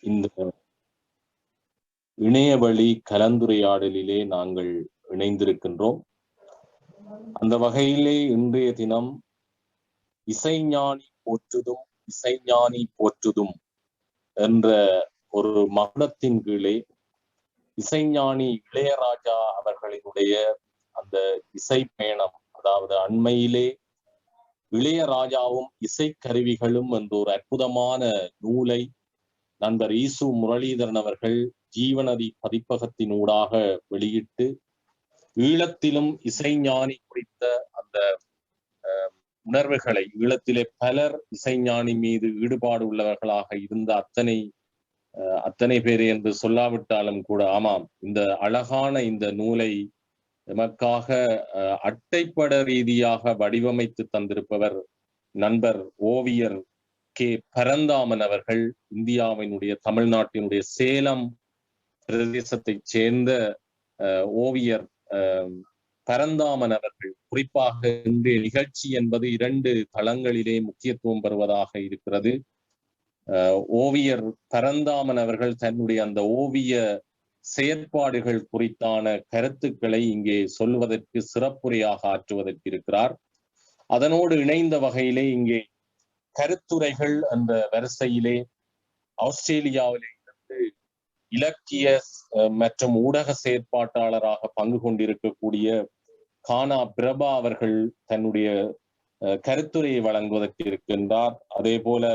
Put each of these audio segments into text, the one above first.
இந்த இணையவழி கலந்துரையாடலிலே நாங்கள் இணைந்திருக்கின்றோம். அந்த வகையிலே இன்றைய தினம் இசைஞானி போற்றுதும் இசைஞானி போற்றுதும் என்ற ஒரு மகுடத்தின் கீழே இசைஞானி இளையராஜா அவர்களினுடைய அந்த இசை பயணம், அதாவது அண்மையிலே இளையராஜாவும் இசைக்கருவிகளும் என்ற ஒரு அற்புதமான நூலை நண்பர் ஈசு முரளிதரன் அவர்கள் ஜீவநதி பதிப்பகத்தினூடாக வெளியிட்டு ஈழத்திலும் இசைஞானி குறித்த அந்த உணர்வுகளை, ஈழத்திலே பலர் இசைஞானி மீது ஈடுபாடு உள்ளவர்களாக இருந்த அத்தனை பேர் என்று சொல்லாவிட்டாலும் கூட, ஆமாம், இந்த அழகான இந்த நூலை எமக்காக அட்டைப்பட ரீதியாக வடிவமைத்து தந்திருப்பவர் நண்பர் ஓவியர் கே பரந்தாமன் அவர்கள். இந்தியாவினுடைய தமிழ்நாட்டினுடைய சேலம் பிரதேசத்தைச் சேர்ந்த ஓவியர் பரந்தாமன் அவர்கள். குறிப்பாக இன்றைய நிகழ்ச்சி என்பது 2 தளங்களிலே முக்கியத்துவம் பெறுவதாக இருக்கிறது. ஓவியர் பரந்தாமன் அவர்கள் தன்னுடைய அந்த ஓவிய செயற்பாடுகள் குறித்தான கருத்துக்களை இங்கே சொல்வதற்கு, சிறப்புரையாக ஆற்றுவதற்கு இருக்கிறார். அதனோடு இணைந்த வகையிலே இங்கே கருத்துரைகள் என்ற வரிசையிலே ஆஸ்திரேலியாவிலே இருந்து இலக்கிய மற்றும் ஊடக செயற்பாட்டாளராக பங்கு கொண்டிருக்கக்கூடிய கானா பிரபா அவர்கள் தன்னுடைய கருத்துரையை வழங்குவதற்கு இருக்கின்றார். அதே போல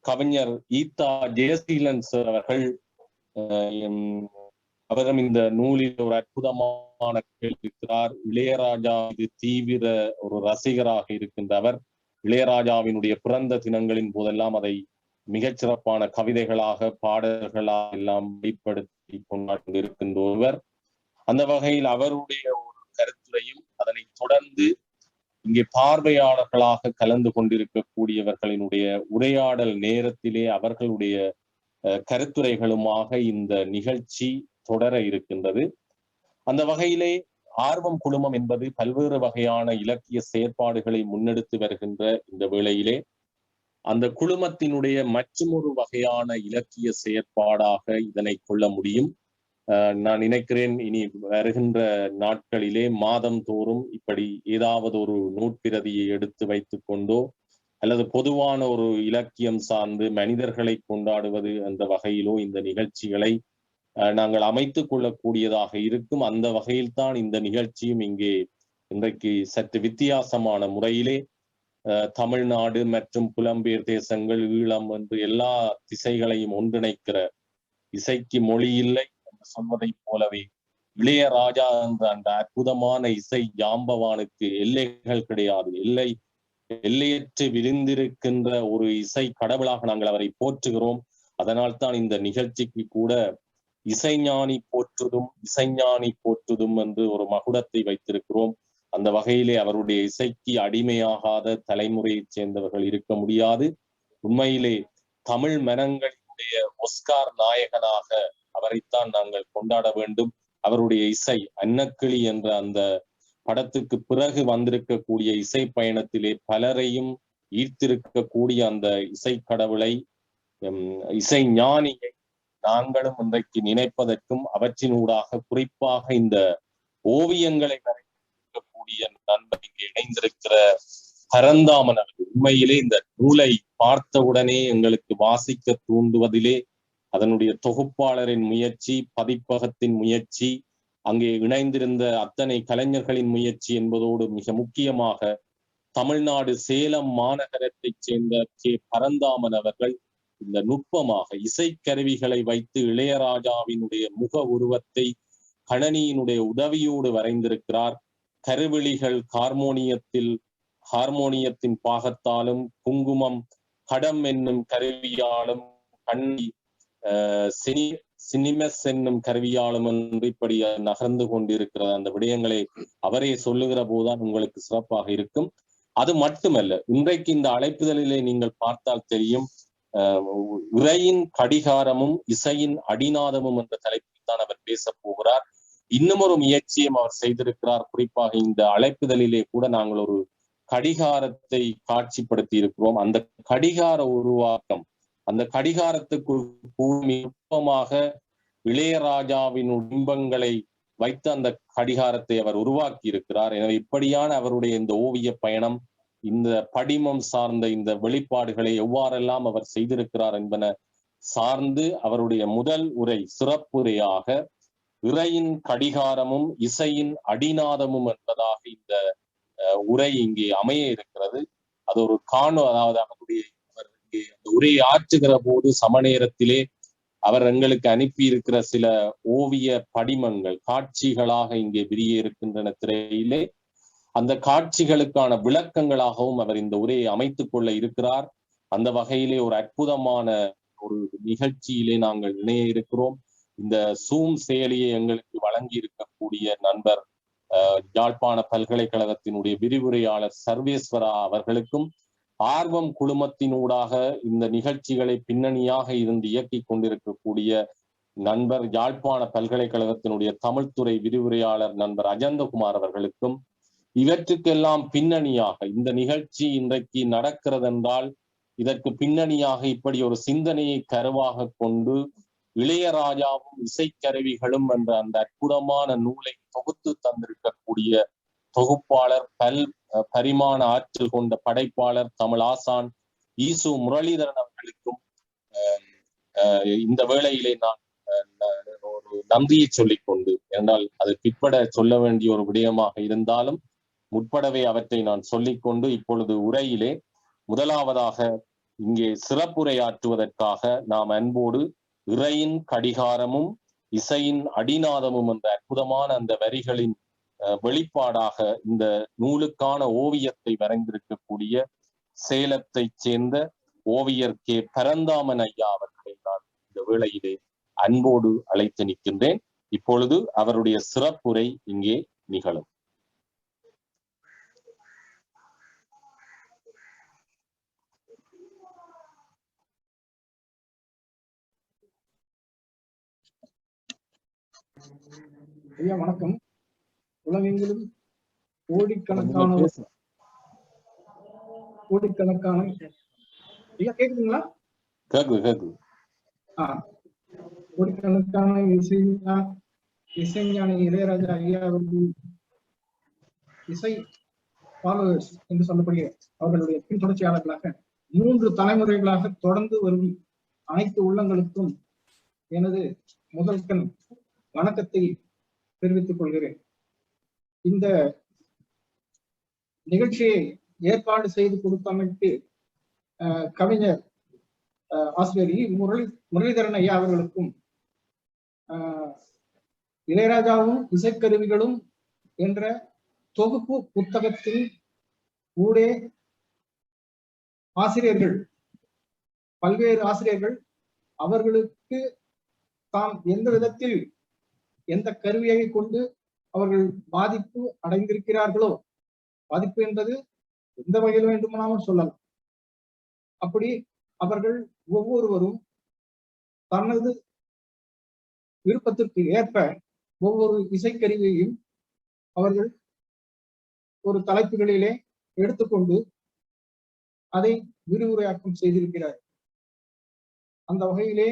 கவிஞர் ஈத்தா ஜெயசீலன் சார் அவர்கள் அவரும் இந்த நூலில் ஒரு அற்புதமான இருக்கிறார். இளையராஜா இது தீவிர ஒரு ரசிகராக இருக்கின்றவர். இளையராஜாவினுடைய பிறந்த தினங்களின் போதெல்லாம் அதை மிகச்சிறப்பான கவிதைகளாக, பாடல்களாக எல்லாம் வெளிப்படுத்தி கொண்டிருக்கின்ற ஒருவர். அந்த வகையில் அவருடைய ஒரு கருத்துரையும், அதனை தொடர்ந்து இங்கே பார்வையாளர்களாக கலந்து கொண்டிருக்கக்கூடியவர்களினுடைய உரையாடல் நேரத்திலே அவர்களுடைய கருத்துரைகளுமாக இந்த நிகழ்ச்சி தொடர இருக்கின்றது. அந்த வகையிலே ஆர்வம் குழுமம் என்பது பல்வேறு வகையான இலக்கிய செயற்பாடுகளை முன்னெடுத்து வருகின்ற இந்த வேளையிலே அந்த குழுமத்தினுடைய மற்றொரு வகையான இலக்கிய செயற்பாடாக இதனை கொள்ள முடியும். நான் நினைக்கிறேன், இனி வருகின்ற நாட்களிலே மாதம் தோறும் இப்படி ஏதாவது ஒரு நூற்பிரதியை எடுத்து வைத்துக் கொண்டோ அல்லது பொதுவான ஒரு இலக்கியம் சார்ந்து மனிதர்களை கொண்டாடுவது என்ற வகையிலோ இந்த நிகழ்ச்சிகளை நாங்கள் அமைத்துக் கொள்ளக்கூடியதாக இருக்கும். அந்த வகையில் தான் இந்த நிகழ்ச்சியும் இங்கே இன்றைக்கு சற்று வித்தியாசமான முறையிலே தமிழ்நாடு மற்றும் புலம்பெயர் தேசங்கள், ஈழம் என்று எல்லா திசைகளையும் ஒன்றிணைக்கிற, இசைக்கு மொழி இல்லை என்று சொல்வதை போலவே இளையராஜா என்ற அந்த அற்புதமான இசை ஜாம்பவானுக்கு எல்லைகள் கிடையாது. எல்லையற்று விரிந்திருக்கின்ற ஒரு இசை கடவுளாக நாங்கள் அவரை போற்றுகிறோம். அதனால் தான் இந்த நிகழ்ச்சிக்கு கூட இசைஞானி போற்றுதும் இசைஞானி போற்றுதும் என்று ஒரு மகுடத்தை வைத்திருக்கிறோம். அந்த வகையிலே அவருடைய இசைக்கு அடிமையாகாத தலைமுறையைச் சேர்ந்தவர்கள் இருக்க முடியாது. உண்மையிலே தமிழ் மனங்களினுடைய ஒஸ்கார் நாயகனாக அவரைத்தான் நாங்கள் கொண்டாட வேண்டும். அவருடைய இசை அன்னக்கிளி என்ற அந்த படத்துக்கு பிறகு வந்திருக்கக்கூடிய இசை பயணத்திலே பலரையும் ஈர்த்திருக்கக்கூடிய அந்த இசை கடவுளை, இசை ஞானியை நாங்களும் இன்றைக்கு நினைப்பதற்கும், அவற்றினூடாக குறிப்பாக இந்த ஓவியங்களை வரைந்திருக்கக்கூடிய நண்பர் இங்கே இணைந்திருக்கிற பரந்தாமன் அவர்கள் உண்மையிலே இந்த நூலை பார்த்தவுடனே எங்களுக்கு வாசிக்க தூண்டுவதிலே அதனுடைய தொகுப்பாளரின் முயற்சி, பதிப்பகத்தின் முயற்சி, அங்கே இணைந்திருந்த அத்தனை கலைஞர்களின் முயற்சி என்பதோடு மிக முக்கியமாக தமிழ்நாடு சேலம் மாநகரத்தைச் சேர்ந்த கே பரந்தாமன் அவர்கள் இந்த நுட்பமாக இசைக்கருவிகளை வைத்து இளையராஜாவினுடைய முக உருவத்தை கணனியினுடைய உதவியோடு வரைந்திருக்கிறார். கருவிழிகள் ஹார்மோனியத்தின் பாகத்தாலும், குங்குமம் கடம் என்னும் கருவியாலும், கண்ணி சினிமஸ் என்னும் கருவியாலும் என்று இப்படி நகர்ந்து கொண்டிருக்கிற அந்த விடயங்களை அவரே சொல்லுகிற போதுதான் உங்களுக்கு சிறப்பாக இருக்கும். அது மட்டுமல்ல, இன்றைக்கு இந்த அழைப்புதலிலே நீங்கள் பார்த்தால் தெரியும், உரையின் கடிகாரமும் இசையின் அடிநாதமும் என்ற தலைப்பில் தான் அவர் பேச போகிறார். இன்னும் ஒரு முயற்சியும் அவர் செய்திருக்கிறார். குறிப்பாக இந்த அழைப்புதலிலே கூட நாங்கள் ஒரு கடிகாரத்தை காட்சிப்படுத்தி இருக்கிறோம். அந்த கடிகார உருவாக்கம் அந்த கடிகாரத்துக்குள் நுட்பமாக இளையராஜாவின் பிம்பங்களை வைத்து அந்த கடிகாரத்தை அவர் உருவாக்கி இருக்கிறார். எனவே இப்படியான அவருடைய இந்த ஓவிய பயணம், இந்த படிமம் சார்ந்த இந்த வெளிப்பாடுகளை எவ்வாறெல்லாம் அவர் செய்திருக்கிறார் என்பன சார்ந்து அவருடைய முதல் உரை சிறப்புரையாக இறையின் கடிகாரமும் இசையின் அடிநாதமும் என்பதாக இந்த உரை இங்கே அமைய இருக்கிறது. அது ஒரு அதாவது அவருடைய அந்த உரையை ஆற்றுகிற போது சமநேரத்திலே அவர் எங்களுக்கு அனுப்பி இருக்கிற சில ஓவிய படிமங்கள் காட்சிகளாக இங்கே விரிய இருக்கின்றன திரையிலே. அந்த காட்சிகளுக்கான விளக்கங்களாகவும் அவர் இந்த உரையை அமைத்துக் கொள்ள இருக்கிறார். அந்த வகையிலே ஒரு அற்புதமான ஒரு நிகழ்ச்சியிலே நாங்கள் இணைய இருக்கிறோம். இந்த சூம் செயலியை எங்களுக்கு வழங்கி இருக்கக்கூடிய நண்பர் யாழ்ப்பாண பல்கலைக்கழகத்தினுடைய விரிவுரையாளர் சர்வேஸ்வரா அவர்களுக்கும், ஆர்வம் குழுமத்தினூடாக இந்த நிகழ்ச்சிகளை பின்னணியாக இருந்து இயக்கி கொண்டிருக்கக்கூடிய நண்பர் யாழ்ப்பாண பல்கலைக்கழகத்தினுடைய தமிழ்துறை விரிவுரையாளர் நண்பர் அஜந்தகுமார் அவர்களுக்கும், இவற்றுக்கெல்லாம் பின்னணியாக இந்த நிகழ்ச்சி இன்றைக்கு நடக்கிறது என்றால் இதற்கு பின்னணியாக இப்படி ஒரு சிந்தனையை கருவாக கொண்டு இளையராஜாவும் இசைக்கருவிகளும் என்ற அந்த அற்புதமான நூலை தொகுத்து தந்திருக்கக்கூடிய தொகுப்பாளர் பரிமாண ஆற்றல் கொண்ட படைப்பாளர் தமிழ் ஆசான் ஈசு முரளிதரன் அவர்களுக்கும் இந்த வேளையிலே நான் ஒரு நன்றியை சொல்லிக்கொண்டு, என்றால் அது பிற்பட சொல்ல வேண்டிய ஒரு விடயமாக இருந்தாலும் முற்படவே அவற்றை நான் சொல்லிக்கொண்டு இப்பொழுது உரையிலே முதலாவதாக இங்கே சிறப்புரையாற்றுவதற்காக நாம் அன்போடு இறையின் கடிகாரமும் இசையின் அடிநாதமும் என்ற அற்புதமான அந்த வரிகளின் வெளிப்பாடாக இந்த நூலுக்கான ஓவியத்தை வரைந்திருக்கக்கூடிய சேலத்தை சேர்ந்த ஓவியர் கே பரந்தாமன் ஐயா அவர்களை நான் இந்த வேளையிலே அன்போடு அழைத்து நிற்கின்றேன். இப்பொழுது அவருடைய சிறப்புரை இங்கே நிகழும். ஐயா வணக்கம். உலகெங்கிலும் கோடிக்கணக்கான ஐயா கேக்குதுங்களா? கோடிக்கணக்கான இசைஞானி இளையராஜா ஐயா அவர்கள் இசை ஃபாலோவர்ஸ் என்று சொல்லக்கூடிய அவர்களுடைய பின்தொடர்ச்சியாளர்களாக 3 தலைமுறைகளாக தொடர்ந்து வரும் அனைத்து உள்ளங்களுக்கும் எனது முதல் கண் வணக்கத்தை தெரிவித்துக் கொள்கிறேன். இந்த நிகழ்ச்சியை ஏற்பாடு செய்து கொடுத்தமைக்கு கவிஞர் ஆசிரியர் முரளிதரன் ஐயா அவர்களுக்கும், இளையராஜாவும் இசைக்கருவிகளும் என்ற தொகுப்பு புத்தகத்தின் ஊடே ஆசிரியர்கள், பல்வேறு ஆசிரியர்கள் அவர்களுக்கு தாம் எந்த விதத்தில் எந்த கருவியை கொண்டு அவர்கள் பாதிப்பு அடைந்திருக்கிறார்களோ, பாதிப்பு என்பது எந்த வகையில் வேண்டுமானாலும் சொல்லலாம், அப்படி அவர்கள் ஒவ்வொருவரும் தனது விருப்பத்திற்கு ஏற்ப ஒவ்வொரு இசைக்கருவியையும் அவர்கள் ஒரு தலைப்புகளிலே எடுத்துக்கொண்டு அதை விரிவுரையாக்கம் செய்திருக்கிறார். அந்த வகையிலே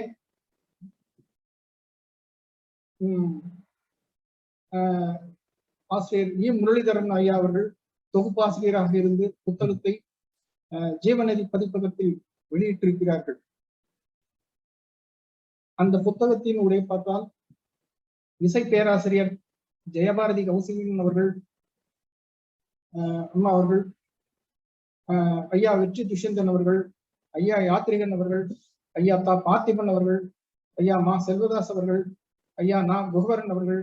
ஆசிரியர் முரளிதரன் ஐயா அவர்கள் தொகுப்பாசிரியராக இருந்து புத்தகத்தை ஜீவநதி பதிப்பகத்தில் வெளியிட்டிருக்கிறார்கள். அந்த புத்தகத்தின் உரை பார்த்தால் இசை பேராசிரியர் ஜெயபாரதி கௌசிகன் அவர்கள், அம்மா அவர்கள், ஐயா வெற்றி துஷ்யந்தன் அவர்கள், ஐயா யாத்ரிகன் அவர்கள், ஐயா தா பார்த்திபன் அவர்கள், ஐயா மா செல்வதாஸ் அவர்கள், ஐயா நா குகவரன் அவர்கள்,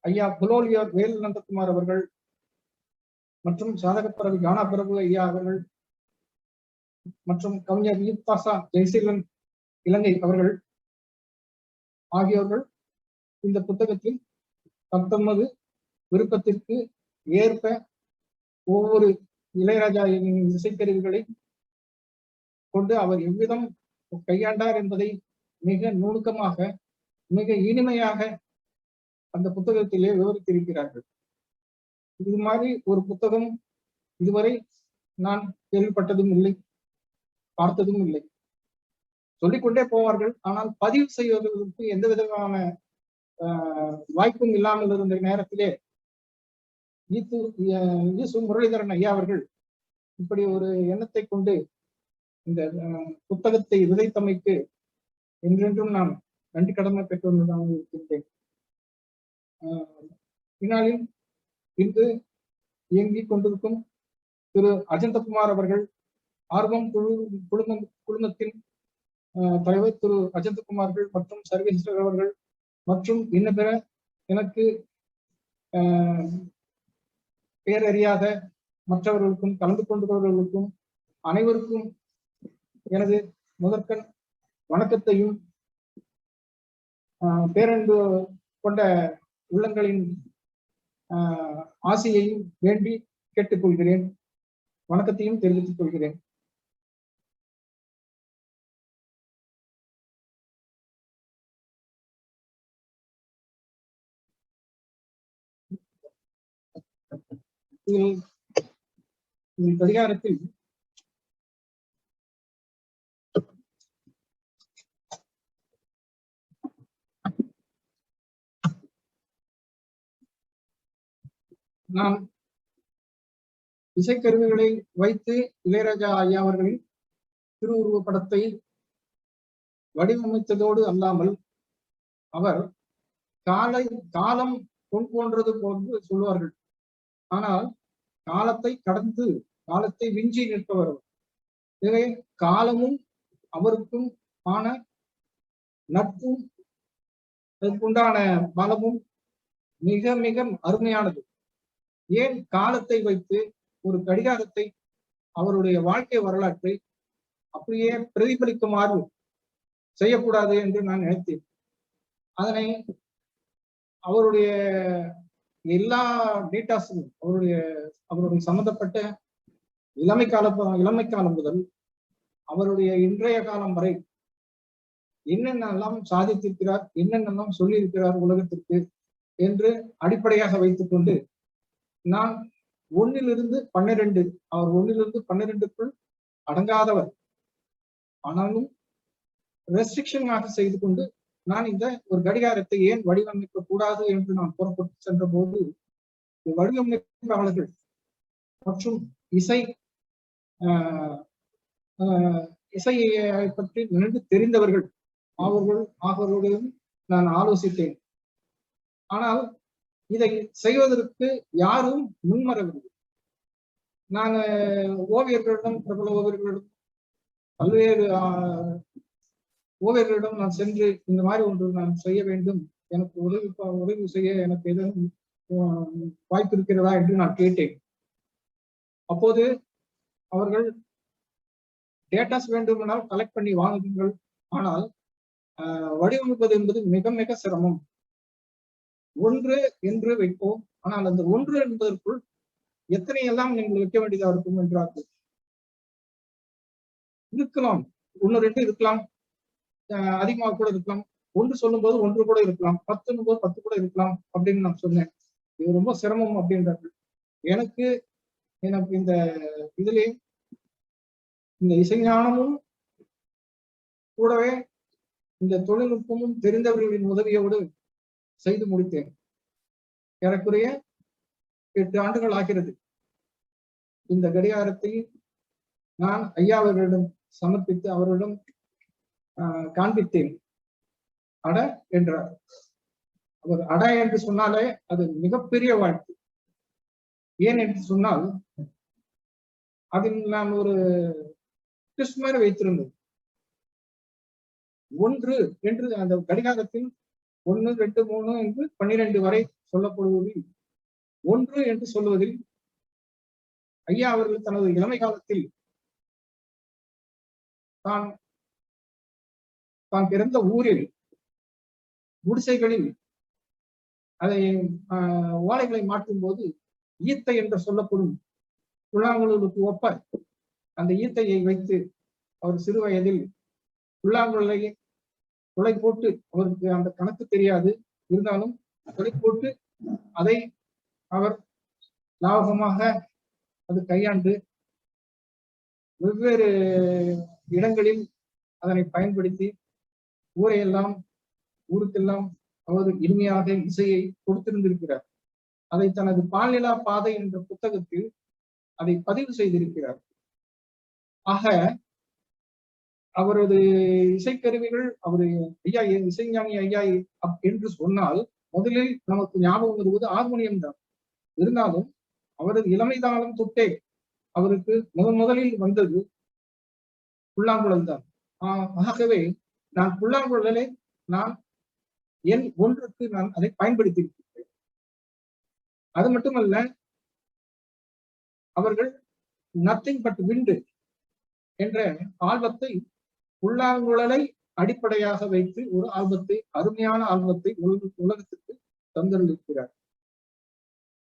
ஐயா புலோலியார் வேல் நந்தகுமார் அவர்கள் மற்றும் சாதகப்பரவி கானாபிரபு ஐயா அவர்கள் மற்றும் கவிஞர் ஈப்தாசா ஜெயசீலன் இலங்கை அவர்கள் ஆகியோர்கள் இந்த புத்தகத்தில் தத்தமது விருப்பத்திற்கு ஏற்ப ஒவ்வொரு இளையராஜா இசைக்கருவிகளை கொண்டு அவர் எவ்விதம் கையாண்டார் என்பதை மிக நுணுக்கமாக, மிக இனிமையாக அந்த புத்தகத்திலே விவரித்திருக்கிறார்கள். இது மாதிரி ஒரு புத்தகம் இதுவரை நான் கேள்விப்பட்டதும் இல்லை, பார்த்ததும் இல்லை. சொல்லிக்கொண்டே போவார்கள். ஆனால் பதிவு செய்வதற்கு எந்த விதமான வாய்ப்பும் இல்லாமல் இருந்த நேரத்திலே ஈசு முரளிதரன் ஐயா அவர்கள் இப்படி ஒரு எண்ணத்தை கொண்டு இந்த புத்தகத்தை விதைத்தமைக்கு என்றென்றும் நான் நன்றி கடமை பெற்றுள்ளதாக இருக்கின்றேன். பின்னாளில் இன்று இயங்கிக் கொண்டிருக்கும் திரு அஜந்தகுமார் அவர்கள், ஆர்வம் குழுமத்தின் தலைவர் திரு அஜந்தகுமார்கள் மற்றும் சர்வேஸ்வரர் அவர்கள் மற்றும் இன்ன பிற எனக்கு பேரறியாத மற்றவர்களுக்கும் கலந்து கொண்டவர்களுக்கும் அனைவருக்கும் எனது முதற்கண் வணக்கத்தையும் பேரன்பு கொண்ட உள்ளங்களின் ஆசையையும் வேண்டி கேட்டுக்கொள்கிறேன். வணக்கத்தையும் தெரிவித்துக் கொள்கிறேன். கடிகாரத்தில் நாம் இசைக்கருவிகளை வைத்து இளையராஜா ஐயா அவர்களின் திருவுருவ படத்தை வடிவமைத்ததோடு அல்லாமல் அவர் காலம் பொன் போன்றது போன்று சொல்வார்கள். ஆனால் காலத்தை கடந்து காலத்தை விஞ்சி நிற்பவர். எனவே காலமும் அவருக்கும் ஆன நட்பும் அதற்குண்டான பலமும் மிக மிக அருமையானது. ஏன் காலத்தை வைத்து ஒரு கடிகாரத்தை அவருடைய வாழ்க்கை வரலாற்றை அப்படியே பிரதிபலிக்குமாறு செய்யக்கூடாது என்று நான் நினைத்தேன். அதனை அவருடைய எல்லா டேட்டாஸும் அவருடைய சம்பந்தப்பட்ட இளமை காலம் முதல் அவருடைய இன்றைய காலம் வரை என்னென்னலாம் சாதித்திருக்கிறார், என்னென்னலாம் சொல்லியிருக்கிறார் உலகத்திற்கு என்று அடிப்படையாக வைத்துக் கொண்டு நான் 1லிருந்து 12 அவர் 1லிருந்து 12க்குள் அடங்காதவர். ஆனாலும் ரெஸ்ட்ரிக்ஷனாக செய்து கொண்டு நான் இந்த ஒரு கடிகாரத்தை ஏன் வடிவமைக்க கூடாது என்று நான் புறப்பட்டு சென்ற போது வடிவமைப்பாளர்கள் மற்றும் இசையை பற்றி நன்கு தெரிந்தவர்கள் அவர்களுடன் நான் ஆலோசித்தேன். ஆனால் இதை செய்வதற்கு யாரும் முன்வரவில்லை. நான் ஓவியர்களிடம், பிரபல ஓவியர்களிடம், பல்வேறு ஓவியர்களிடம் நான் சென்று இந்த மாதிரி ஒன்று நான் செய்ய வேண்டும், எனக்கு உதவி செய்ய எனக்கு எதுவும் வாய்ப்பு இருக்கிறதா என்று நான் கேட்டேன். அப்போது அவர்கள் டேட்டாஸ் வேண்டுமானால் கலெக்ட் பண்ணி வாங்குங்கள், ஆனால் வடிவமைப்பது என்பது மிக மிக சிரமம். 1 என்று வைப்போம், ஆனால் அந்த 1 என்பதற்குள் எத்தனை எல்லாம் நீங்கள் வைக்க வேண்டியதா இருக்கும் என்றார்கள். இருக்கலாம், 1 2 இருக்கலாம், அதிகமாக கூட இருக்கலாம். 1 சொல்லும் போது 1 கூட இருக்கலாம், 10 போது 10 கூட இருக்கலாம் அப்படின்னு நான் சொன்னேன். இது ரொம்ப சிரமம் அப்படின்றார்கள். எனக்கு இந்த இதிலே இந்த இசைஞானமும் கூடவே இந்த தொழில்நுட்பமும் தெரிந்தவர்களின் உதவியோடு செய்து முடித்தேன். ஏறக்குறைய 8 ஆண்டுகள் ஆகிறது. இந்த கடிகாரத்தை நான் ஐயா அவர்களிடம் சமர்ப்பித்து அவர்களிடம் காண்பித்தேன். அட என்றார். அவர் அட என்று சொன்னாலே அது மிகப்பெரிய வாழ்த்து. ஏன் என்று சொன்னால் அதில் நான் ஒரு ட்விஸ்ட் மாதிரி வைத்திருந்தேன். 1 என்று அந்த கடிகாரத்தில் 1 2 3 என்று 12 வரை சொல்லப்படுவதில் 1 என்று சொல்வதில் ஐயா அவர்கள் தனது இளமை காலத்தில் தான் பிறந்த ஊரில் குடிசைகளில் அதை ஓலைகளை மாற்றும் போது ஈத்தை என்று சொல்லப்படும் புல்லாங்குழலுக்கு ஒப்ப அந்த ஈத்தையை வைத்து அவர் சிறு வயதில் புல்லாங்குழலை துளை போட்டு, அவருக்கு அந்த கணக்கு தெரியாது, இருந்தாலும் துளை போட்டு அதை அவர் லாபகமாக அது கையாண்டு வெவ்வேறு இடங்களில் அதனை பயன்படுத்தி ஊருக்கெல்லாம் அவர் இனிமையாக இசையை கொடுத்திருந்திருக்கிறார். அதை தனது பால்நிலா பாதை என்ற புத்தகத்தில் அதை பதிவு செய்திருக்கிறார். ஆக அவரது இசைக்கருவிகள், அவரு ஐயா இசைஞானி ஐயா என்று சொன்னால் முதலில் நமக்கு ஞாபகம் வருவது ஹார்மோனியம் தான். இருந்தாலும் அவரது இளமைதானம் தொட்டே அவருக்கு முதலில் வந்தது புல்லாங்குழல் தான். ஆகவே நான் புல்லாங்குழலை நான் எண் 1க்கு நான் அதை பயன்படுத்தி இருக்கிறேன். அது மட்டுமல்ல, அவர்கள் நத்திங் பட் விண்டு என்ற ஆல்பத்தை புல்லாங்குழலை அடிப்படையாக வைத்து ஒரு ஆல்பத்தை, அருமையான ஆல்பத்தை உலகத்துக்கு தந்திருக்கிறார்.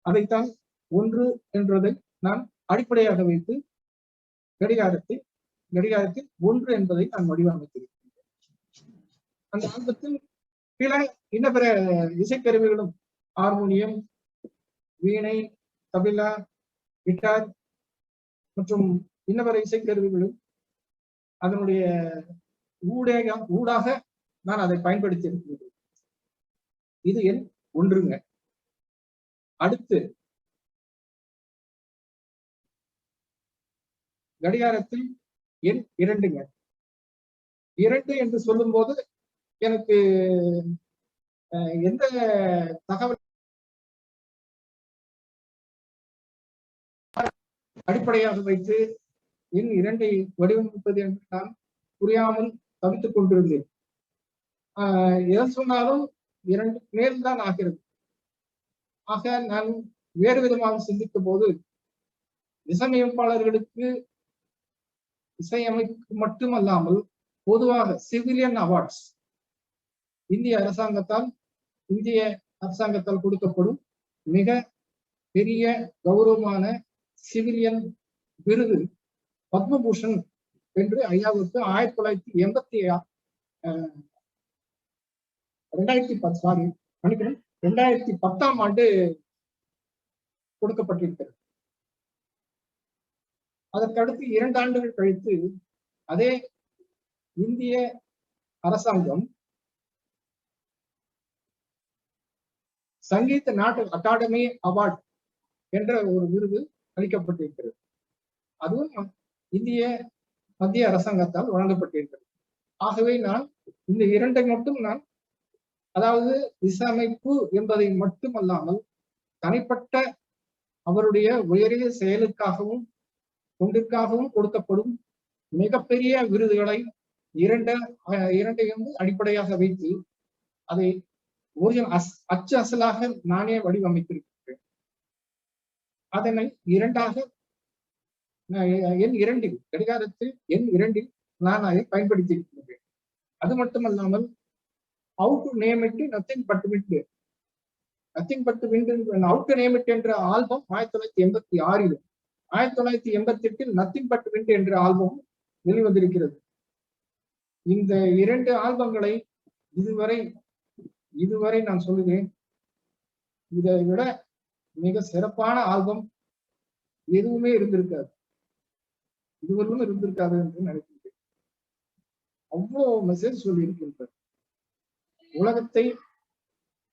அதைத்தான் 1 என்றதை நான் அடிப்படையாக வைத்து கடிகாரத்தில் 1 என்பதை நான் வடிவமைத்திருக்கிறேன். அந்த ஆல்பத்தில் இன்ன பிற இசைக்கருவிகளும் ஹார்மோனியம், வீணை, தபிலா, கிட்டார் மற்றும் இன்ன பிற இசைக்கருவிகளும் அதனுடைய ஊடாக நான் அதை பயன்படுத்தி இருக்கிறேன். இது எண் 1ங்க. அடுத்து கடிகாரத்தில் எண் 2ங்க. 2 என்று சொல்லும் போது எனக்கு எந்த தகவல் அடிப்படையாக வைத்து எண் 2ஐ வடிவமைப்பது என்று நான் புரியாமல் தவித்துக் கொண்டிருந்தேன். எதை சொன்னாலும் 2 மேல் தான் ஆகிறது. ஆக நான் வேறு விதமாக சிந்தித்த போது இசையமைப்பாளர்களுக்கு இசையமைப்பு மட்டுமல்லாமல் பொதுவாக சிவிலியன் அவார்ட்ஸ் இந்திய அரசாங்கத்தால் கொடுக்கப்படும் மிக பெரிய கௌரவமான சிவிலியன் விருது பத்மபூஷன் என்று ஐயாவுக்கு 2010ஆம் ஆண்டு கொடுக்கப்பட்டிருக்கிறது. அதற்கடுத்து 2 ஆண்டுகள் கழித்து அதே இந்திய அரசாங்கம் சங்கீத நாட்டு அகாடமி அவார்ட் என்ற ஒரு விருது அளிக்கப்பட்டிருக்கிறது. அதுவும் இந்திய மத்திய அரசாங்கத்தால் வழங்கப்பட்டிருக்கிறது. ஆகவே நான் இந்த 2ஐ மட்டும் நான், அதாவது இசையமைப்பு என்பதை மட்டுமல்லாமல் தனிப்பட்ட அவருடைய உயரிய செயலுக்காகவும் தொண்டிற்காகவும் கொடுக்கப்படும் மிகப்பெரிய விருதுகளை இரண்டையும் அடிப்படையாக வைத்து அதை அச்சு அசலாக நானே வடிவமைத்திருக்கிறேன். அதனை 2ஆக எண் 2இல் கடிகாரத்தில் எண் 2இல் நான் அதை பயன்படுத்தி இருக்கின்றேன். அது மட்டுமல்லாமல் how to name it nothing but wind how to name it என்ற ஆல்பம் 1986 1988 நத்திங் பட் விண்டு என்ற ஆல்பம் வெளிவந்திருக்கிறது. இந்த 2 ஆல்பங்களை இதுவரை நான் சொல்லுவேன், இதை விட மிக சிறப்பான ஆல்பம் எதுவுமே இருந்திருக்காது என்று நினைக்கின்றேன். அவ்வளவு மெசேஜ் சொல்லி இருக்கின்றார். உலகத்தை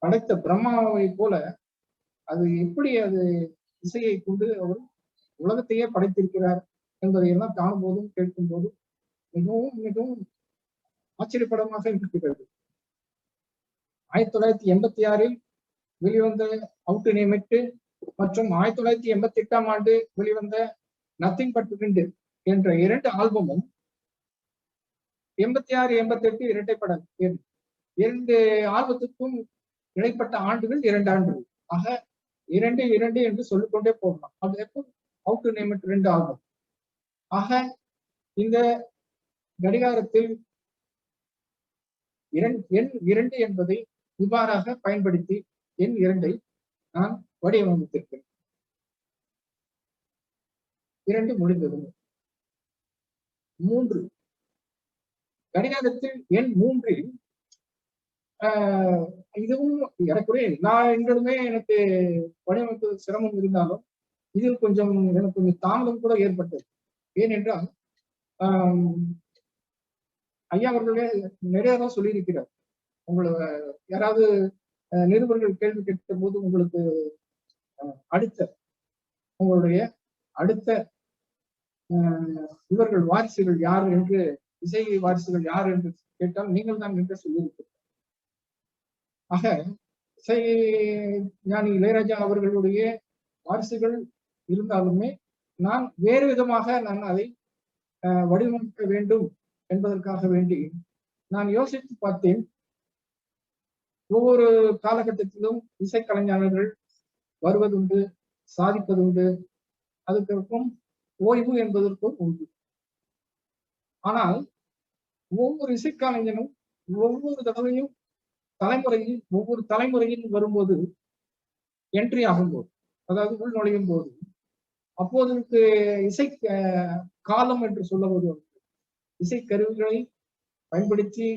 படைத்த பிரம்மாவை போல அது எப்படி அது இசையை கொண்டு அவர் உலகத்தையே படைத்திருக்கிறார் என்பதை எல்லாம் காணும் போதும் கேட்கும் போதும் மிகவும் மிகவும் ஆச்சரியப்படமாக இருக்கிறது. 1986 வெளிவந்த ஹவு டு நேம் இட் மற்றும் 1988ஆம் ஆண்டு வெளிவந்த நத்திங் பட் விண்டு என்ற 2 ஆல்பமும் 86 88 இரட்டைப்படல் 2 ஆல்பத்துக்கும் இடைப்பட்ட ஆண்டுகள் 2 ஆண்டுகள். ஆக 2 என்று சொல்லிக்கொண்டே போகலாம். அது எப்போ how to name it 2 album. ஆக இந்த கடிகாரத்தில் எண் 2 என்பதை இவ்வாறாக பயன்படுத்தி எண் 2ஐ நான் வடிவமைத்திருக்கிறேன். 2 முடிந்தது. 3 கடிகாரத்தில் எண் 3இல் இதுவும் எனக்குரிய எல்லா எண்களுமே எனக்கு வடிவமைப்பு சிரமம் இருந்தாலும் இதில் எனக்கு கொஞ்சம் தாமதம் கூட ஏற்பட்டது. ஏனென்றால் ஐயா அவர்களே நிறைய தான் சொல்லியிருக்கிறார். உங்களை யாராவது நிருபர்கள் கேள்வி கேட்ட போது உங்களுக்கு அடுத்த உங்களுடைய அடுத்த இவர்கள் வாரிசுகள் யார் என்று, இசை வாரிசுகள் யார் என்று கேட்டால் நீங்கள் தான் என்று சொல்லியிருக்கிறார். ஆக இசை ஞானி இளையராஜா அவர்களுடைய வாரிசுகள் இருந்தாலுமே நான் வேறு விதமாக நான் அதை வடிவமைக்க வேண்டும் என்பதற்காக வேண்டி நான் யோசித்து பார்த்தேன். ஒவ்வொரு காலகட்டத்திலும் இசைக்கலைஞர்கள் வருவதுண்டு, சாதிப்பதுண்டு, அதுக்கும் ஓய்வு என்பதற்கும் உண்டு. ஆனால் ஒவ்வொரு இசைக்கலைஞனும் ஒவ்வொரு தடவையும் ஒவ்வொரு தலைமுறையில் வரும்போது, என்ட்ரி ஆகும்போது, அதாவது உள் நுழையும் போது, அப்போது இசை காலம் என்று சொல்லுவது இசைக்கருவிகளை பயன்படுத்தி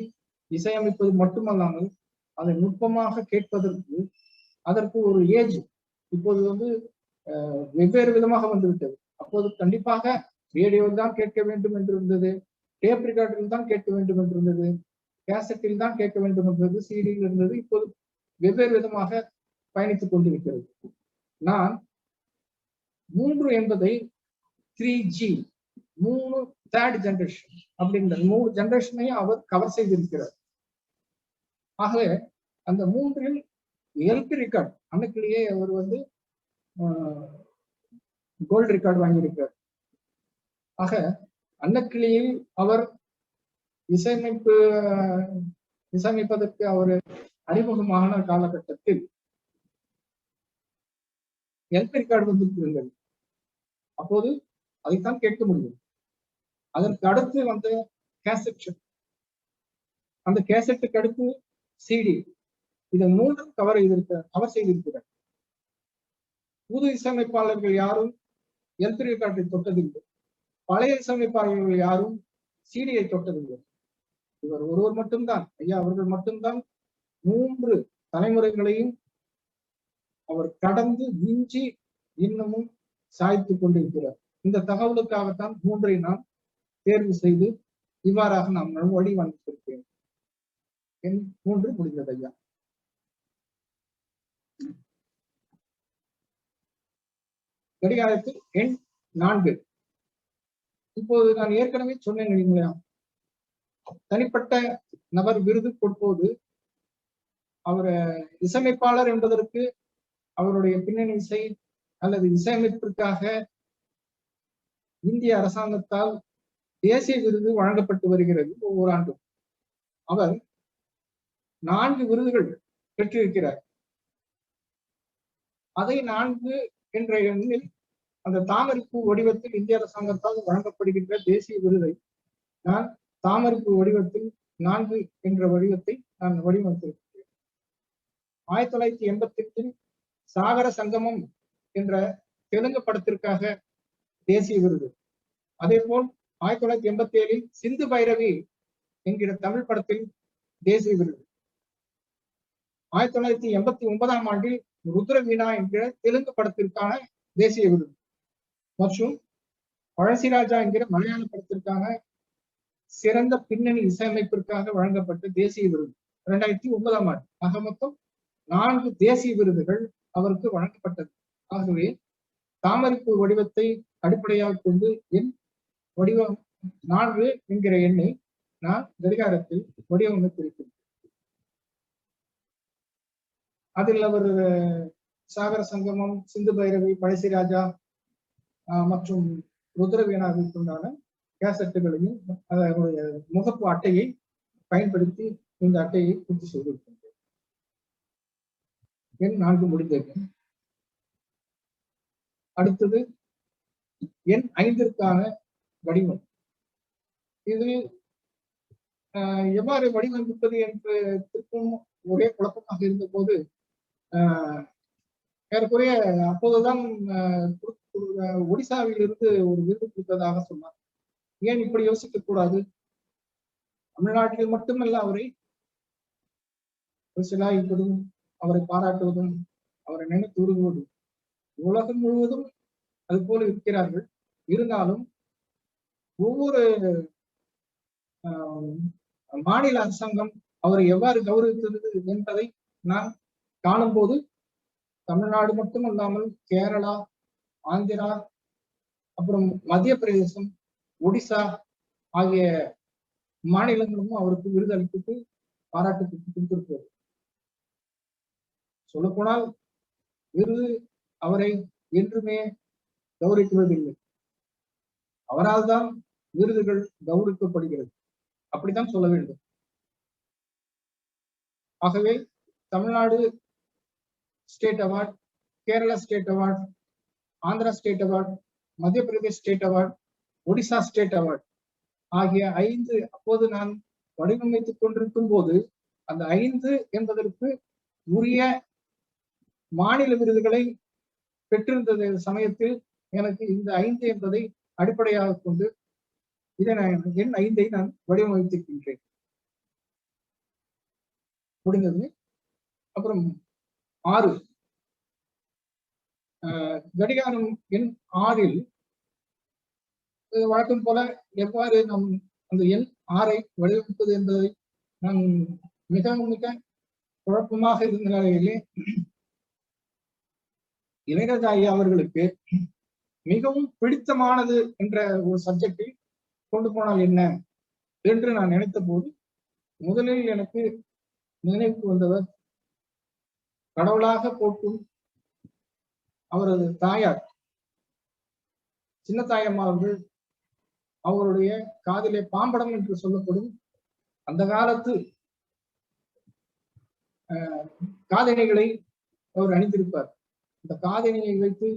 இசையமைப்பது மட்டுமல்லாமல் அதை நுட்பமாக கேட்பதற்கு அதற்கு ஒரு ஏஜ் இப்போது வெவ்வேறு விதமாக வந்துவிட்டது. அப்போது கண்டிப்பாக ரேடியோவில் தான் கேட்க வேண்டும் என்று இருந்தது, டேப் ரெக்கார்டில் தான் கேட்க வேண்டும் என்று இருந்தது, கேசட்டில் தான் கேட்க வேண்டும் என்றது, சிடியில் இருந்தது. இப்போது வெவ்வேறு விதமாக பயணித்துக் கொண்டிருக்கிறது. நான் 3 என்பதை 3G 3 தேர்ட் ஜெனரேஷன் அப்படின்ற 3 ஜெனரேஷனையும் அவர் கவர் செய்திருக்கிறார். ஆகவே அந்த 3இல் எல்பி ரெக்கார்ட் அன்னைக்குள்ளேயே அவர் கோல்டு ரெக்கார்டு வாங்கியிருக்கிறார். ஆக அன்னக்கிளியில் அவர் இசையமைப்பதற்கு அவர் அறிமுகமான காலகட்டத்தில் எல்பி ரெக்கார்டு இருந்தது. அப்போது அதைத்தான் கேட்க முடியும். அதற்கு அடுத்து வந்த கேசட், அந்த கேசட்டுக்கு அடுத்து சிடி, இதை 3 கவர் செய்திருக்கிறார். புது இசையமைப்பாளர்கள் யாரும் எல்பி ரெக்கார்டை தொட்டதில்லை, பழைய இசையமைப்பாளர்கள் யாரும் சிடியை தொட்டதில்லை. இவர் ஒருவர் மட்டும்தான், ஐயா அவர்கள் மட்டும்தான் 3 தலைமுறைகளையும் அவர் கடந்து விஞ்சி இன்னமும் சாய்த்துக் கொண்டிருக்கிறார். இந்த தகவலுக்காகத்தான் 3ஐ நான் தேர்வு செய்து இவ்வாறாக நாம் வழி வந்திருக்கிறேன். எண் 3 முடிந்தது ஐயா. கடிகாரத்தில் எண் 4. இப்போது நான் ஏற்கனவே சொன்னேன் இல்லைங்களா, தனிப்பட்ட நபர் விருது கொடுப்போது அவர் இசையமைப்பாளர் என்பதற்கு அவருடைய பின்னணி இசை அல்லது இசையமைப்பிற்காக இந்திய அரசாங்கத்தால் தேசிய விருது வழங்கப்பட்டு வருகிறது ஒவ்வொரு ஆண்டும். அவர் 4 விருதுகள் பெற்றிருக்கிறார். அதை 4 என்ற எண்ணில் அந்த தாமரைப்பூ வடிவத்தில் இந்திய அரசாங்கத்தால் வழங்கப்படுகின்ற தேசிய விருதை நான் தாமரைப்பூ வடிவத்தில் 4 என்ற வடிவத்தை நான் வடிவமைத்திருக்கிறேன். 1988 சாகர சங்கமம் என்ற தெலுங்கு படத்திற்காக தேசிய விருது. அதே போல் 1987 சிந்து பைரவி என்கிற தமிழ் படத்தில் தேசிய விருது. 1989 ஆண்டில் ருத்ர வீணா என்கிற தெலுங்கு படத்திற்கான தேசிய விருது மற்றும் பழசிராஜா என்கிற மலையாள படத்திற்கான சிறந்த பின்னணி இசையமைப்பிற்காக வழங்கப்பட்ட தேசிய விருது 2009 ஆண்டு. ஆக மொத்தம் 4 தேசிய விருதுகள் அவருக்கு வழங்கப்பட்டது. ஆகவே தாமரைப்பூ வடிவத்தை அடிப்படையாக கொண்டு என் வடிவம் 4 என்கிற எண்ணை நான் கடிகாரத்தில் வடிவமைத்திருக்கிறேன். அதில் அவர் சாகர சங்கமம், சிந்து பைரவி, பழசிராஜா மற்றும் ருத்ரவீணாவிற்குண்டான கேசட்டுகளையும் அதனுடைய முகப்பு அட்டையை பயன்படுத்தி இந்த அட்டையை பூர்த்தி செய்திருக்கின்றேன். எண் 4 முடிந்தது. அடுத்தது எண் 5ற்கான வடிவம். இது எவ்வாறு வடிவமைப்பது என்று திருப்பும் ஒரே குழப்பமாக இருந்த போது ஏறக்குறைய அப்போதுதான் ஒடிசாவில் இருந்து ஒரு விருது கொடுத்ததாக சொன்னார். ஏன் இப்படி யோசிக்க கூடாது? தமிழ்நாட்டில் மட்டுமல்ல அவரை சிலாயிப்பதும், அவரை பாராட்டுவதும், அவரை நினைத்து உருகுவதும் உலகம் முழுவதும் அது போல இருக்கிறார்கள். இருந்தாலும் ஒவ்வொரு மாநில அரசாங்கம் அவரை எவ்வாறு கௌரவித்தது என்பதை நான் காணும்போது தமிழ்நாடு மட்டுமல்லாமல் கேரளா, ஆந்திரா, அப்புறம் மத்திய பிரதேசம், ஒடிசா ஆகிய மாநிலங்களும் அவருக்கு விருது அளித்து பாராட்டு கொடுத்திருக்கிறது. சொல்லப்போனால் விருது அவரை என்றுமே கௌரவிக்குவதில்லை, அவரால் தான் விருதுகள் கௌரவிக்கப்படுகிறது, அப்படித்தான் சொல்ல வேண்டும். ஆகவே Tamil Nadu state award, Kerala state award, Andhra state award, Madhya Pradesh state award, Odisha state award ஆகிய 5 அப்போது நான் வடிவமைத்துக் கொண்டிருக்கும் போது அந்த 5 என்பதற்கு உரிய மாநில விருதுகளை பெற்றிருந்த சமயத்தில் எனக்கு இந்த 5 என்பதை அடிப்படையாக கொண்டு எண் 5 நான் வடிவமைத்திருக்கின்றேன். முடிந்தது. அப்புறம் 6 கடிகாரம் எண் 6 வழக்கம் போல எவ்வாறு நாம் அந்த எண் 6 வடிவமைப்பது என்பதை நான் மிக குழப்பமாக இருந்த நிலையிலே இளையராஜா ஐயா அவர்களுக்கு மிகவும் பிடித்தமானது என்ற ஒரு சப்ஜெக்டில் கொண்டு போனால் என்ன என்று நான் நினைத்த போது முதலில் எனக்கு நினைவுக்கு வந்தவர் கடவுளாக போட்டும் அவரது தாயார் சின்ன தாயம்மா அவர்கள் அவருடைய காதிலே பாம்படம் என்று சொல்லப்படும் அந்த காலத்து காதணிகளை அவர் அணிந்திருப்பார். இந்த காதணியை வைத்து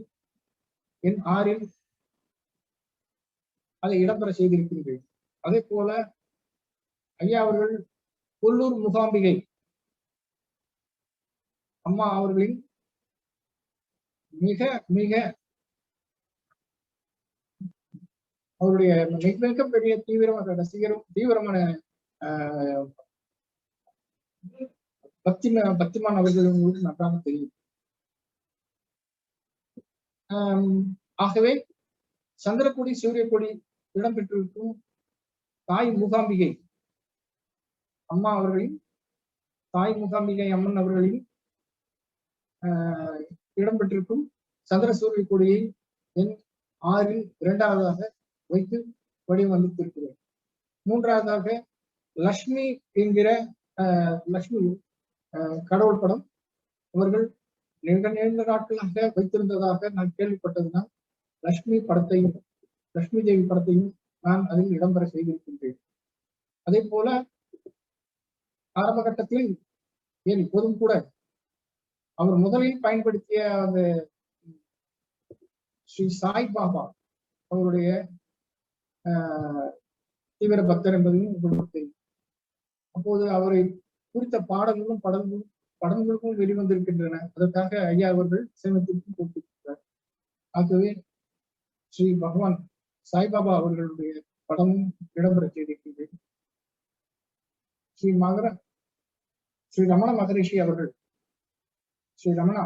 என் 6 அதை இடம்பெற செய்திருக்கின்றேன். அதே போல ஐயா அவர்கள் கொல்லூர் மூகாம்பிகை அம்மா அவர்களின் மிக அவருடைய மிக பெரிய தீவிரமான ரசிகரும் தீவிரமான பக்திமான் அவர்களும் நன்றாக தெரியும். ஆகவே சந்திரக்கொடி சூரியக்கொடி இடம்பெற்றிருக்கும் தாய் மூகாம்பிகை அம்மா அவர்களின் தாய் மூகாம்பிகை அம்மன் அவர்களின் இடம்பெற்றிருக்கும் சந்திர சூரிய கொடியை எண் 6 2வதாக வைத்து வடிவமைத்திருக்கிறேன். 3வதாக லட்சுமி என்கிற லட்சுமி கடவுள் படம் அவர்கள் நீண்ட நாட்களாக வைத்திருந்ததாக நான் கேள்விப்பட்டதுதான் லட்சுமி தேவி படத்தையும் நான் அதில் இடம்பெற செய்திருக்கின்றேன். அதே போல ஆரம்ப கட்டத்தில் ஏன் இப்போதும் கூட அவர் முதலில் பயன்படுத்திய அந்த ஸ்ரீ சாய்பாபா அவருடைய தீவிர பக்தர் என்பதையும் உங்களுக்கு தெரியும். அப்போது அவரை குறித்த படங்களுக்கும் வெளிவந்திருக்கின்றன. அதற்காக ஐயா அவர்கள் இசையமைத்திற்கு போட்டிருக்கிறார். ஆகவே ஸ்ரீ பகவான் சாய்பாபா அவர்களுடைய படமும் இடம்பெற செய்திருக்கின்றேன். ஸ்ரீ ரமண மகரிஷி அவர்கள் ஸ்ரீ ரமணா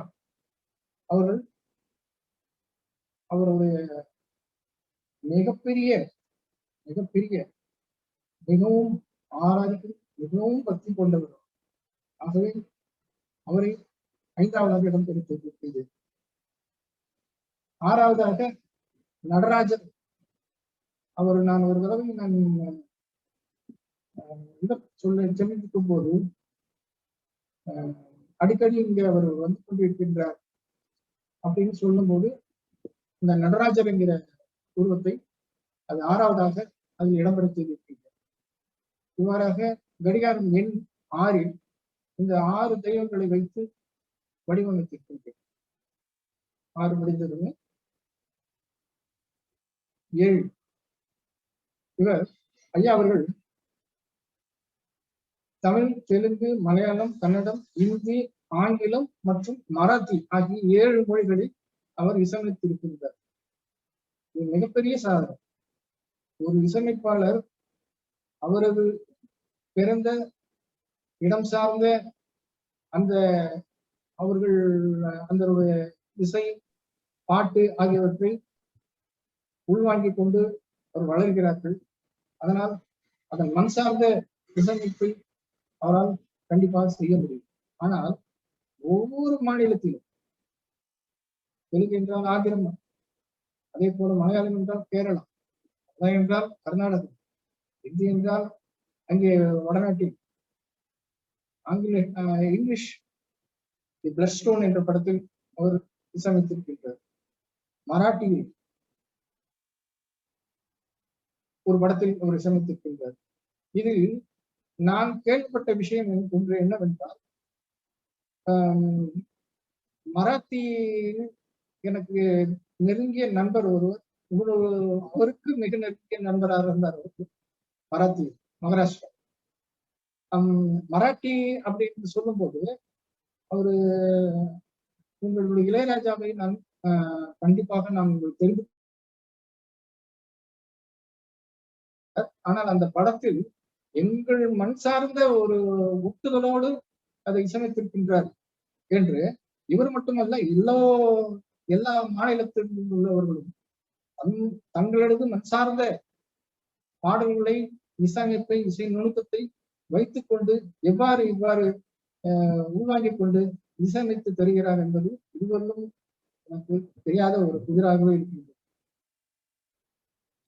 அவர்கள் அவருடைய மிகப்பெரிய மிகவும் ஆராய்ச்சி மிகவும் பக்தி கொண்டவர். ஆகவே அவரை 5வதாக இடம் பெற்றிருக்கிறது. 6வதாக நடராஜர் அவர் நான் ஒரு தடவை நான் செல்லிருக்கும் போது அடிக்கடி இங்க அவர் வந்து கொண்டிருக்கின்றார் அப்படின்னு சொல்லும் போது இந்த நடராஜர் என்கிற உருவத்தை அது 6வதாக அதில் இடம்பெற செய்திருக்கின்றார். இவ்வாறாக கடிகாரம் எண் 6 இந்த 6 தெய்வங்களை வைத்து வடிவமைத்திருக்கின்றேன். 6 முடிந்ததுமே 7 இவர் ஐயா அவர்கள் தமிழ், தெலுங்கு, மலையாளம், கன்னடம், இந்தி, ஆங்கிலம் மற்றும் மராத்தி ஆகிய 7 மொழிகளில் அவர் இசையமைத்திருக்கின்றார். இது மிகப்பெரிய சாதனை. ஒரு இசையமைப்பாளர் அவரது பிறந்த இடம் சார்ந்த அந்த அவர்கள் அந்த இசை பாட்டு ஆகியவற்றை உள்வாங்கிக் கொண்டு அவர் வளர்கிறார்கள். அதனால் அதன் மண் சார்ந்த இசையமைப்பை அவரால் கண்டிப்பாக செய்ய முடியும். ஆனால் ஒவ்வொரு மாநிலத்திலும் தெலுங்கு என்றால் ஆந்திரம், அதே போல மலையாளம் என்றால் கேரளா, மலையாளம் என்றால் கர்நாடகம், ஹிந்தி என்றால் அங்கே வடநாட்டில், இங்கிலீஷ் தி பிளட் ஸ்டோன் என்ற படத்தில் அவர் இசையமைத்திருக்கின்றார். மராட்டியில் ஒரு படத்தில் அவர் இசையமைத்திருக்கின்றார். இதில் நான் கேள்விப்பட்ட விஷயம் ஒன்று என்னவென்றால், மராத்தியில் எனக்கு நெருங்கிய நண்பர் ஒருவர், அவருக்கு மிக நெருங்கிய நண்பராக இருந்தார் மராத்தி, மகாராஷ்டிரா. மராட்டி அப்படின்னு சொல்லும் போது அவரு உங்களுடைய இளையராஜாவை நான் கண்டிப்பாக நான் உங்களுக்கு தெரிந்து, ஆனால் அந்த படத்தில் எங்கள் மண் சார்ந்த ஒரு ஒட்டுதலோடு அதை இசையமைத்திருக்கின்றார் என்று இவர் மட்டுமல்ல, எல்லா மாநிலத்தில் உள்ளவர்களும் தங்களது மண் சார்ந்த பாடல்களை, இசையமைப்பை, இசை நுணுக்கத்தை வைத்துக் கொண்டு இவ்வாறு உள்வாங்கிக் கொண்டு இசையமைத்து தருகிறார் என்பது இதுவரையிலும் எனக்கு தெரியாத ஒரு புதிராகவே இருக்கின்றது.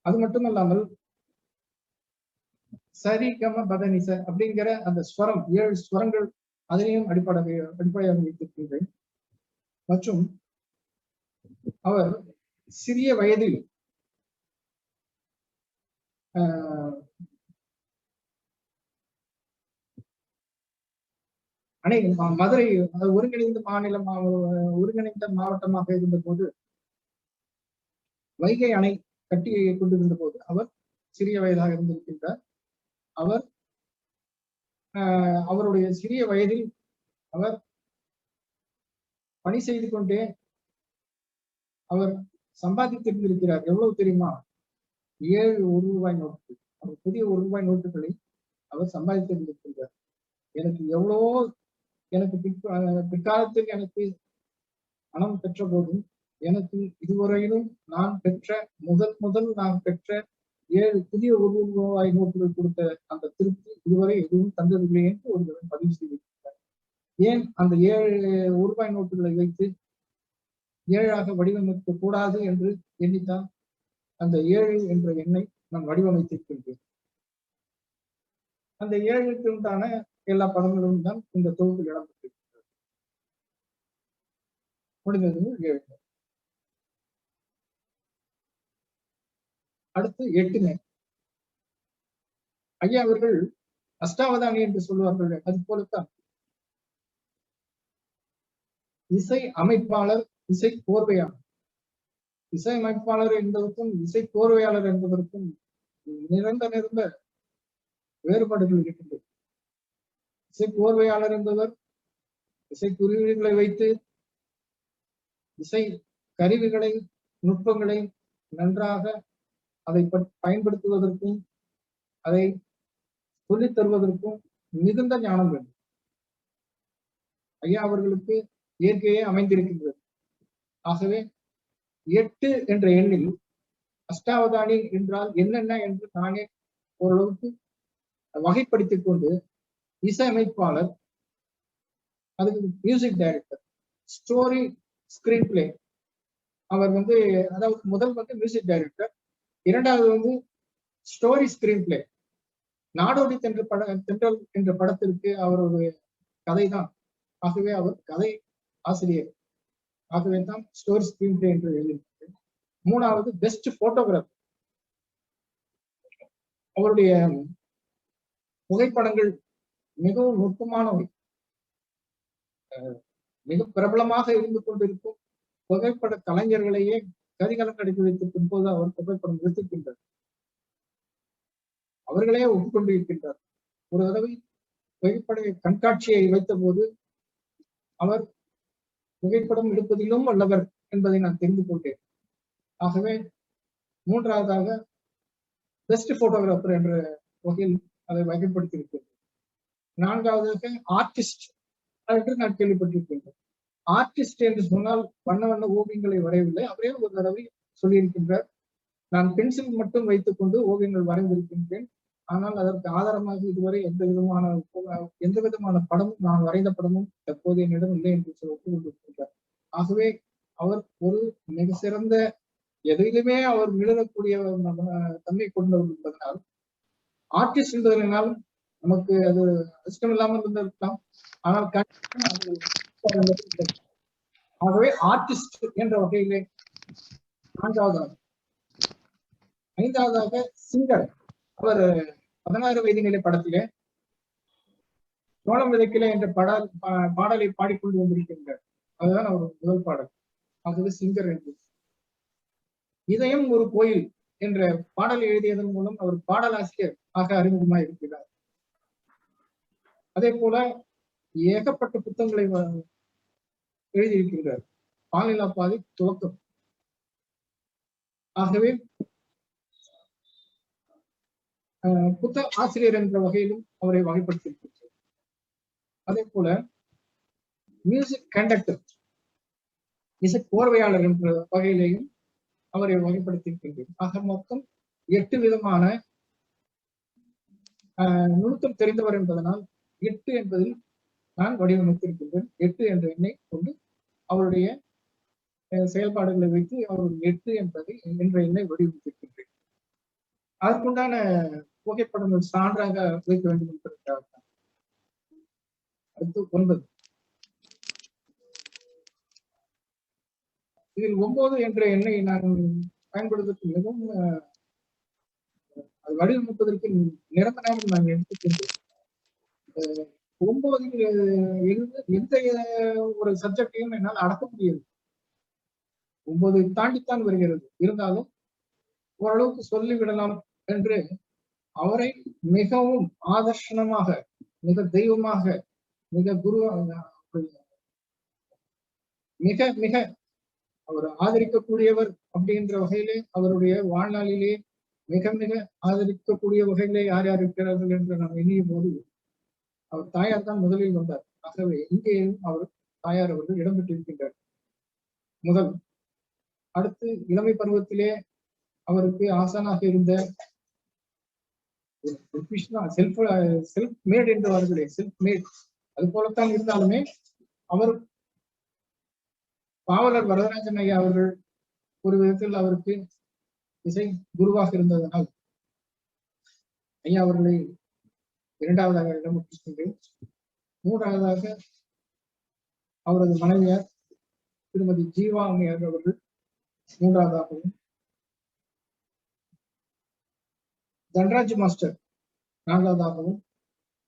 அது மட்டுமல்லாமல் சரி கம பதனிச அப்படிங்கிற அந்த ஸ்வரம், 7 ஸ்வரங்கள், அதனையும் அடிப்படையாக வைத்திருக்கின்றேன். மற்றும் அவர் சிறிய வயதில் மதுரை ஒருங்கிணைந்த மாவட்டமாக இருந்த போது, வைகை அணை கட்டி கொண்டிருந்த போது அவர் சிறிய வயதாக இருந்திருக்கின்றார். அவருடைய சிறிய வயதில் அவர் பணி செய்து கொண்டே அவர் சம்பாதித்திருந்திருக்கிறார். எவ்வளவு தெரியுமா? 7 1 ரூபாய் நோட்டுகள், அவர் புதிய 1 ரூபாய் நோட்டுகளை அவர் சம்பாதித்திருந்திருக்கின்றார். எனக்கு பிற்காலத்தில் எனக்கு பணம் பெற்ற போதும், எனக்கு இதுவரையிலும் நான் பெற்ற 7 புதிய 1 ரூபாய் நோட்டுகள் கொடுத்த அந்த திருப்தி இதுவரை எதுவும் தந்ததில்லை என்று ஒருவர் பதிவு செய்திருக்கிறார். ஏன் அந்த 7 1 ரூபாய் நோட்டுகளை வைத்து 7ஆக வடிவமைக்க கூடாது என்று எண்ணித்தான் அந்த 7 என்ற எண்ணை நான் வடிவமைத்திருக்கின்றேன். அந்த 7க்கு உண்டான எல்லா படங்களும் தான் இந்த தொகுப்பில் இடம்பெற்றிருக்கிறது. முடிந்தது 7. அடுத்து 8. ஐயா அவர்கள் அஷ்டாவதானி என்று சொல்லுவார்கள். அது போலத்தான் இசை அமைப்பாளர், இசை கோர்வையாளர். இசை அமைப்பாளர் என்பதற்கும் இசை கோர்வையாளர் என்பதற்கும் நிறந்த வேறுபாடுகள் இருக்கின்றது. இசை கோர்வையாளர் என்பவர் இசை குறியீடுகளை வைத்து இசை கருவிகளை, நுட்பங்களை நன்றாக அதை பயன்படுத்துவதற்கும் அதை சொல்லித் தருவதற்கும் மிகுந்த ஞானம் வேண்டும். ஐயா அவர்களுக்கு இயற்கையே அமைந்திருக்கின்றது. ஆகவே 8 என்ற எண்ணில் அஷ்டாவதானி என்றால் என்னென்ன என்று நானே ஓரளவுக்கு வகைப்படுத்திக் கொண்டு, இசையமைப்பாளர், அதுக்கு music director, story screenplay, அவர் அதாவது முதல் மியூசிக் டைரக்டர், இரண்டாவது story screenplay. Nadodi Thendral என்ற படத்திற்கு அவர் ஒரு கதை தான். ஆகவே அவர் கதை ஆசிரியர். ஆகவே தான் ஸ்டோரி ஸ்கிரீன் பிளே என்று எழுதியிருக்கிறது. மூணாவது பெஸ்ட் போட்டோகிராஃபர். அவருடைய புகைப்படங்கள் மிகவும் நுட்பமானவை. மிக பிரபலமாக இருந்து கொண்டிருக்கும் புகைப்பட கலைஞர்களையே கரிகலம் கடித்து வைத்திருக்கும் போது அவர் புகைப்படம் எடுத்திருக்கின்றார். அவர்களே ஒப்புக்கொண்டிருக்கின்றார். ஒரு தடவை புகைப்பட கண்காட்சியை வைத்த போது அவர் புகைப்படம் எடுப்பதிலும் வல்லவர் என்பதை நான் தெரிந்து கொண்டேன். ஆகவே மூன்றாவதாக பெஸ்ட் போட்டோகிராஃபர் என்ற வகையில் அதை வகைப்படுத்தியிருக்கின்றேன். நான்காவதாக ஆர்டிஸ்ட் என்று நான் கேள்விப்பட்டிருக்கின்றேன். ஆர்டிஸ்ட் என்று சொன்னால் வண்ண வண்ண ஓவியங்களை வரையவில்லை. அவரே ஒரு தடவை சொல்லியிருக்கின்றார், நான் பென்சில் மட்டும் வைத்துக் கொண்டு ஓவியங்கள் வரைந்திருக்கின்றேன், ஆனால் அதற்கு ஆதாரமாக இதுவரை எந்த விதமான படமும் நான் வரைந்த படமும் தற்போது என்னிடம் இல்லை என்று ஒப்புக்கொண்டிருக்கிறார். ஆகவே அவர் ஒரு மிக சிறந்த எதிலுமே அவர் எழுதக்கூடிய தன்மை கொண்டவர் என்பதனால் ஆர்டிஸ்ட் என்பதனால் நமக்கு அது இஷ்டம் இல்லாமல் இருந்திருக்கலாம். ஆனால் ஆகவே ஆர்டிஸ்ட் என்ற வகையிலே நான்காவதாக. ஐந்தாவதாக சிங்கர். அவர் 16 வயது நிலை படத்திலே சோளம் விதைக்கல என்ற பாடலை பாடிக்கொண்டு வந்திருக்கின்றார். அதுதான் அவர் முதல் பாடல். ஆகவே சிங்கர் என்று. இதயம் ஒரு கோயில் என்ற பாடல் எழுதியதன் மூலம் அவர் பாடலாசிரியர் ஆக அறிமுகமாக இருக்கிறார். அதே போல ஏகப்பட்ட புத்தகங்களை எழுதியிருக்கின்றார். பாலிலா பாதி துவக்கம். ஆகவே புத்தக ஆசிரியர் என்ற வகையிலும் அவரை வகைப்படுத்தியிருக்கிறார். அதே போல மியூசிக் கண்டக்டர், இசை கோர்வையாளர் என்ற வகையிலேயும் அவரை வகைப்படுத்தியிருக்கின்றேன். ஆக மொத்தம் 8 விதமான நுணுக்கம் தெரிந்தவர் என்பதனால் 8 என்பதில் நான் வடிவமைத்திருக்கின்றேன். 8 என்ற எண்ணை கொண்டு அவருடைய செயல்பாடுகளை வைத்து அவர் 8 என்ற எண்ணை வடிவமைத்திருக்கின்றேன். அதற்குண்டான புகைப்படங்கள் சான்றாக வைக்க வேண்டும் என்பதற்காக. அடுத்து 9. இதில் 9 என்ற எண்ணை நான் பயன்படுத்துவதற்கு மிகவும் அது வடிவமைப்பதற்கு நிரந்தரமாக நான் எடுத்துக்கொண்டேன். 9 எந்த ஒரு சப்ஜெக்டையும் என்னால் அடக்க முடியாது. 9 தாண்டித்தான் வருகிறது. இருந்தாலும் ஓரளவுக்கு சொல்லிவிடலாம் என்று அவரை மிகவும் ஆதர்ஷனமாக, மிக தெய்வமாக, மிக மிக மிக அவர் ஆதரிக்கக்கூடியவர் அப்படின்ற வகையிலே அவருடைய வாழ்நாளிலே மிக மிக ஆதரிக்கக்கூடிய வகையிலே யார் யார் இருக்கிறார்கள் என்று நாம் எண்ணிய போது அவர் தாயார் தான் முதலில் வந்தார். ஆகவே இங்கேயும் அவர் தாயார் அவர்கள் இடம்பெற்றிருக்கின்றார் முதல். அடுத்து இளமை பருவத்திலே அவருக்கு ஆசானாக இருந்த செல்ஃப் மேட் என்றார்களே, செல்ஃப் மேட், அது போலத்தான் இருந்தாலுமே அவர் பாவலர் வரதராஜன் ஐயா அவர்கள் ஒரு விதத்தில் அவருக்கு இசை குருவாக இருந்ததனால் ஐயா அவர்களை 2வதாக இடம்பெற்றிருக்கின்றேன். 3வதாக அவரது மனைவியார் திருமதி ஜீவா அம்மையார் அவர்கள் 3வதாகவும், தன்ராஜ் மாஸ்டர் 4வதாகவும்,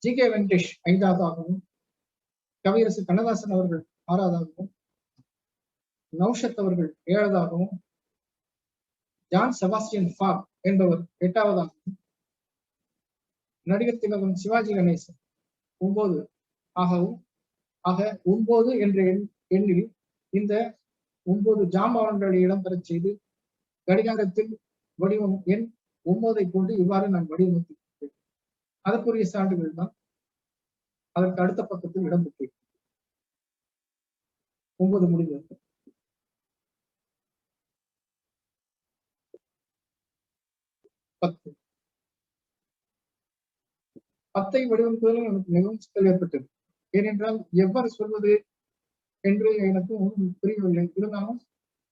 ஜி.கே. வெங்கடேஷ் 5வதாகவும், கவியரசு கண்ணதாசன் அவர்கள் 6வதாகவும், நௌஷத் அவர்கள் 7வதாகவும், ஜான் செபாஸ்டியன் ஃபாக் என்பவர் 8வதாகவும், நடிகர் திலகம் சிவாஜி கணேசன் 9 ஆகவும், ஆக 9 என்ற எண்ணில் இந்த 9 ஜாம்பவான்களை இடம்பெறச் செய்து கடிகாரத்தில் வடிவம் எண் 9ஐ கொண்டு இவ்வாறு நான் வடிவமைத்திருக்கிறேன். அதற்குரிய சான்றுகள் தான் அதற்கு அடுத்த பக்கத்தில் இடம்பெற்றிருக்கிறது. 9 முடிவு. 10 10ஐ வடிவமைப்பதிலும் எனக்கு மிகவும் சிக்கல் ஏற்பட்டது. ஏனென்றால் எவ்வாறு சொல்வது என்று எனக்கு ஒன்றும் புரியவில்லை. இருந்தாலும்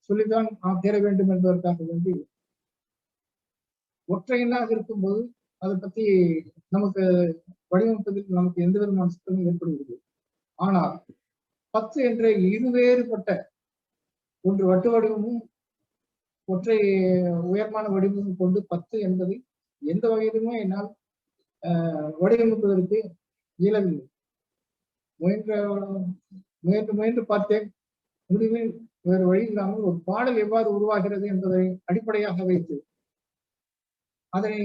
சொல்லித்தான் நாம் தேர வேண்டும் என்பதற்காக வேண்டி ஒற்றை எண்ணாக இருக்கும்போது அதை பத்தி நமக்கு வடிவமைப்பதில் நமக்கு எந்த விதமான சிக்கலும் ஏற்படுகிறது. ஆனால் 10 என்ற இருவேறுபட்ட ஒன்று வட்டு வடிவமும் ஒற்றை உயர்மான வடிவமும் கொண்டு 10 என்பதை எந்த வகையிலுமே என்னால் வடிவமைப்பதற்கு இயலவில்லை. முயன்று பார்த்தேன். முடிவில் வேறு வழி இல்லாமல் ஒரு பாடல் எவ்வாறு உருவாகிறது என்பதை அடிப்படையாக வைத்து அதனை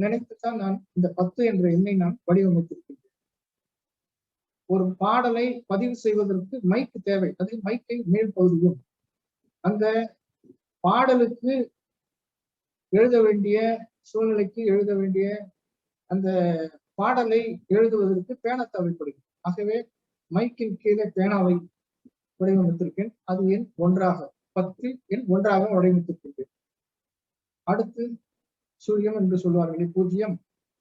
நினைத்துத்தான் நான் இந்த 10 என்ற எண்ணை நான் வடிவமைத்திருக்கின்றேன். ஒரு பாடலை பதிவு செய்வதற்கு மைக்கு தேவை. அது மைக்கை மேல் பகுதியும் அந்த பாடலுக்கு எழுத வேண்டிய சூழ்நிலைக்கு எழுத வேண்டிய அந்த பாடலை எழுதுவதற்கு பேனா தேவைப்படுகிறது. ஆகவே மைக்கின் கீழே பேனாவை வடிவமைத்திருக்கேன். அது எண் 1ஆக 10 எண் 1ஆக வடிவமைத்திருக்கின்றேன். அடுத்து சூரியம் என்று சொல்வார்களே 0,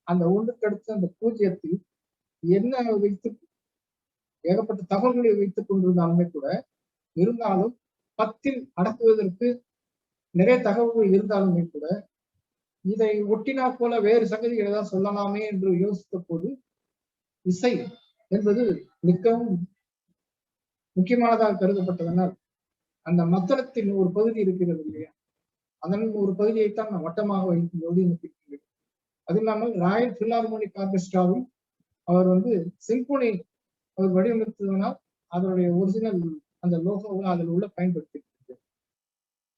அந்த ஒன்றுக்கு அடுத்து அந்த பூஜ்ஜியத்தில் என்ன வைத்து ஏகப்பட்ட தகவல்களை வைத்துக் கொண்டிருந்தாலுமே கூட, இருந்தாலும் 10ல் அடக்குவதற்கு நிறைய தகவல்கள் இருந்தாலுமே கூட, இதை ஒட்டினா போல வேறு சங்கதிகளை தான் சொல்லலாமே என்று யோசித்த போது, இசை என்பது மிகவும் முக்கியமானதாக கருதப்பட்டதனால், அந்த மத்தளத்தின் ஒரு பகுதி இருக்கிறது இல்லையா, அதன் ஒரு பகுதியைத்தான் நான் வட்டமாக வைத்து வடிவமைத்திருக்கிறேன். அது இல்லாமல் ராயல் பிலார்மோனிக் ஆர்கெஸ்ட்ராவில் அவர் சிம்பொனி அவர் வடிவமைத்ததனால் அதனுடைய ஒரிஜினல் அந்த லோகோவை அதில் உள்ள பயன்படுத்தியிருக்கிறேன்.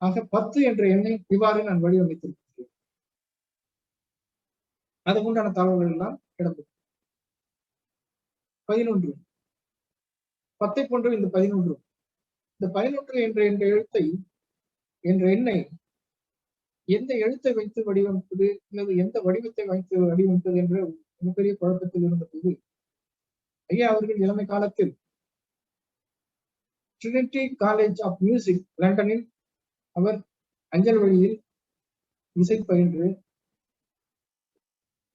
ஆக 10 என்ற எண்ணை இவ்வாறு நான் வடிவமைத்திருக்கிறேன். அதுக்கு உண்டான தகவல்கள் எல்லாம் இடம்பெறும். 11 10 போன்று இந்த 11 இந்த 11 என்ற எழுத்தை என்ற எண்ணை எந்த எழுத்தை வைத்து வடிவமைப்பது அல்லது எந்த வடிவத்தை வைத்து வடிவமைப்பது என்ற மிகப்பெரிய குழப்பத்தில் இருந்தபோது, ஐயா அவர்கள் இளமை காலத்தில் ட்ரினிட்டி காலேஜ் ஆஃப் மியூசிக் லண்டனில் அவர் அஞ்சல் வழியில் இசை பயின்று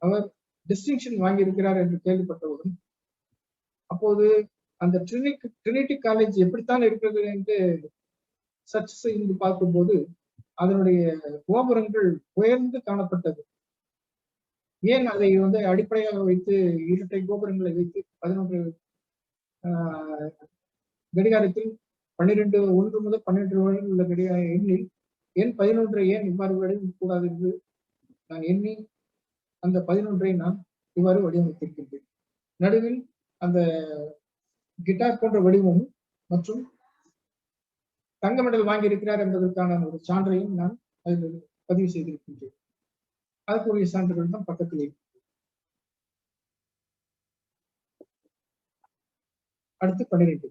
அவர் டிஸ்டிங்ஷன் வாங்கியிருக்கிறார் என்று கேள்விப்பட்டவுடன், அப்போது அந்த ட்ரினிட்டி காலேஜ் எப்படித்தான் இருக்கிறது என்று சர்ச் செய்து பார்க்கும்போது அதனுடைய கோபுரங்கள் உயர்ந்து காணப்பட்டது. ஏன் அதை அடிப்படையாக வைத்து இரட்டை கோபுரங்களை வைத்து 11 கடிகாரத்தில் 12 1 முதல் 12 வரை உள்ள கடிகார எண்ணில் எண் 11 ஏன் இவ்வாறு வடிவமைக்கக்கூடாது என்று நான் எண்ணி அந்த 11 நான் இவ்வாறு வடிவமைத்திருக்கின்றேன். நடுவில் அந்த கிட்டார் போன்ற வடிவமும் மற்றும் தங்க மெடல் வாங்கியிருக்கிறார் என்பதற்கான ஒரு சான்றையும் நான் அதில் பதிவு செய்திருக்கின்றேன். அதற்குரிய சான்றுகள் தான் பக்கத்தில் இருக்கு. அடுத்து 12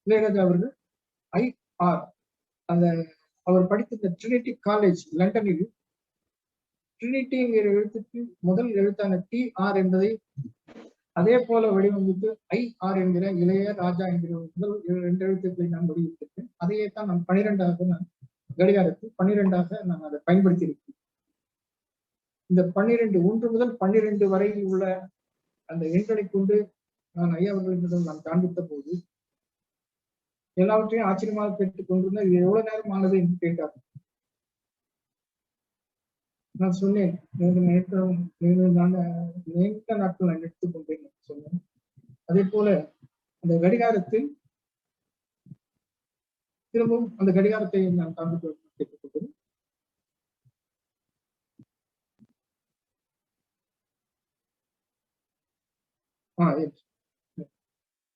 இளையராஜா அவர்கள் IR அந்த அவர் படித்த ட்ரினிட்டி காலேஜ் லண்டனில் ட்ரினிட்டி என்கிற எழுத்துக்கு முதல் எழுத்தான TR என்பதை அதே போல வடிவமைத்து IR என்கிற இளைய ராஜா என்கிற முதல் 2 எழுத்துக்களை நான் வடிவமைத்திருக்கேன். அதையே தான் நான் 12ஆக நான் கடிகாரத்தில் 12ஆக நான் அதை பயன்படுத்தி இருக்கிறேன். இந்த 12 1 முதல் 12 வரையில் உள்ள அந்த எண்களை கொண்டு நான் ஐயா அவர்களிடம் நான் காண்பித்த போது எல்லாவற்றையும் ஆச்சரியமாக கேட்டுக் கொண்டிருந்த இது எவ்வளவு நேரம் ஆனது என்று கேட்டார். நான் சொன்னேன், நீண்ட நாட்கள் நான் எடுத்துக்கொண்டேன் சொன்னேன். அதே போல அந்த கடிகாரத்தில் திரும்பவும் அந்த கடிகாரத்தை நான் காண்பித்து கேட்டுக்கொண்டேன்.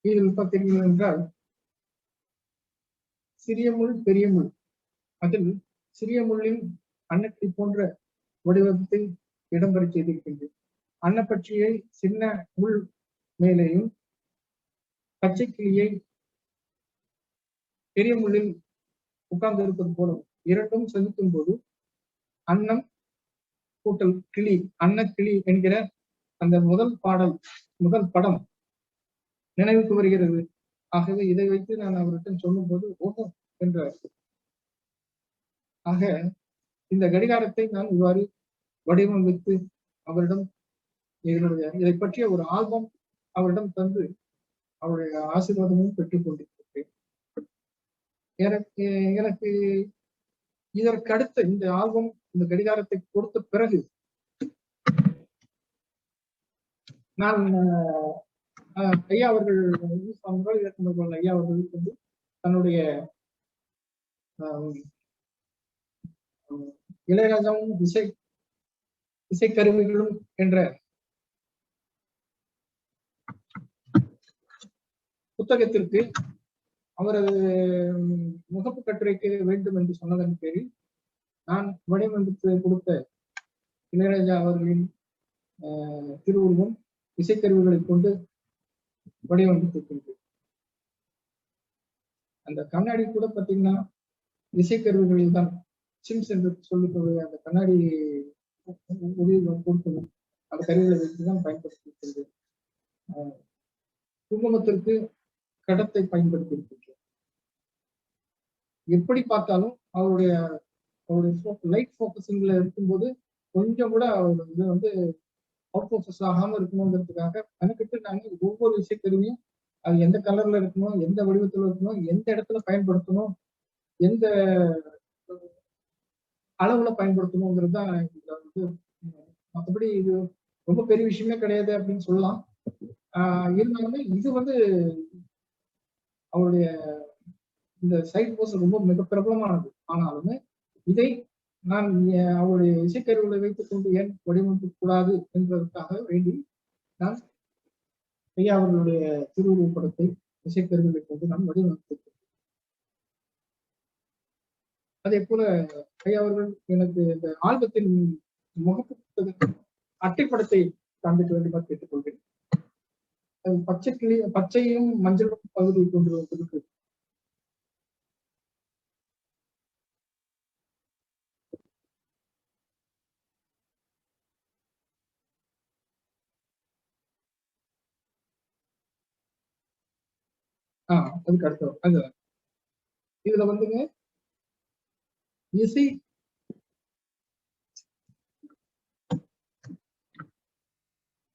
இதில் பார்த்தீர்கள் என்றால் சிறிய முள் பெரிய முள், அதில் சிறிய முள்ளின் அன்னக்கிளி போன்ற வடிவத்தை இடம்பெற செய்திருக்கின்றேன். அன்னப்பட்சியை சின்ன முள் மேலேயும் பச்சை கிளியை பெரிய முள்ளில் உட்கார்ந்து இருப்பது போலும் இரண்டும் சந்திக்கும் போது அன்னம் கூட்டல் கிளி அன்னக்கிளி என்கிற அந்த முதல் முதல் படம் நினைவுக்கு வருகிறது. ஆகவே இதை வைத்து நான் அவரிடம் சொல்லும் போது ஓஹோ என்றார். ஆக இந்த கடிகாரத்தை நான் இவ்வாறு வடிவமைத்து அவரிடம் இதை பற்றிய ஒரு ஆல்பம் அவரிடம் தந்து அவருடைய ஆசீர்வாதமும் பெற்றுக் கொண்டிருக்கிறேன். எனக்கு இதற்கு அடுத்த இந்த ஆல்பம் இந்த கடிகாரத்தை கொடுத்த பிறகு நான் ஐயா அவர்கள் ஐயா அவர்களுக்கு தன்னுடைய இளையராஜாவும் இசைக்கருவிகளும் என்ற புத்தகத்திற்கு அவரது முகப்பு கட்டுரைக்கு வேண்டும் என்று சொன்னதன் பேரில் நான் வடிவமைத்து கொடுத்த இளையராஜா அவர்களின் திருவுருவம் இசைக்கருவிகளை கொண்டு வடிவமைத்திருக்கின்றேன். அந்த கண்ணாடி கூட பார்த்தீங்கன்னா இசைக்கருவிகளில் தான் சிம்ஸ் என்று சொல்லிக்கூடிய அந்த கண்ணாடி கொடுக்கணும் அந்த கருவிகளை வைத்துதான் பயன்படுத்தியிருக்கின்றேன். குங்குமத்திற்கு கடத்தை பயன்படுத்தி இருக்கின்றேன். எப்படி பார்த்தாலும் அவருடைய அவருடைய லைட் ஃபோக்கஸிங்ல இருக்கும்போது கொஞ்சம் கூட இது வந்து அவுட் ஃபோக்கஸ் ஆகாம இருக்கணுங்கிறதுக்காக கணக்கிட்டு நாங்கள் ஒவ்வொரு இசைக்கருவியும் அது எந்த கலர்ல இருக்கணும், எந்த வடிவத்துல இருக்கணும், எந்த இடத்துல பயன்படுத்தணும், எந்த அளவுல பயன்படுத்தணுங்கிறது தான் இதுல வந்து. மற்றபடி இது ரொம்ப பெரிய விஷயமே கிடையாது அப்படின்னு சொல்லலாம். இருந்தாலுமே இது வந்து அவருடைய இந்த சைட் போஸ் ரொம்ப மிக பிரபலமானது. ஆனாலுமே இதை நான் அவருடைய இசைக்கருவிகளை வைத்துக் கொண்டு ஏன் வடிவமைக்க கூடாது என்பதற்காக வேண்டி நான் ஐயா அவர்களுடைய திருவுருவப் படத்தை இசைக்கருவிகளை கொண்டு நான் வடிவமைத்திருக்கிறேன். அதே போல ஐயா அவர்கள் எனக்கு இந்த ஆல்பத்தின் முகப்பு அட்டைப்படத்தை காண்பிக்க வேண்டுமா கேட்டுக்கொள்கிறேன். அது பச்சையும் மஞ்சளும் பகுதியை கொண்டு வந்திருக்கு. அதுக்கு அடுத்த அது இதுல வந்துங்க இசை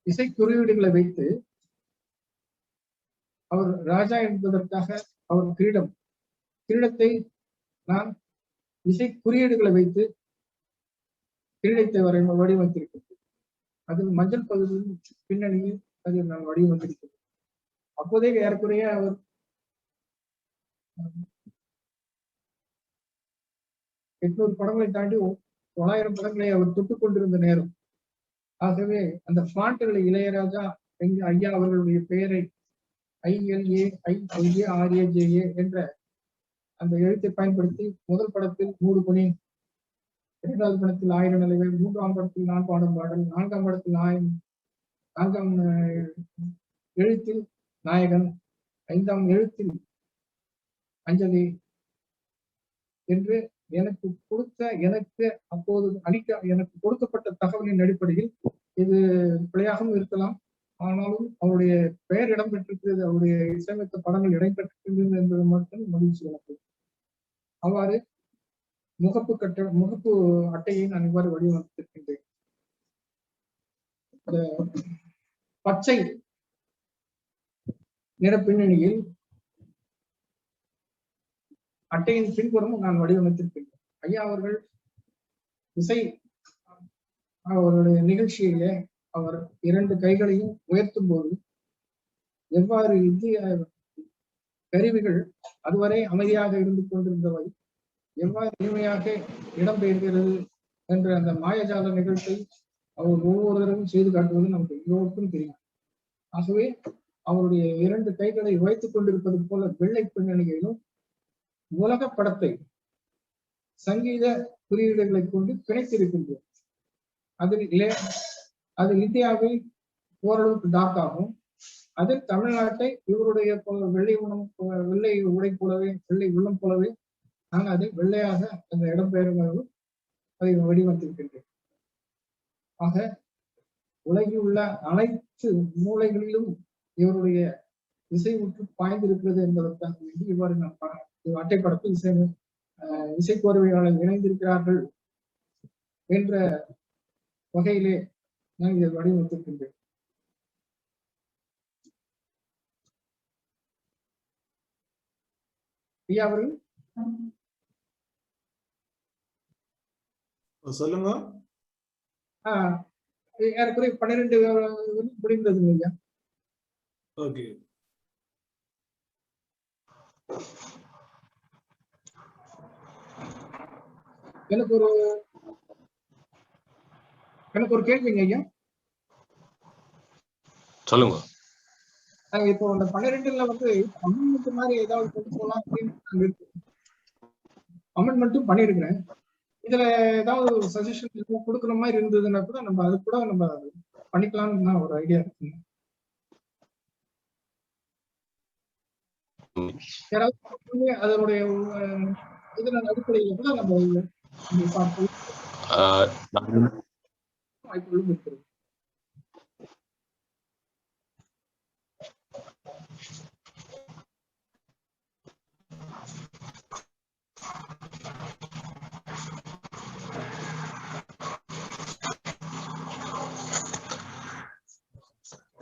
இசை குறியீடுகளை வைத்து அவர் ராஜா என்பதற்காக அவர் கிரீடத்தை நான் இசை குறியீடுகளை வைத்து கிரீடத்தை வடிவமைத்திருக்கிறேன். அதில் மஞ்சள் பகுதியின் பின்னணியில் அதில் நான் வடிவமைத்திருக்கிறேன். அப்போதே ஏறக்குறைய அவர் 800 படங்களை தாண்டி 900 படங்களை அவர் தொட்டுக் கொண்டிருந்த நேரம். ஆகவே அந்த ஃபாண்ட்களை இளையராஜா ஐயா அவர்களுடைய பெயரை ILAIRAJA என்ற அந்த எழுத்தை பயன்படுத்தி முதல் படத்தில் 100 பணி, இரண்டாவது படத்தில் 1000 நிலைகள், 3ஆம் படத்தில் 4 பாடம் பாடல், 4ஆம் படத்தில் 4ஆம் எழுத்தில் நாயகன், 5ஆம் எழுத்தில் அஞ்சலி என்று எனக்கு அப்போது எனக்கு கொடுக்கப்பட்ட தகவலின் அடிப்படையில் இது பிழையாகவும் இருக்கலாம். ஆனாலும் அவருடைய பெயர் இடம்பெற்றிருக்கிறது, அவருடைய இசையமைத்த படங்கள் இடம்பெற்றிருக்கிறது என்பது மட்டும் மகிழ்ச்சி எனக்கு. அவ்வாறு முகப்பு அட்டையை நான் இவ்வாறு வடிவமைத்திருக்கின்றேன். பச்சை நிற பின்னணியில் அட்டையின் பின்புறமும் நான் வடிவமைத்திருக்கின்றேன். ஐயா அவர்கள் இசை அவருடைய நிகழ்ச்சியிலே அவர் 2 கைகளையும் உயர்த்தும் போது எவ்வாறு இந்திய கருவிகள் அதுவரை அமைதியாக இருந்து கொண்டிருந்தவை எவ்வாறு இனிமையாக இடம்பெயர்கிறது என்ற அந்த மாயஜால நிகழ்ச்சியை அவர் ஒவ்வொருவரும் செய்து காட்டுவது நமக்கு எல்லோருக்கும் தெரியும். ஆகவே அவருடைய 2 கைகளை வைத்துக் கொண்டிருப்பது போல வெள்ளை பின்னணியிலும் உலக படத்தை சங்கீத குறியீடுகளை கொண்டு பிணைத்திருக்கின்றோம். அதில் இந்தியாவில் ஓரளவுக்கு டார்க் ஆகும். அதில் தமிழ்நாட்டை இவருடைய வெள்ளை உடை போலவே, வெள்ளை உள்ளம் போலவே நான் அதை வெள்ளையாக அந்த இடம்பெயர்வு அதை வடிவமைத்திருக்கின்றேன். ஆக உலகில் உள்ள அனைத்து மூலைகளிலும் இவருடைய இசை ஊற்று பாய்ந்திருக்கிறது என்பதற்காக வேண்டி இவ்வாறு நான் அட்டைப்படத்தில் இசைக்கோர்வையாளர் இணைந்திருக்கிறார்கள் என்ற வகையிலே நான் இதை வடிவமைத்திருக்கின்றேன். ஐயா அவர்கள் சொல்லுங்க. ஏறக்குறைய 12 முடிந்ததுங்க ஐயா. ஓகே. எனக்கு ஒரு கேள்விங்க ஐயா. சொல்லுங்க. இப்போ அந்த 12ல வந்து அமெண்ட்மெண்ட் மாதிரி ஏதாவது கொண்டு போகலாம் அப்படின்னு அமெண்ட்மெண்ட்டும் பண்ணிருக்கிறேன். இதுல ஏதாவது சஜஷன் கொடுக்குற மாதிரி இருந்ததுன்னா கூட நம்ம அது கூட நம்ம பண்ணிக்கலாம்னு தான் ஒரு ஐடியா இருக்குங்க. யாராவது அதனுடைய இதன் அடிப்படையில் கூட நம்ம வாய்ப்புகளும் இருக்கிறது.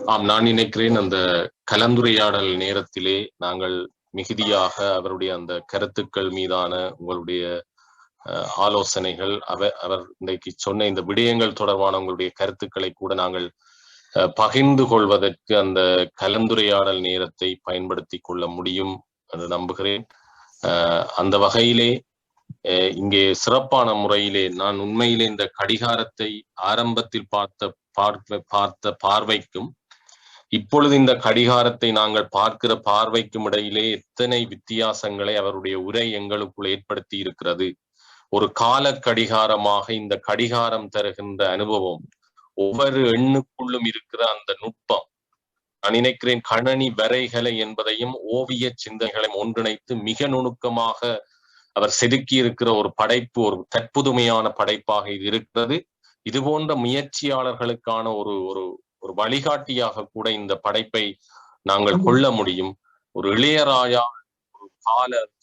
நான் நினைக்கிறேன் அந்த கலந்துரையாடல் நேரத்திலே நாங்கள் மிகுதியாக அவருடைய அந்த கருத்துக்கள் மீதான உங்களுடைய ஆலோசனைகள் அவர் இன்றைக்கு சொன்ன இந்த விடயங்கள் தொடர்பான உங்களுடைய கருத்துக்களை கூட நாங்கள் பகிர்ந்து கொள்வதற்கு அந்த கலந்துரையாடல் நேரத்தை பயன்படுத்தி கொள்ள முடியும் என்று நம்புகிறேன். அந்த வகையிலே இங்கே சிறப்பான முறையிலே நான் உண்மையிலே இந்த கடிகாரத்தை ஆரம்பத்தில் பார்த்த பார்வைக்கும் இப்பொழுது இந்த கடிகாரத்தை நாங்கள் பார்க்கிற பார்வைக்கும் இடையிலே எத்தனை வித்தியாசங்களை அவருடைய உரை எங்களுக்குள் ஏற்படுத்தி இருக்கிறது. ஒரு கால கடிகாரமாக இந்த கடிகாரம் தருகின்ற அனுபவம், ஒவ்வொரு எண்ணுக்குள்ளும் இருக்கிற அந்த நுட்பம், நான் நினைக்கிறேன் கணனி வரைகளை என்பதையும் ஓவிய சிந்தனைகளையும் ஒன்றிணைத்து மிக நுணுக்கமாக அவர் செதுக்கி இருக்கிற ஒரு படைப்பு, ஒரு தற்புதுமையான படைப்பாக இது இருக்கிறது. இது போன்ற முயற்சியாளர்களுக்கான ஒரு ஒரு ஒரு வழிகாட்டியாக கூட இந்த படைப்பை நாங்கள் கொள்ள முடியும். ஒரு இளையராஜா ஒரு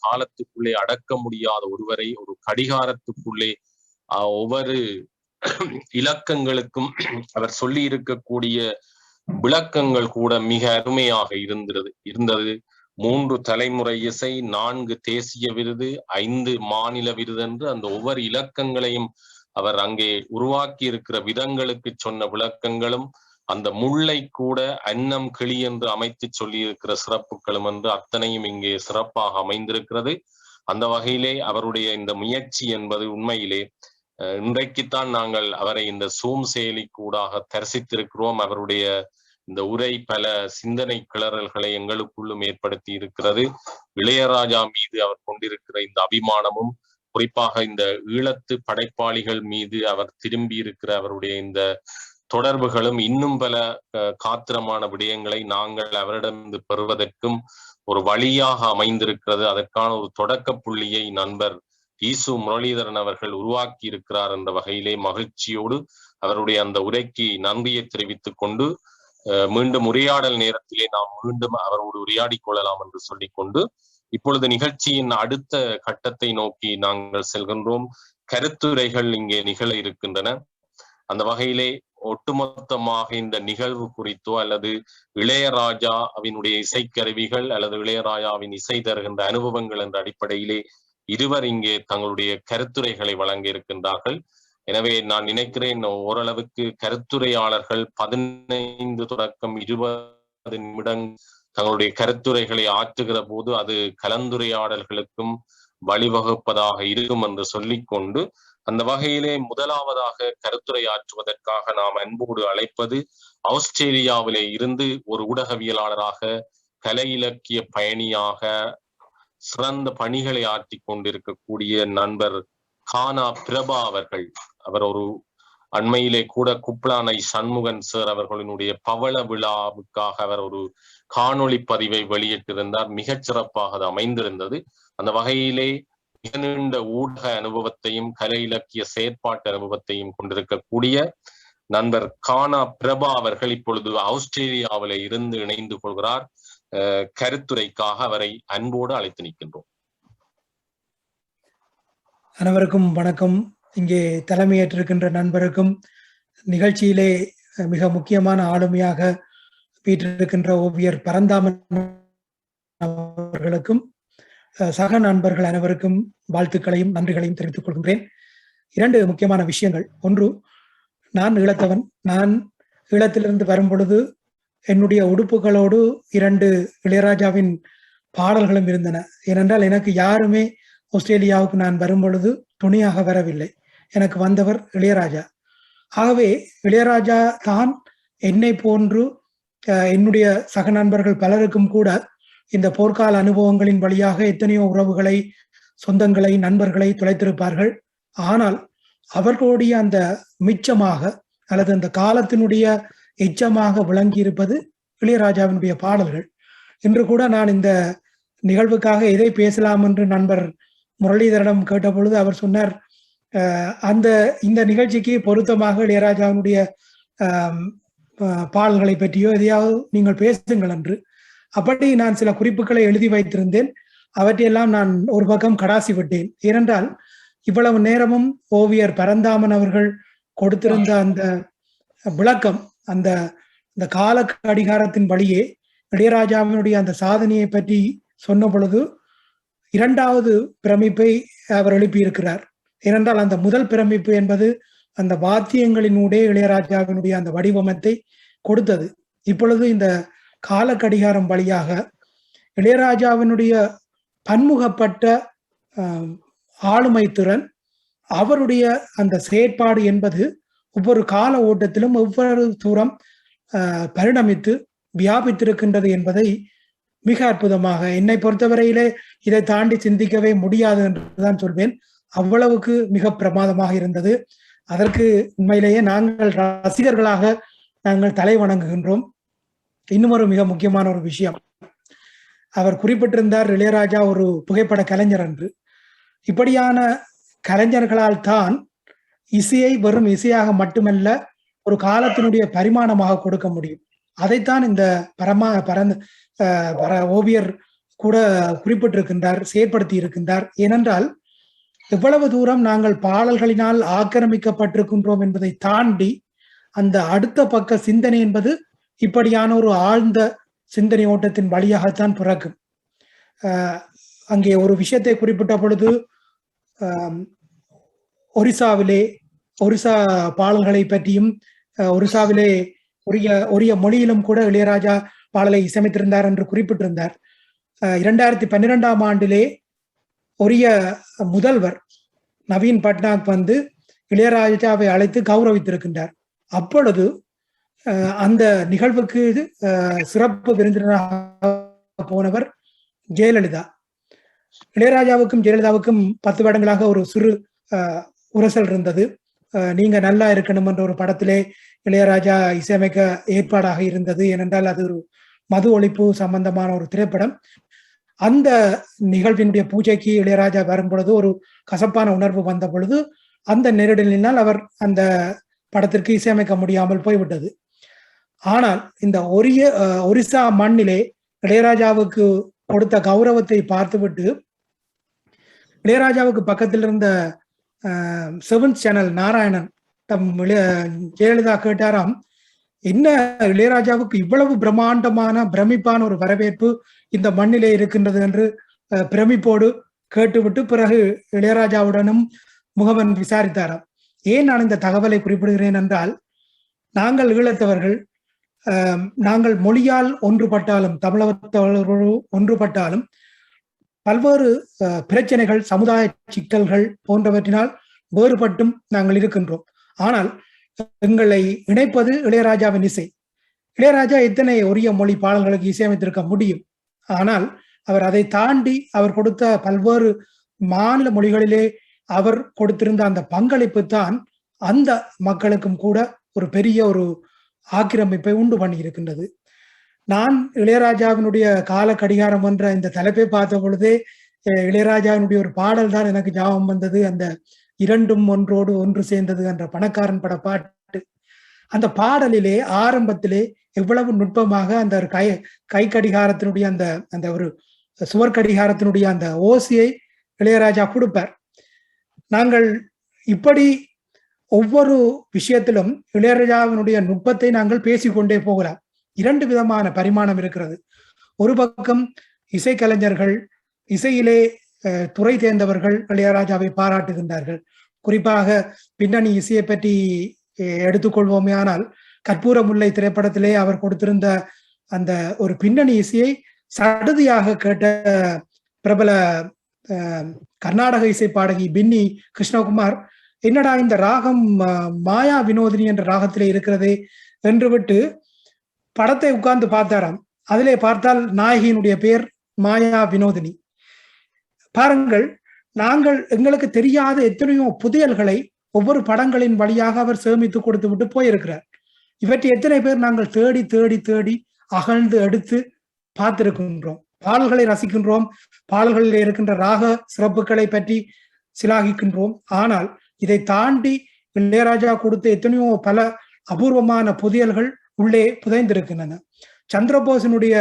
காலத்துக்குள்ளே அடக்க முடியாத ஒருவரை ஒரு கடிகாரத்துக்குள்ளே ஒவ்வொரு இலக்கங்களுக்கும் அவர் சொல்லி இருக்கக்கூடிய விளக்கங்கள் கூட மிக அருமையாக இருந்தது. 3 தலைமுறை இசை, 4 தேசிய விருது, 5 மாநில விருது என்று அந்த ஒவ்வொரு இலக்கங்களையும் அவர் அங்கே உருவாக்கி இருக்கிற விதங்களுக்கு சொன்ன விளக்கங்களும், அந்த முல்லை கூட அன்னம் கிளி என்று அமைத்து சொல்லி இருக்கிற சிறப்புகளும் என்று அத்தனையும் இங்கே சிறப்பாக அமைந்திருக்கிறது. அந்த வகையிலே அவருடைய இந்த முயற்சி என்பது உண்மையிலே இன்றைக்குத்தான் நாங்கள் அவரை இந்த சூம் செயலி கூடாக தரிசித்திருக்கிறோம். அவருடைய இந்த உரை பல சிந்தனை கிளறல்களை எங்களுக்குள்ளும் ஏற்படுத்தி இருக்கிறது. இளையராஜா மீது அவர் கொண்டிருக்கிற இந்த அபிமானமும், குறிப்பாக இந்த ஈழத்து படைப்பாளிகள் மீது அவர் திரும்பி இருக்கிற அவருடைய இந்த தொடர்புகளும் இன்னும் பல காத்திரமான விடயங்களை நாங்கள் அவரிடமிருந்து பெறுவதற்கும் ஒரு வழியாக அமைந்திருக்கிறது. அதற்கான ஒரு தொடக்க புள்ளியை நண்பர் ஈசு முரளிதரன் அவர்கள் உருவாக்கி இருக்கிறார் என்ற வகையிலே மகிழ்ச்சியோடு அவருடைய அந்த உரைக்கு நன்றியை தெரிவித்துக் கொண்டு மீண்டும் உரையாடல் நேரத்திலே நாம் மீண்டும் அவரோடு உரையாடி கொள்ளலாம் என்று சொல்லிக்கொண்டு இப்பொழுது நிகழ்ச்சியின் அடுத்த கட்டத்தை நோக்கி நாங்கள் செல்கின்றோம். கருத்துரைகள் இங்கே நிகழ இருக்கின்றன. அந்த வகையிலே ஒட்டுமொத்தமாக இந்த நிகழ்வு குறித்தோ அல்லது இளையராஜாவினுடைய இசைக்கருவிகள் அல்லது இளையராஜாவின் இசை தருகின்ற அனுபவங்கள் என்ற அடிப்படையிலே இருவர் இங்கே தங்களுடைய கருத்துரைகளை வழங்க இருக்கின்றார்கள். எனவே நான் நினைக்கிறேன் ஓரளவுக்கு கருத்துரையாளர்கள் 15 தொடக்கம் 20 நிமிடங்கள் தங்களுடைய கருத்துரைகளை ஆற்றுகிற போது அது கலந்துரையாடல்களுக்கும் வழிவகுப்பதாக இருக்கும் என்று சொல்லிக்கொண்டு அந்த வகையிலே முதலாவதாக கருத்துரை ஆற்றுவதற்காக நாம் அன்போடு அழைப்பது ஆஸ்திரேலியாவிலே இருந்து ஒரு ஊடகவியலாளராக, கலை இலக்கிய பயணியாக சிறந்த பணிகளை ஆற்றி கொண்டிருக்கக்கூடிய நண்பர் கானா பிரபா அவர்கள். அவர் ஒரு அண்மையிலே கூட குப்ளானை சண்முகன் சார் அவர்களினுடைய பவள விழாவுக்காக அவர் ஒரு காணொளி பதிவை வெளியிட்டிருந்தார். மிகச் சிறப்பாக அது அமைந்திருந்தது. அந்த வகையிலே மிக நீண்ட ஊடக அனுபவத்தையும் கலை இலக்கிய செயற்பாட்டு அனுபவத்தையும் கொண்டிருக்கக்கூடிய நண்பர் கானா பிரபா அவர்கள் இப்பொழுது ஆஸ்திரேலியாவில இருந்து இணைந்து கொள்கிறார். கருத்துரைக்காக அவரை அன்போடு அழைத்து நிற்கின்றோம். அனைவருக்கும் வணக்கம். இங்கே தலைமையேற்றிருக்கின்ற நண்பருக்கும், நிகழ்ச்சியிலே மிக முக்கியமான ஆளுமையாக வீற்றிருக்கின்ற ஓவியர் பரந்தாமன் அவர்களுக்கும் சக நண்பர்கள் அனைவருக்கும் வாழ்த்துக்களையும் நன்றிகளையும் தெரிவித்துக் கொள்கின்றேன். 2 முக்கியமான விஷயங்கள். ஒன்று, நான் ஈழத்தவன். நான் ஈழத்திலிருந்து வரும் பொழுது என்னுடைய உடுப்புகளோடு 2 இளையராஜாவின் பாடல்களும் இருந்தன. ஏனென்றால் எனக்கு யாருமே ஆஸ்திரேலியாவுக்கு நான் வரும் பொழுது துணையாக வரவில்லை. எனக்கு வந்தவர் இளையராஜா. ஆகவே இளையராஜா தான் என்னை போன்று என்னுடைய சக நண்பர்கள் பலருக்கும் கூட இந்த போர்க்கால அனுபவங்களின் வழியாக எத்தனையோ உறவுகளை, சொந்தங்களை, நண்பர்களை தொலைத்திருப்பார்கள். ஆனால் அவர்களுடைய அந்த மிச்சமாக அல்லது அந்த காலத்தினுடைய எச்சமாக விளங்கி இருப்பது இளையராஜாவினுடைய பாடல்கள். இன்று கூட நான் இந்த நிகழ்வுக்காக எதை பேசலாம் என்று நண்பர் முரளிதரிடம் கேட்ட பொழுது அவர் சொன்னார், இந்த நிகழ்ச்சிக்கு பொருத்தமாக இளையராஜாவினுடைய பாடல்களை பற்றியோ எதையாவது நீங்கள் பேசுங்கள் என்று. அப்படி நான் சில குறிப்புகளை எழுதி வைத்திருந்தேன். அவற்றையெல்லாம் நான் ஒரு பக்கம் கடாசி விட்டேன். ஏனென்றால் இவ்வளவு நேரமும் ஓவியர் பரந்தாமன் அவர்கள் கொடுத்திருந்த அந்த விளக்கம், அந்த இந்த கால கடிகாரத்தின் வழியே இளையராஜாவினுடைய அந்த சாதனையை பற்றி சொன்ன பொழுது இரண்டாவது பிரமிப்பை அவர் எழுப்பியிருக்கிறார். ஏனென்றால் அந்த முதல் பிரமிப்பு என்பது அந்த வாத்தியங்களினூடே இளையராஜாவினுடைய அந்த வடிவமத்தை கொடுத்தது. இப்பொழுது இந்த கால கடிகாரம் வழியாக இளையராஜாவினுடைய பன்முகப்பட்ட ஆளுமை திறன், அவருடைய அந்த செயற்பாடு என்பது ஒவ்வொரு கால ஓட்டத்திலும் ஒவ்வொரு தூரம் பரிணமித்து வியாபித்திருக்கின்றது என்பதை மிக அற்புதமாக, என்னை பொறுத்தவரையிலே இதை தாண்டி சிந்திக்கவே முடியாது என்றுதான் சொல்வேன். அவ்வளவுக்கு மிக பிரமாதமாக இருந்தது. அதற்கு உண்மையிலேயே நாங்கள் ரசிகர்களாக நாங்கள் தலை வணங்குகின்றோம். இன்னும் ஒரு மிக முக்கியமான ஒரு விஷயம், அவர் குறிப்பிட்டிருந்தார் இளையராஜா ஒரு புகைப்பட கலைஞர் என்று. இப்படியான கலைஞர்களால் தான் இசையை வெறும் இசையாக மட்டுமல்ல ஒரு காலத்தினுடைய பரிமாணமாக கொடுக்க முடியும். அதைத்தான் இந்த ஓவியர் கூட குறிப்பிட்டிருக்கின்றார், செயற்படுத்தி இருக்கின்றார். ஏனென்றால் எவ்வளவு தூரம் நாங்கள் பாடல்களினால் ஆக்கிரமிக்கப்பட்டிருக்கின்றோம் என்பதை தாண்டி அந்த அடுத்த பக்க சிந்தனை என்பது இப்படியான ஒரு ஆழ்ந்த சிந்தனை ஓட்டத்தின் வழியாகத்தான் பிறக்கும். அங்கே ஒரு விஷயத்தை குறிப்பிட்ட பொழுது ஒரிசா பாடல்களை பற்றியும் ஒரிசாவிலே ஒரிய மொழியிலும் கூட இளையராஜா பாடலை இசையமைத்திருந்தார் என்று குறிப்பிட்டிருந்தார். 2012ஆம் ஆண்டிலே ஒரிய முதல்வர் நவீன் பட்நாயக் வந்து இளையராஜாவை அழைத்து கௌரவித்திருக்கின்றார். அப்பொழுது அந்த நிகழ்வுக்கு சிறப்பு விருந்தினராக போனவர் ஜெயலலிதா. இளையராஜாவுக்கும் ஜெயலலிதாவுக்கும் 10 வருடங்களாக ஒரு சிறு உரசல் இருந்தது. நீங்க நல்லா இருக்கணும் என்ற ஒரு படத்திலே இளையராஜா இசையமைக்க ஏற்பாடாக இருந்தது. ஏனென்றால் அது ஒரு மது ஒழிப்பு சம்பந்தமான ஒரு திரைப்படம். அந்த நிகழ்வினுடைய பூஜைக்கு இளையராஜா வரும் பொழுது ஒரு கசப்பான உணர்வு வந்த பொழுது அந்த நெருடலினால் அவர் அந்த படத்திற்கு இசையமைக்க முடியாமல் போய்விட்டது. ஆனால் இந்த ஒரிசா மண்ணிலே இளையராஜாவுக்கு கொடுத்த கௌரவத்தை பார்த்துவிட்டு இளையராஜாவுக்கு பக்கத்தில் இருந்த 7th சேனல் நாராயணன் ஜெயலலிதா கேட்டாராம், என்ன இளையராஜாவுக்கு இவ்வளவு பிரமிப்பான ஒரு வரவேற்பு இந்த மண்ணிலே இருக்கின்றது என்று பிரமிப்போடு கேட்டுவிட்டு பிறகு இளையராஜாவுடனும் முகமன் விசாரித்தாராம். ஏன் நான் இந்த தகவலை குறிப்பிடுகிறேன் என்றால், நாங்கள் ஈழத்தவர்கள் நாங்கள் மொழியால் ஒன்றுபட்டாலும் தமிழகத்தவர்களோடு ஒன்றுபட்டாலும் பல்வேறு பிரச்சனைகள் சமுதாய சிக்கல்கள் போன்றவற்றினால் வேறுபட்டும் நாங்கள் இருக்கின்றோம். ஆனால் எங்களை இணைப்பது இளையராஜாவின் இசை. இளையராஜா எத்தனை ஒரிய மொழி பாடல்களுக்கு இசையமைத்திருக்க முடியும். ஆனால் அவர் அதை தாண்டி அவர் கொடுத்த பல்வேறு மாநில மொழிகளிலே அவர் கொடுத்திருந்த அந்த பங்களிப்பு தான் அந்த மக்களுக்கும் கூட ஒரு பெரிய ஒரு ஆக்கிரமிப்பை உண்டு பண்ணி இருக்கின்றது. நான் இளையராஜாவினுடைய கால கடிகாரம் என்ற இந்த தலைப்பை பார்த்த பொழுதே இளையராஜாவினுடைய ஒரு பாடல் தான் எனக்கு ஞாபகம் வந்தது. அந்த இரண்டும் ஒன்றோடு ஒன்று சேர்ந்தது என்ற பணக்காரன் பட பாட்டு. அந்த பாடலிலே ஆரம்பத்திலே எவ்வளவு நுட்பமாக அந்த ஒரு கை கடிகாரத்தினுடைய அந்த ஒரு சுவர் கடிகாரத்தினுடைய அந்த ஓசையை இளையராஜா கொடுப்பார். நாங்கள் இப்படி ஒவ்வொரு விஷயத்திலும் இளையராஜாவினுடைய நுட்பத்தை நாங்கள் பேசிக்கொண்டே போகலாம். 2 விதமான பரிமாணம் இருக்கிறது. ஒரு பக்கம் இசைக்கலைஞர்கள், இசையிலே துறை தேர்ந்தவர்கள் இளையராஜாவை பாராட்டுகின்றார்கள். குறிப்பாக பின்னணி இசையை பற்றி எடுத்துக்கொள்வோமே ஆனால், கற்பூர முல்லை திரைப்படத்திலே அவர் கொடுத்திருந்த அந்த ஒரு பின்னணி இசையை சடுதியாக கேட்ட பிரபல கர்நாடக இசை பாடகி பின்னி கிருஷ்ணகுமார், என்னடா இந்த ராகம் மாயா வினோதினி என்ற ராகத்திலே இருக்கிறதே என்று விட்டு படத்தை உட்கார்ந்து பார்த்தாராம். அதிலே பார்த்தால் நாயகியினுடைய பெயர் மாயா வினோதினி. பாருங்கள், நாங்கள் எங்களுக்கு தெரியாத எத்தனையோ புதையல்களை ஒவ்வொரு படங்களின் வழியாக அவர் சேமித்து கொடுத்து விட்டு போயிருக்கிறார். இவற்றை எத்தனை பேர் நாங்கள் தேடி தேடி தேடி அகழ்ந்து எடுத்து பார்த்திருக்கின்றோம். பாடல்களை ரசிக்கின்றோம், பாடல்களில் இருக்கின்ற ராக சிறப்புகளை பற்றி சிலாகிக்கின்றோம். ஆனால் இதை தாண்டி இளையராஜா கொடுத்த எத்தனையோ பல அபூர்வமான புதையல்கள் உள்ளே புதைந்திருக்கின்றன. சந்திரபோஸினுடைய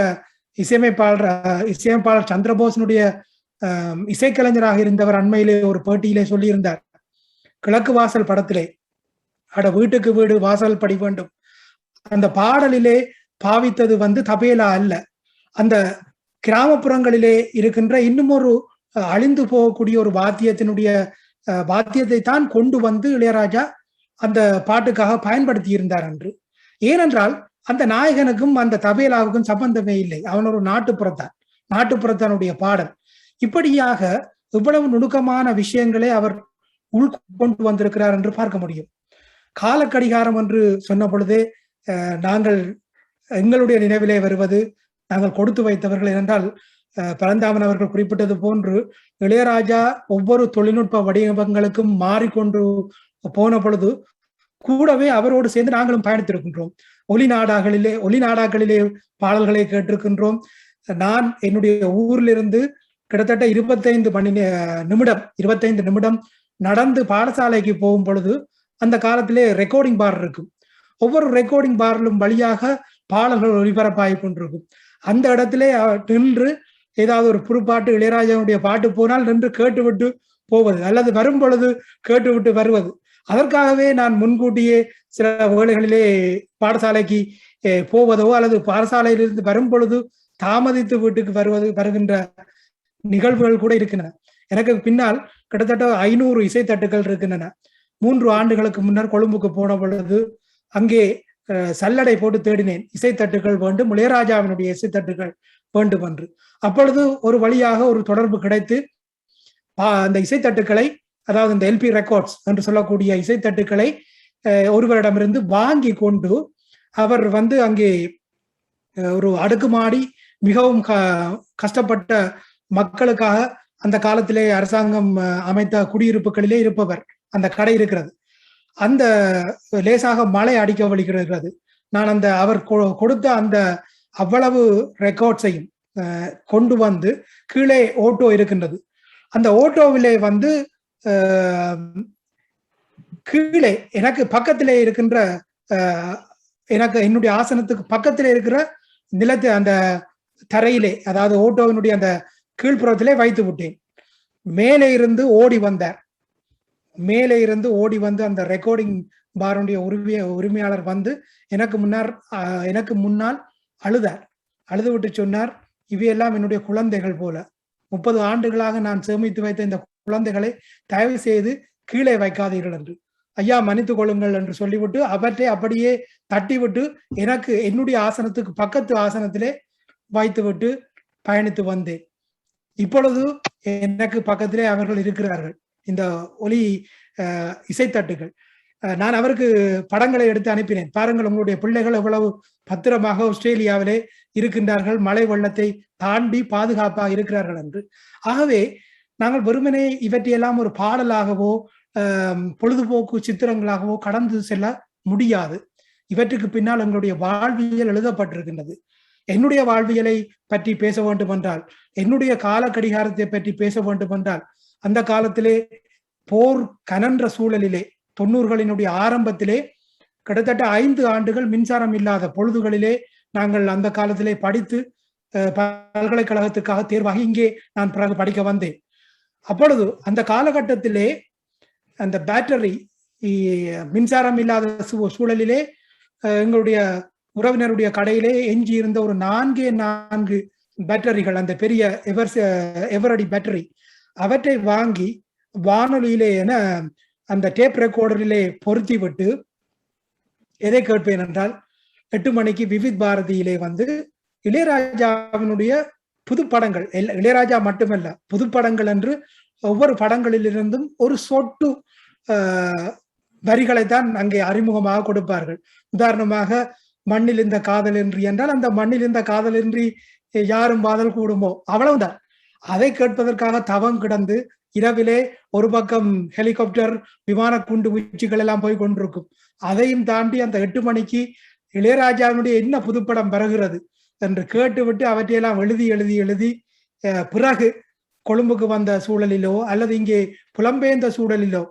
இசையமைப்பாளர் சந்திரபோஸினுடைய இசைக்கலைஞராக இருந்தவர் அண்மையிலே ஒரு பேட்டியிலே சொல்லியிருந்தார், கிழக்கு வாசல் படத்திலே அட வீட்டுக்கு வீடு வாசல் படி வேண்டும் அந்த பாடலிலே பாவித்தது தபேலா அல்ல, அந்த கிராமப்புறங்களிலே இருக்கின்ற இன்னும் ஒரு அழிந்து போகக்கூடிய ஒரு வாத்தியத்தை தான் கொண்டு இளையராஜா அந்த பாட்டுக்காக பயன்படுத்தி இருந்தார் என்று. ஏனென்றால் அந்த நாயகனுக்கும் அந்த தபேலாவுக்கும் சம்பந்தமே இல்லை. அவன் ஒரு நாட்டுப்புறத்தானுடைய பாடல். இப்படியாக இவ்வளவு நுணுக்கமான விஷயங்களை அவர் உள்கொண்டு வந்திருக்கிறார் என்று பார்க்க முடியும். காலக்கடிகாரம் என்று சொன்ன பொழுதே நாங்கள் எங்களுடைய நினைவிலே வருவது, நாங்கள் கொடுத்து வைத்தவர்கள் என்றால் பரந்தாமன் அவர்கள் குறிப்பிட்டது போன்று இளையராஜா ஒவ்வொரு தொழில்நுட்ப வடிவங்களுக்கும் மாறிக்கொண்டு போன பொழுது கூடவே அவரோடு சேர்ந்து நாங்களும் பயணித்திருக்கின்றோம். ஒலி நாடாக்களிலே பாடல்களை கேட்டிருக்கின்றோம். நான் என்னுடைய ஊரிலிருந்து கிட்டத்தட்ட 25 நிமிடம் நடந்து பாடசாலைக்கு போகும் பொழுது அந்த காலத்திலே ரெக்கார்டிங் பார் இருக்கும். ஒவ்வொரு ரெக்கார்டிங் பாரிலும் வழியாக பாடல்கள் ஒளிபரப்பாகி கொண்டிருக்கும். அந்த இடத்திலே நின்று ஏதாவது ஒரு புதுப்பாட்டு இளையராஜாவுடைய பாட்டு போனால் நின்று கேட்டுவிட்டு போவது, அல்லது வரும் பொழுது கேட்டுவிட்டு வருவது. அதற்காகவே நான் முன்கூட்டியே சில வேளைகளிலே பாடசாலைக்கு போவதோ அல்லது பாடசாலையிலிருந்து வரும் பொழுது தாமதித்து வீட்டுக்கு வருகின்ற நிகழ்வுகள் கூட இருக்கின்றன. எனக்கு பின்னால் கிட்டத்தட்ட 500 இசைத்தட்டுகள் இருக்கின்றன. 3 ஆண்டுகளுக்கு முன்னர் கொழும்புக்கு போன பொழுது அங்கே சல்லடை போட்டு தேடினேன், இசைத்தட்டுகள் வேண்டும், இளையராஜாவினுடைய இசைத்தட்டுகள் வேண்டும் என்று. அப்பொழுது ஒரு வழியாக ஒரு தொடர்பு கிடைத்து அந்த இசைத்தட்டுக்களை, அதாவது இந்த எல்பி ரெக்கார்ட்ஸ் என்று சொல்லக்கூடிய இசைத்தட்டுக்களை ஒருவரிடமிருந்து வாங்கி கொண்டு அவர் அங்கே ஒரு அடுக்குமாடி மிகவும் கஷ்டப்பட்ட மக்களுக்காக அந்த காலத்திலே அரசாங்கம் அமைத்த குடியிருப்புகளிலே இருப்பவர். அந்த கடை இருக்கிறது. அந்த லேசாக மழை அடிக்க வலிக்கிறது. நான் அவர் கொடுத்த அந்த அவ்வளவு ரெக்கார்ட்ஸையும் கொண்டு கீழே ஓட்டோ இருக்கின்றது. அந்த ஓட்டோவிலே கீழே எனக்கு பக்கத்திலே இருக்கின்ற என்னுடைய ஆசனத்துக்கு பக்கத்திலே இருக்கிற நிலத்தை அந்த தரையிலே, அதாவது ஓட்டோவினுடைய அந்த கீழ்ப்புறத்திலே வைத்து விட்டேன். மேலே இருந்து ஓடி வந்து அந்த ரெக்கார்டிங் பாருடைய உரிமையாளர் எனக்கு முன்னால் அழுது விட்டு சொன்னார், இவையெல்லாம் என்னுடைய குழந்தைகள் போல, 30 ஆண்டுகளாக நான் சேமித்து வைத்த இந்த குழந்தைகளை தயவு செய்து கீழே வைக்காதீர்கள் என்று. ஐயா மன்னித்துக் கொள்ளுங்கள் என்று சொல்லிவிட்டு அவற்றை அப்படியே தட்டிவிட்டு எனக்கு என்னுடைய ஆசனத்துக்கு பக்கத்து ஆசனத்திலே வைத்துவிட்டு பயணித்து வந்தேன். இப்பொழுது எனக்கு பக்கத்திலே அவர்கள் இருக்கிறார்கள், இந்த ஒலி இசைத்தட்டுகள். நான் அவருக்கு படங்களை எடுத்து அனுப்பினேன். பாருங்கள், உங்களுடைய பிள்ளைகள் எவ்வளவு பத்திரமாக ஆஸ்திரேலியாவிலே இருக்கின்றார்கள், மழை வெள்ளத்தை தாண்டி பாதுகாப்பாக இருக்கிறார்கள் என்று. ஆகவே நாங்கள் வெறுமனே இவற்றையெல்லாம் ஒரு பாடலாகவோ பொழுதுபோக்கு சித்திரங்களாகவோ கடந்து செல்ல முடியாது. இவற்றுக்கு பின்னால் எங்களுடைய வாழ்வியல் எழுதப்பட்டிருக்கின்றது. என்னுடைய வாழ்வியலை பற்றி பேச வேண்டும் என்றால், என்னுடைய கால கடிகாரத்தை பற்றி பேச வேண்டும் என்றால், அந்த காலத்திலே போர் கனன்ற சூழலிலே 90களினுடைய ஆரம்பத்திலே கிட்டத்தட்ட 5 ஆண்டுகள் மின்சாரம் இல்லாத பொழுதுகளிலே நாங்கள் அந்த காலத்திலே படித்து பல்கலைக்கழகத்துக்காக தேர்வாகி இங்கே நான் பிறகு படிக்க வந்தேன். அப்பொழுது அந்த காலகட்டத்திலே அந்த பேட்டரி மின்சாரம் இல்லாத சூழலிலே எங்களுடைய உறவினருடைய கடையிலே எஞ்சி இருந்த ஒரு 4 பேட்டரிகள், அந்த பெரிய எவரடி பேட்டரி, அவற்றை வாங்கி வானொலியிலே அந்த டேப் ரெக்கார்டரிலே பொருத்தி விட்டு எதை கேட்பேன் என்றால், 8 மணிக்கு விவித் பாரதியிலே இளையராஜாவினுடைய புது படங்கள், இளையராஜா மட்டுமல்ல புது படங்கள் என்று ஒவ்வொரு படங்களிலிருந்தும் ஒரு சொட்டு வரிகளைத்தான் அங்கே அறிமுகமாக கொடுப்பார்கள். உதாரணமாக, மண்ணில் இந்த காதலின்றி என்றால், அந்த மண்ணில் இந்த காதலின்றி யாரும் வாதல் கூடுமோ, அவ்வளவுதான். அதை கேட்பதற்காக தவம் கிடந்து இரவிலே ஒரு பக்கம் ஹெலிகாப்டர் விமான குண்டு வீச்சுகள் எல்லாம் போய் கொண்டிருக்கும். அதையும் தாண்டி அந்த 8 மணிக்கு இளையராஜாவினுடைய என்ன புதுப்படம் வருகிறது என்று கேட்டுவிட்டு அவற்றையெல்லாம் எழுதி பிறகு கொழும்புக்கு வந்த சூழலிலோ அல்லது இங்கே புலம்பெயர்ந்த சூழலிலோ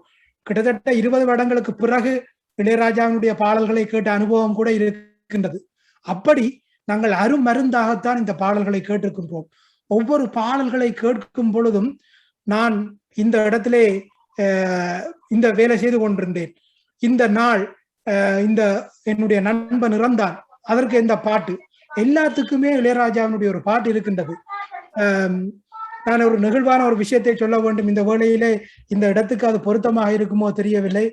கிட்டத்தட்ட 20 வருடங்களுக்கு பிறகு இளையராஜாவினுடைய பாடல்களை கேட்ட அனுபவம் கூட இருக்கின்றது. அப்படி நாங்கள் அருமருந்தாகத்தான் இந்த பாடல்களை கேட்டிருக்கின்றோம். ஒவ்வொரு பாடல்களை கேட்கும் பொழுதும் நான் இந்த இடத்திலே இந்த வேலை செய்து கொண்டிருந்தேன். இந்த நாள் இந்த என்னுடைய நண்பன் இறந்தான், அதற்கு இந்த பாட்டு, எல்லாத்துக்குமே இளையராஜாவினுடைய ஒரு பாட்டு இருக்கின்றது. நான் ஒரு நெகிழ்வான ஒரு விஷயத்தை சொல்ல வேண்டும் இந்த வேளையிலே. இந்த இடத்துக்கு அது பொருத்தமாக இருக்குமோ தெரியவில்லை.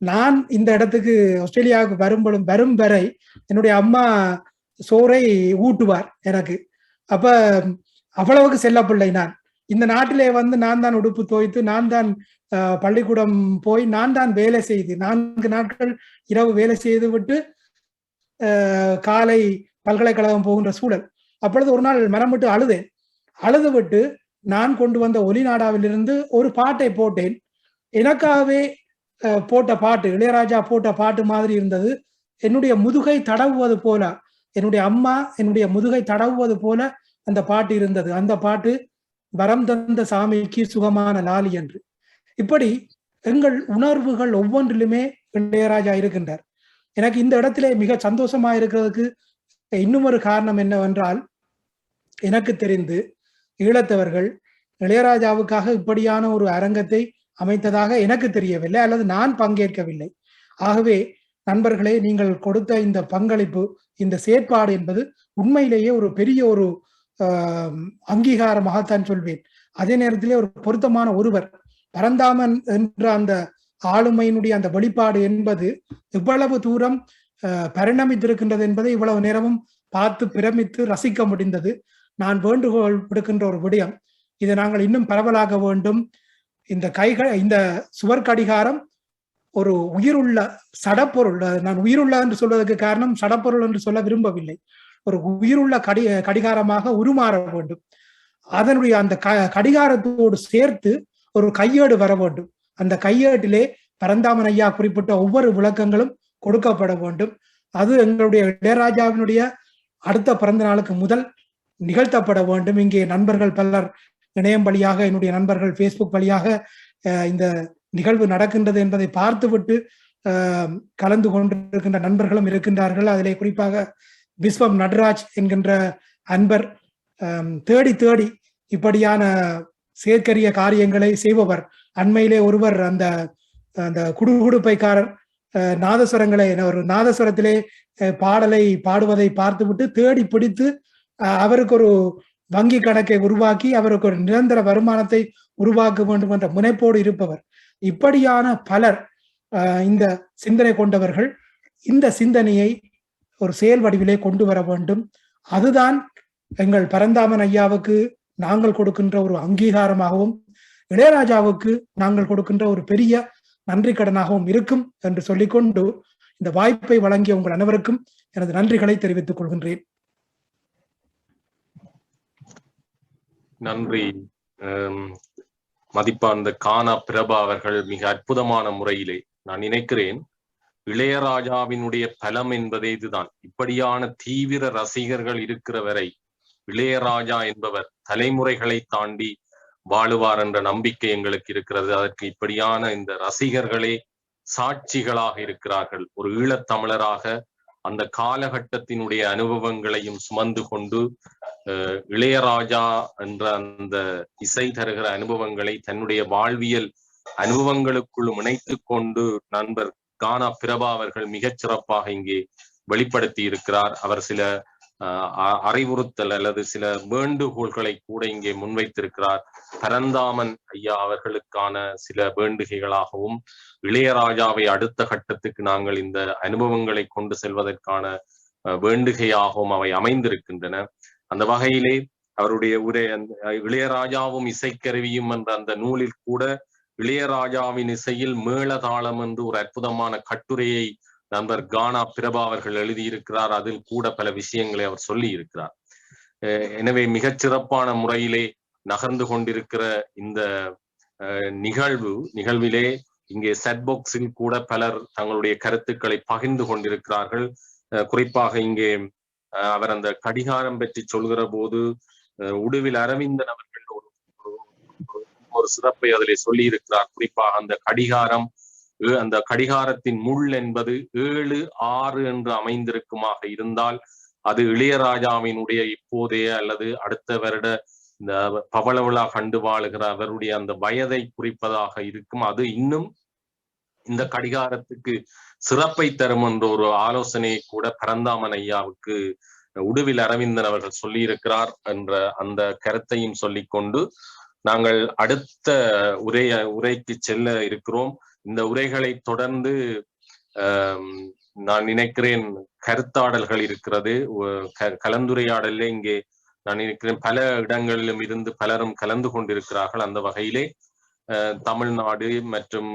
நான் இந்த இடத்துக்கு ஆஸ்திரேலியாவுக்கு வரும் வரை என்னுடைய அம்மா சோறை ஊட்டுவார் எனக்கு. அப்ப அவ்வளவுக்கு செல்லப்பிள்ளை நான். இந்த நாட்டிலே வந்து நான் தான் உடுப்பு துவைத்து, நான் தான் பள்ளிக்கூடம் போய், நான் தான் வேலை செய்து 4 நாட்கள் இரவு வேலை செய்து விட்டு காலை பல்கலைக்கழகம் போகின்ற சூழல். அப்பொழுது ஒரு நாள் மனம் விட்டு அழுது விட்டு நான் கொண்டு வந்த ஒலிநாடாவிலிருந்து ஒரு பாட்டை போட்டேன். எனக்காகவே போட்ட பாட்டு, இளையராஜா போட்ட பாட்டு மாதிரி இருந்தது. என்னுடைய முதுகை தடவுவது போல, என்னுடைய அம்மா என்னுடைய முதுகை தடவுவது போல அந்த பாட்டு இருந்தது. அந்த பாட்டு வரம் தந்த சாமிக்கு சுகமான லாலி என்று. இப்படி எங்கள் உணர்வுகள் ஒவ்வொன்றிலுமே இளையராஜா இருக்கின்றார். எனக்கு இந்த இடத்திலே மிக சந்தோஷமா இருக்கிறதுக்கு இன்னும் ஒரு காரணம் என்னவென்றால், எனக்கு தெரிந்து ஈழத்தவர்கள் இளையராஜாவுக்காக இப்படியான ஒரு அரங்கத்தை அமைத்ததாக எனக்கு தெரியவில்லை, அல்லது நான் பங்கேற்கவில்லை. ஆகவே நண்பர்களே, நீங்கள் கொடுத்த இந்த பங்களிப்பு, இந்த செயற்பாடு என்பது உண்மையிலேயே ஒரு பெரிய ஒரு அங்கீகாரமாகத்தான் சொல்வேன். அதே நேரத்திலே ஒரு பொருத்தமான ஒருவர், பரந்தாமன் என்ற அந்த ஆளுமையினுடைய அந்த வெளிப்பாடு என்பது இவ்வளவு தூரம் பரிணமித்திருக்கின்றது என்பதை இவ்வளவு நேரமும் பார்த்து பிரமித்து ரசிக்க முடிந்தது. நான் வேண்டுகோள் விடுக்கின்ற ஒரு விடயம், இதை நாங்கள் இன்னும் பரவலாக வேண்டும். இந்த சுவர் கடிகாரம் ஒரு உயிருள்ள சடப்பொருள். நான் உயிருள்ள என்று சொல்வதற்கு காரணம் சடப்பொருள் என்று சொல்ல விரும்பவில்லை. ஒரு உயிருள்ள கடிகாரமாக உருமாற வேண்டும். அதனுடைய அந்த கடிகாரத்தோடு சேர்த்து ஒரு கையேடு வர வேண்டும். அந்த கையேட்டிலே பரந்தாமன் ஐயா குறிப்பிட்ட ஒவ்வொரு விளக்கங்களும் கொடுக்கப்பட வேண்டும். அது எங்களுடைய இளையராஜாவினுடைய அடுத்த பிறந்த நாளுக்கு முதல் நிகழ்த்தப்பட வேண்டும். இங்கே நண்பர்கள் பலர் இணையம் வழியாக, என்னுடைய நண்பர்கள் பேஸ்புக் வழியாக இந்த நிகழ்வு நடக்கின்றது என்பதை பார்த்துவிட்டு கலந்து கொண்டிருக்கின்ற நண்பர்களும் இருக்கின்றார்கள். அதிலே குறிப்பாக விஸ்வம் நடராஜ் என்கின்ற அன்பர் தேடி தேடி இப்படியான செயற்கரிய காரியங்களை செய்பவர். அண்மையிலே ஒருவர் அந்த குடுகுடுப்பைக்காரர் நாதஸ்வரங்களை, ஒரு நாதஸ்வரத்திலே பாடலை பாடுவதை பார்த்துவிட்டு தேடி பிடித்து அவருக்கு ஒரு வங்கி கணக்கை உருவாக்கி அவருக்கு ஒரு நிரந்தர வருமானத்தை உருவாக்க வேண்டும் என்ற முனைப்போடு இருப்பவர். இப்படியான பலர் இந்த சிந்தனை கொண்டவர்கள் இந்த சிந்தனையை ஒரு செயல் வடிவிலே கொண்டு வர வேண்டும். அதுதான் எங்கள் பரந்தாமன் ஐயாவுக்கு நாங்கள் கொடுக்கின்ற ஒரு அங்கீகாரமாகவும் இளையராஜாவுக்கு நாங்கள் கொடுக்கின்ற ஒரு பெரிய நன்றி கடனாகவும் இருக்கும் என்று சொல்லிக்கொண்டு இந்த வாய்ப்பை வழங்கிய உங்கள் அனைவருக்கும் எனது நன்றிகளை தெரிவித்துக் கொள்கின்றேன். நன்றி. மதிப்பார்ந்த கானா பிரபா அவர்கள் மிக அற்புதமான முறையிலே, நான் நினைக்கிறேன் இளையராஜாவினுடைய பலம் என்பதே இதுதான். இப்படியான தீவிர ரசிகர்கள் இருக்கிற வரை இளையராஜா என்பவர் தலைமுறைகளை தாண்டி வாழுவார் என்ற நம்பிக்கை எங்களுக்கு இருக்கிறது. அதற்கு இப்படியான இந்த ரசிகர்களே சாட்சிகளாக இருக்கிறார்கள். ஒரு ஈழத்தமிழராக அந்த காலகட்டத்தினுடைய அனுபவங்களையும் சுமந்து கொண்டு இளையராஜா என்ற அந்த இசை தருகிற அனுபவங்களை தன்னுடைய வாழ்வியல் அனுபவங்களுக்குள் இணைத்து கொண்டு நண்பர் கானா பிரபா அவர்கள் மிகச் சிறப்பாக இங்கே வெளிப்படுத்தி இருக்கிறார். அவர் சில அறிவுறுத்தல் அல்லது சில வேண்டுகோள்களை கூட இங்கே முன்வைத்திருக்கிறார். பரந்தாமன் ஐயா அவர்களுக்கான சில வேண்டுகைகளாகவும் இளையராஜாவை அடுத்த கட்டத்துக்கு நாங்கள் இந்த அனுபவங்களை கொண்டு செல்வதற்கான வேண்டுகையாகவும் அவை அமைந்திருக்கின்றன. அந்த வகையிலே அவருடைய இளையராஜாவும் இசைக்கருவியும் என்ற அந்த நூலில் கூட இளையராஜாவின் இசையில் மேளதாளம் என்று ஒரு அற்புதமான கட்டுரையை நண்பர் கானா பிரபா அவர்கள் எழுதியிருக்கிறார். அதில் கூட பல விஷயங்களை அவர் சொல்லி இருக்கிறார். எனவே மிகச் சிறப்பான முறையிலே நகர்ந்து கொண்டிருக்கிற இந்த நிகழ்விலே இங்கே செட்பாக்ஸில் கூட பலர் தங்களுடைய கருத்துக்களை பகிர்ந்து கொண்டிருக்கிறார்கள். குறிப்பாக இங்கே அவர் அந்த கடிகாரம் பற்றி சொல்கிற போது உடுவில் அரவிந்தன் அவர்கள் ஒரு சிறப்பை அதிலே சொல்லி இருக்கிறார். குறிப்பாக அந்த கடிகாரத்தின் முள் என்பது 7, 6 என்று அமைந்திருக்குமாக இருந்தால் அது இளையராஜாவினுடைய இப்போதைய அல்லது அடுத்த வருட இந்த பவள விழா கண்டு வாழுகிற அவருடைய அந்த வயதை குறிப்பதாக இருக்கும். அது இன்னும் இந்த கடிகாரத்துக்கு சிறப்பை தரும் என்ற ஒரு ஆலோசனையை கூட பரந்தாமன் ஐயாவுக்கு உடுவில் அரவிந்தன் அவர்கள் சொல்லியிருக்கிறார் என்ற அந்த கருத்தையும் சொல்லிக்கொண்டு நாங்கள் அடுத்த உரைக்கு செல்ல இருக்கிறோம். இந்த உரைகளை தொடர்ந்து நான் நினைக்கிறேன் கருத்தாடல்கள் இருக்கிறது. கலந்துரையாடலே இங்கே நான் நினைக்கிறேன் பல இடங்களிலும் இருந்து பலரும் கலந்து கொண்டிருக்கிறார்கள். அந்த வகையிலே தமிழ்நாடு மற்றும்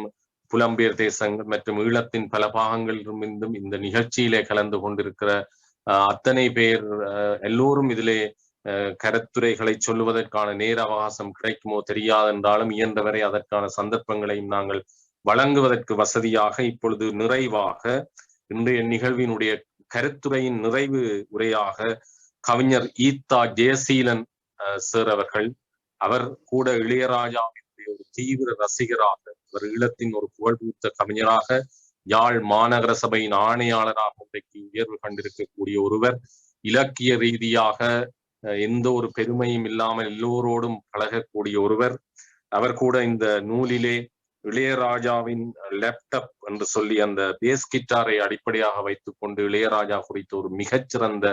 புலம்பெயர் தேசங்கள் மற்றும் ஈழத்தின் பல பாகங்களிலிருந்தும் இந்த நிகழ்ச்சியிலே கலந்து கொண்டிருக்கிற அத்தனை பேர் எல்லோரும் இதிலே கருத்துரைகளை சொல்லுவதற்கான நேர அவகாசம் கிடைக்குமோ தெரியாதென்றாலும் இயன்றவரை அதற்கான சந்தர்ப்பங்களையும் நாங்கள் வழங்குவதற்கு வசதியாக இப்பொழுது நிறைவாக இன்றைய நிகழ்வினுடைய கருத்துரையின் நிறைவு உரையாக கவிஞர் ஈத்தா ஜெயசீலன் சார் அவர்கள், அவர் கூட இளையராஜாவினுடைய ஒரு தீவிர ரசிகராக, அவர் ஈழத்தின் ஒரு புகழ்பூத்த கவிஞராக, யாழ் மாநகர சபையின் ஆணையாளராக இன்றைக்கு உயர்வு கண்டிருக்கக்கூடிய ஒருவர், இலக்கிய ரீதியாக எந்த ஒரு பெருமையும் இல்லாமல் எல்லோரோடும் பழகக்கூடிய ஒருவர். அவர் கூட இந்த நூலிலே இளையராஜாவின் லேப்டாப் என்று சொல்லி அந்த பேஸ் கிட்டாரை அடிப்படையாக வைத்துக் கொண்டு இளையராஜா குறித்த ஒரு மிகச்சிறந்த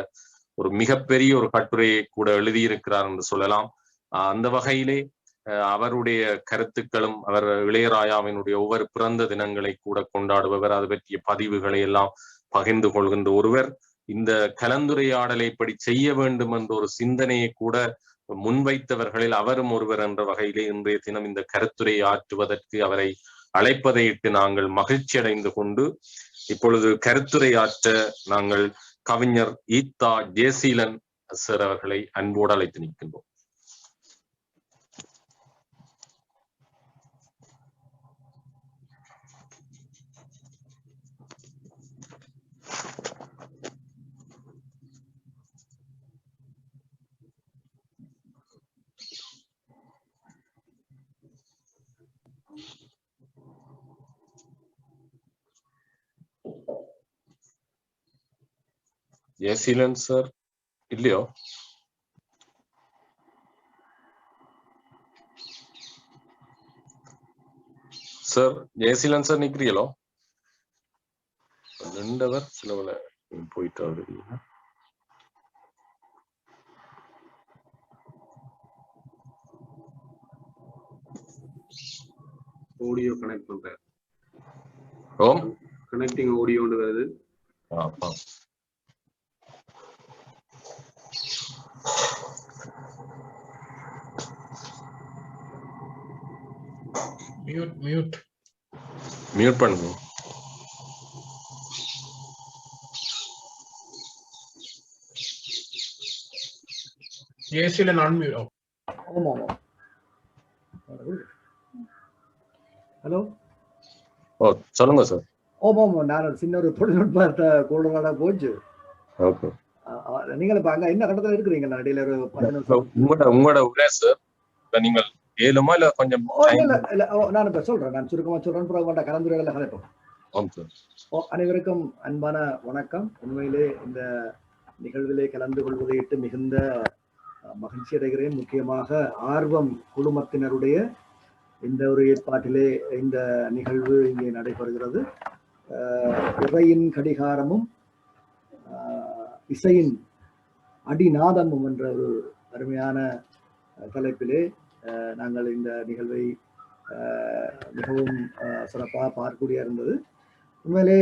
ஒரு மிகப்பெரிய ஒரு கட்டுரையை கூட எழுதியிருக்கிறார் என்று சொல்லலாம். அந்த வகையிலே அவருடைய கருத்துக்களும், அவர் இளையராஜாவினுடைய ஒவ்வொரு பிறந்த தினங்களை கூட கொண்டாடுபவர், அது பற்றிய பதிவுகளை எல்லாம் பகிர்ந்து கொள்கின்ற ஒருவர். இந்த கலந்துரையாடலை இப்படி செய்ய வேண்டும் என்ற ஒரு சிந்தனையை கூட முன்வைத்தவர்களில் அவரும் ஒருவர் என்ற வகையிலே இன்றைய தினம் இந்த கருத்துரை ஆற்றுவதற்கு அவரை அழைப்பதையிட்டு நாங்கள் மகிழ்ச்சி அடைந்து கொண்டு இப்பொழுது கருத்துரை ஆற்ற நாங்கள் கவிஞர் ஈத்தா ஜெயசீலன் சார் அவர்களை அன்போடு அழைத்து நிற்கின்றோம். ஜெயசீலன் சார் இல்லையோ? சார் ஜெயசீலன் சார் நிக்கிறீங்களோ? ரெண்டவர் சிலவுல போயிட்டு ஆடியோ கனெக்ட் பண்றேன். ஓம் கனெக்டிங் ஆடியோன்னு வருது. மியூட் பண்ணுங்க. ஜெயசீலன் அன்மியூட். ஆமா. ஹலோ. ஓ சொல்லுங்க சார். ஆமாம், நான் சின்ன ஒரு தொழில்நுட்ப கூடுதலாக போச்சு. ஓகே. நீங்கள் இப்ப அங்க என்ன கட்டத்துல இருக்கிறீங்க? நான் இடையில ஒரு 10 நிமிஷம் உங்களோட உரை சார், நீங்கள் ஏழுமா இல்ல கொஞ்சம்? நான் இப்ப சொல்றேன், நான் சுருக்கமா சொல்றேன், பிறகு கலந்துரையாடல கலைப்போம். அனைவருக்கும் அன்பான வணக்கம். உண்மையிலே இந்த நிகழ்விலே கலந்து கொள்வதையிட்டு மிகுந்த மகிழ்ச்சி அடைகிறேன். முக்கியமாக ஆர்வம் குழுமத்தினருடைய இந்த ஒரு ஏற்பாட்டிலே இந்த நிகழ்வு இங்கே நடைபெறுகிறது. இறையின் கடிகாரமும் இசையின் அடிநாதமும் என்ற ஒரு அருமையான தலைப்பிலே நாங்கள் இந்த நிகழ்வை மிகவும் சிறப்பாக பார்க்கக்கூடிய இருந்தது. உண்மையிலே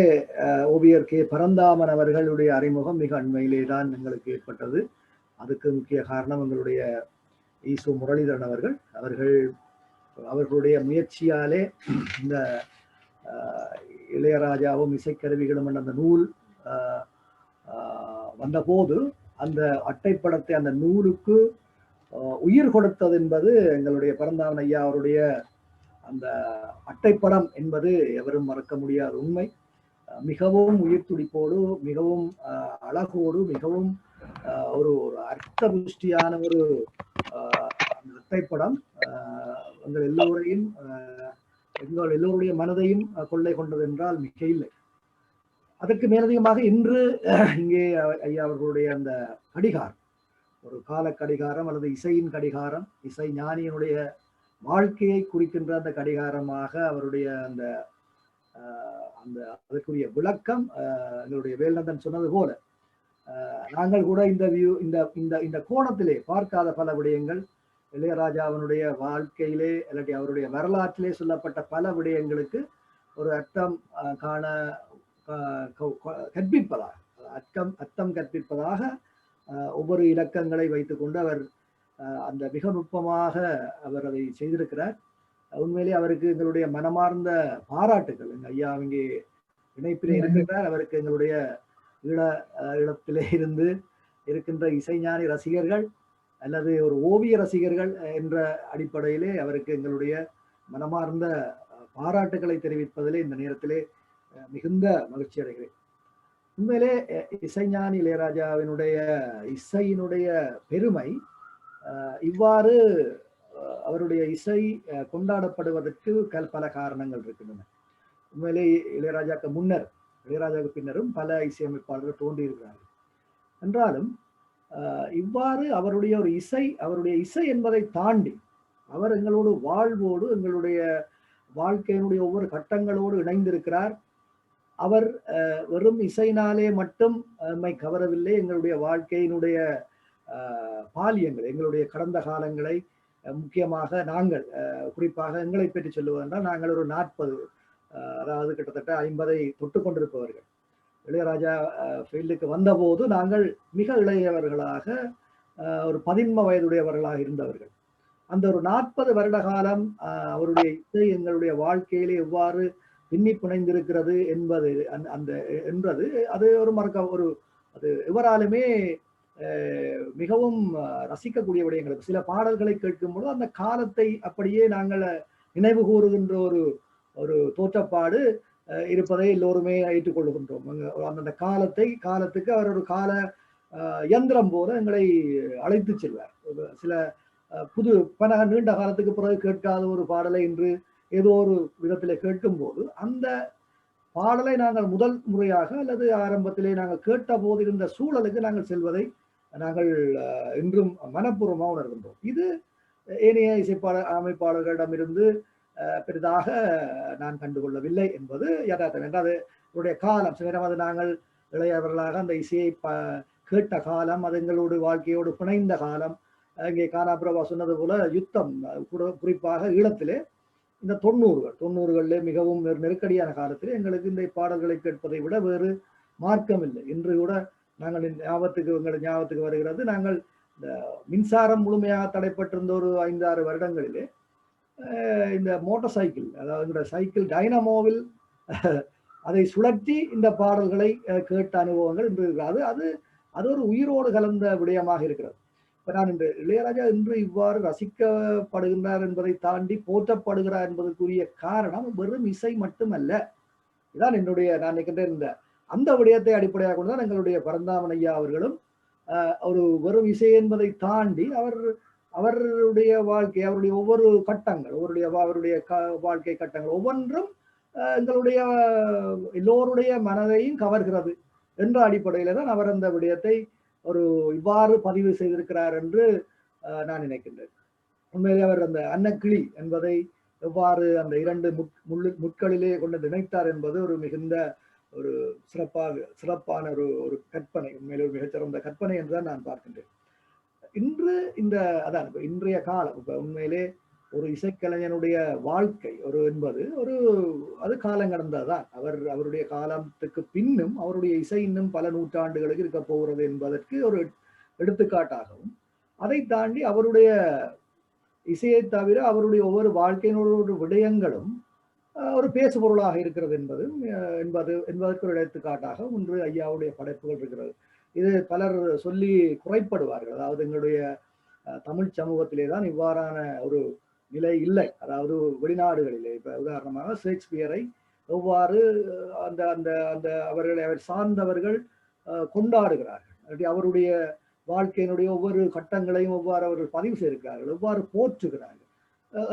ஓவியர் கே பரந்தாமன் அவர்களுடைய அறிமுகம் மிக அண்மையிலே தான் எங்களுக்கு ஏற்பட்டது. அதுக்கு முக்கிய காரணம் எங்களுடைய ஈசு முரளிதரன் அவர்களுடைய முயற்சியாலே இந்த இளையராஜாவும் இசைக்கருவிகளும் என்ற அந்த நூல் வந்தபோது அந்த அட்டைப்படத்தை அந்த நூலுக்கு உயிர் கொடுத்தது என்பது எங்களுடைய பரந்தாமன் ஐயா அவருடைய அந்த அட்டைப்படம் என்பது எவரும் மறக்க முடியாத உண்மை. மிகவும் உயிர் துடிப்போடு, மிகவும் அழகோடு, மிகவும் ஒரு அர்த்த புஷ்டியான ஒரு அட்டைப்படம் எங்கள் எல்லோருடைய மனதையும் கொள்ளை கொண்டது என்றால் மிக இல்லை. அதற்கு மேலதிகமாக இன்று இங்கே ஐயா அவர்களுடைய அந்த கடிகாரம், ஒரு கால கடிகாரம் அல்லது இசையின் கடிகாரம், இசை ஞானியினுடைய வாழ்க்கையை குறிக்கின்ற அந்த கடிகாரமாக அவருடைய அந்த அந்த அதற்குரிய விளக்கம் எங்களுடைய வேல்நந்தன் சொன்னது போல நாங்கள் கூட இந்த இந்த இந்த இந்த கோணத்திலே பார்க்காத பல விடயங்கள் இளையராஜாவினுடைய வாழ்க்கையிலே இல்லாட்டி அவருடைய வரலாற்றிலே சொல்லப்பட்ட பல விடயங்களுக்கு ஒரு அர்த்தம் காண கற்பிப்பதாக அர்த்தம் கற்பிப்பதாக ஒவ்வொரு இலக்கங்களை வைத்துக்கொண்டு அவர் அந்த மிக நுட்பமாக அவர் அதை செய்திருக்கிறார். உண்மையிலே அவருக்கு எங்களுடைய மனமார்ந்த பாராட்டுகள். எங்க ஐயா இங்கே இணைப்பிலே இருக்கின்றார். அவருக்கு எங்களுடைய ஈழத்திலே இருந்து இருக்கின்ற இசைஞானி ரசிகர்கள் அல்லது ஒரு ஓவிய ரசிகர்கள் என்ற அடிப்படையிலே அவருக்கு எங்களுடைய மனமார்ந்த பாராட்டுகளை தெரிவிப்பதிலே இந்த நேரத்திலே மிகுந்த மகிழ்ச்சி அடைகிறேன். உண்மையிலே இசைஞானி இளையராஜாவினுடைய இசையினுடைய பெருமை இவ்வாறு அவருடைய இசை கொண்டாடப்படுவதற்கு பல காரணங்கள் இருக்கின்றன. உண்மையிலே இளையராஜாக்கு முன்னர் இளையராஜாவுக்கு பின்னரும் பல இசையமைப்பாளர்கள் தோன்றியிருக்கிறார்கள். என்றாலும் இவ்வாறு அவருடைய இசை என்பதை தாண்டி அவர் எங்களோடு வாழ்வோடு எங்களுடைய வாழ்க்கையினுடைய ஒவ்வொரு கட்டங்களோடு இணைந்திருக்கிறார். அவர் வெறும் இசையினாலே மட்டும் நம்மை கவரவில்லை. எங்களுடைய வாழ்க்கையினுடைய பாலியங்கள், எங்களுடைய கடந்த காலங்களை, முக்கியமாக நாங்கள் குறிப்பாக எங்களை பற்றி சொல்லுவதென்றால் நாங்கள் ஒரு 40 அதாவது கிட்டத்தட்ட 50 தொட்டு கொண்டிருப்பவர்கள். இளையராஜா ஃபீல்டுக்கு வந்தபோது நாங்கள் மிக இளையவர்களாக ஒரு 13 வயதுடையவர்களாக இருந்தவர்கள். அந்த ஒரு 40 வருட காலம் அவருடைய இசை எங்களுடைய வாழ்க்கையிலே எவ்வாறு பின்னி பிணைந்திருக்கிறது என்பது அது ஒரு அது எவராலுமே மிகவும் ரசிக்கக்கூடிய விடயங்கள். சில பாடல்களை கேட்கும்போது அந்த காலத்தை அப்படியே நாங்கள் நினைவு கூறுகின்ற ஒரு தோற்றப்பாடு இருப்பதை எல்லோருமே ஏற்றுக்கொள்ளுகின்றோம். அந்த காலத்துக்கு அவர் ஒரு கால யந்திரம் போல எங்களை அழைத்து செல்வார். சில நீண்ட காலத்துக்கு பிறகு கேட்காத ஒரு பாடலை இன்று ஏதோ ஒரு விதத்திலே கேட்கும் போது அந்த பாடலை நாங்கள் முதல் முறையாக அல்லது ஆரம்பத்திலே நாங்கள் கேட்ட போது இருந்த சூழலுக்கு நாங்கள் செல்வதை நாங்கள் இன்றும் மனப்பூர்வமாக உணர்கின்றோம். இது ஏனைய அமைப்பாளர்களிடமிருந்து பெரிதாக நான் கண்டுகொள்ளவில்லை என்பது யதார்த்தம். என்றால் அதனுடைய காலம் சில நேரம் அது நாங்கள் இளையவர்களாக அந்த இசையை கேட்ட காலம், அது எங்களோடு வாழ்க்கையோடு பிணைந்த காலம். இங்கே கானாபிரபா சொன்னது போல யுத்தம் குறிப்பாக ஈழத்திலே இந்த 90களிலே மிகவும் நெருக்கடியான காலத்திலே எங்களுக்கு இந்த பாடல்களை கேட்பதை விட வேறு மார்க்கம் இல்லை. இன்று கூட நாங்கள் ஞாபகத்துக்கு வருகிறது, நாங்கள் இந்த மின்சாரம் முழுமையாக தடைப்பட்டிருந்த ஒரு 5-6 வருடங்களிலே இந்த மோட்டார் சைக்கிள், அதாவது சைக்கிள் டைனமோவில் அதை சுழற்றி இந்த பாடல்களை கேட்ட அனுபவங்கள் இன்று இருக்கிறது. அது ஒரு உயிரோடு கலந்த விடயமாக இருக்கிறது. இப்ப நான் இந்த இளையராஜா இன்று இவ்வாறு ரசிக்கப்படுகின்றார் என்பதை தாண்டி போற்றப்படுகிறார் என்பதற்குரிய காரணம் வெறும் இசை மட்டுமல்ல. இதான் நான் நினைக்கின்ற அந்த விடயத்தை அடிப்படையாக கொண்டுதான் எங்களுடைய பரந்தாமன் ஐயா அவர்களும் ஒரு வெறும் இசை என்பதை தாண்டி அவருடைய வாழ்க்கை, அவருடைய ஒவ்வொரு கட்டங்கள், அவருடைய வாழ்க்கை கட்டங்கள் ஒவ்வொன்றும் எங்களுடைய எல்லோருடைய மனதையும் கவர்கிறது என்ற அடிப்படையில தான் அவர் அந்த விடயத்தை இவ்வாறு பதிவு செய்திருக்கிறார் என்று நான் நினைக்கின்றேன். உண்மையிலே அவர் அந்த அன்னக்கிளி என்பதை எவ்வாறு அந்த 2 முட்களிலே கொண்டு நினைத்தார் என்பது ஒரு மிகுந்த ஒரு சிறப்பான ஒரு கற்பனை, உண்மையிலே ஒரு மிகச்சிறந்த கற்பனை என்றுதான் நான் பார்க்கின்றேன். இன்றைய காலம் இப்ப உண்மையிலே ஒரு இசைக்கலைஞனுடைய வாழ்க்கை என்பது அது காலம் கடந்ததான். அவருடைய காலத்துக்கு பின்னும் அவருடைய இசை இன்னும் பல நூற்றாண்டுகளுக்கு இருக்க போகிறது என்பதற்கு ஒரு எடுத்துக்காட்டாகவும், அதை தாண்டி அவருடைய இசையை தவிர அவருடைய ஒவ்வொரு வாழ்க்கையினோட விடயங்களும் ஒரு பேசுபொருளாக இருக்கிறது என்பதற்கு ஒரு எடுத்துக்காட்டாக ஒன்று ஐயாவுடைய படைப்புகள் இருக்கிறது. இது பலர் சொல்லி குறைப்படுவார்கள். அதாவது எங்களுடைய தமிழ் சமூகத்திலே தான் இவ்வாறான ஒரு நிலை இல்லை. அதாவது வெளிநாடுகளிலே இப்ப உதாரணமாக ஷேக்ஸ்பியரை எவ்வாறு அவர் சார்ந்தவர்கள் கொண்டாடுகிறார்கள், அவருடைய வாழ்க்கையினுடைய ஒவ்வொரு கட்டங்களையும் எவ்வாறு அவர்கள் பதிவு செய்திருக்கிறார்கள், எவ்வாறு போற்றுகிறார்கள்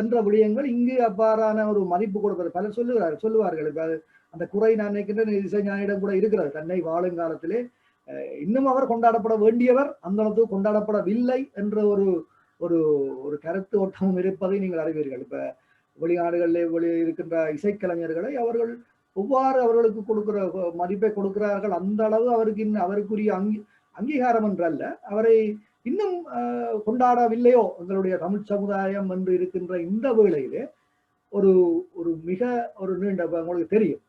என்ற விடயங்கள் இங்கு அவ்வாறான ஒரு மதிப்பு கொடுப்பது பலர் சொல்லுவார்கள். இப்ப அந்த குறை நான் நினைக்கின்ற இசைஞானியிடம் கூட இருக்கிறது. தன்னை வாழும் காலத்திலே இன்னும் அவர் கொண்டாடப்பட வேண்டியவர் அந்த அளவுக்கு கொண்டாடப்படவில்லை என்ற ஒரு கருத்து ஓட்டமும் இருப்பதை நீங்கள் அறிவீர்கள். இப்ப வெளிநாடுகளிலே இருக்கின்ற இசைக்கலைஞர்களை அவர்கள் எவ்வாறு அவர்களுக்கு கொடுக்கிற மதிப்பை கொடுக்கிறார்கள், அந்த அளவு அவருக்கு அவருக்குரிய அங்கீகாரம் என்றல்ல, அவரை இன்னும் கொண்டாடவில்லையோ எங்களுடைய தமிழ் சமுதாயம் என்று இருக்கின்ற இந்த வேளையிலே ஒரு ஒரு மிக ஒரு நீண்ட, உங்களுக்கு தெரியும்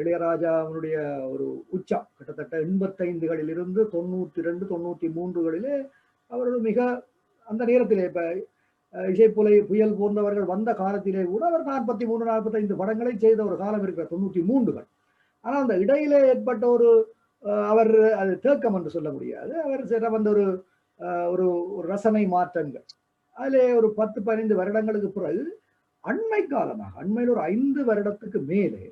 இளையராஜாவுடைய ஒரு உச்சம் கிட்டத்தட்ட 85களிலிருந்து 92, 93களிலே அவர் மிக அந்த நேரத்திலே இப்ப இசைப்புலை புயல் போன்றவர்கள் வந்த காலத்திலே கூட அவர் 43, 45 படங்களை செய்த ஒரு காலம் இருக்கிற 93கள். ஆனால் அந்த இடையிலே ஏற்பட்ட ஒரு அவர் அது தேக்கம் என்று சொல்ல முடியாது, அவர் சில வந்த ஒரு ஒரு ரசனை மாற்றங்கள், அதிலே ஒரு 10-15 வருடங்களுக்கு பிறகு அண்மை காலமாக அண்மையில் ஒரு 5 வருடத்துக்கு மேலே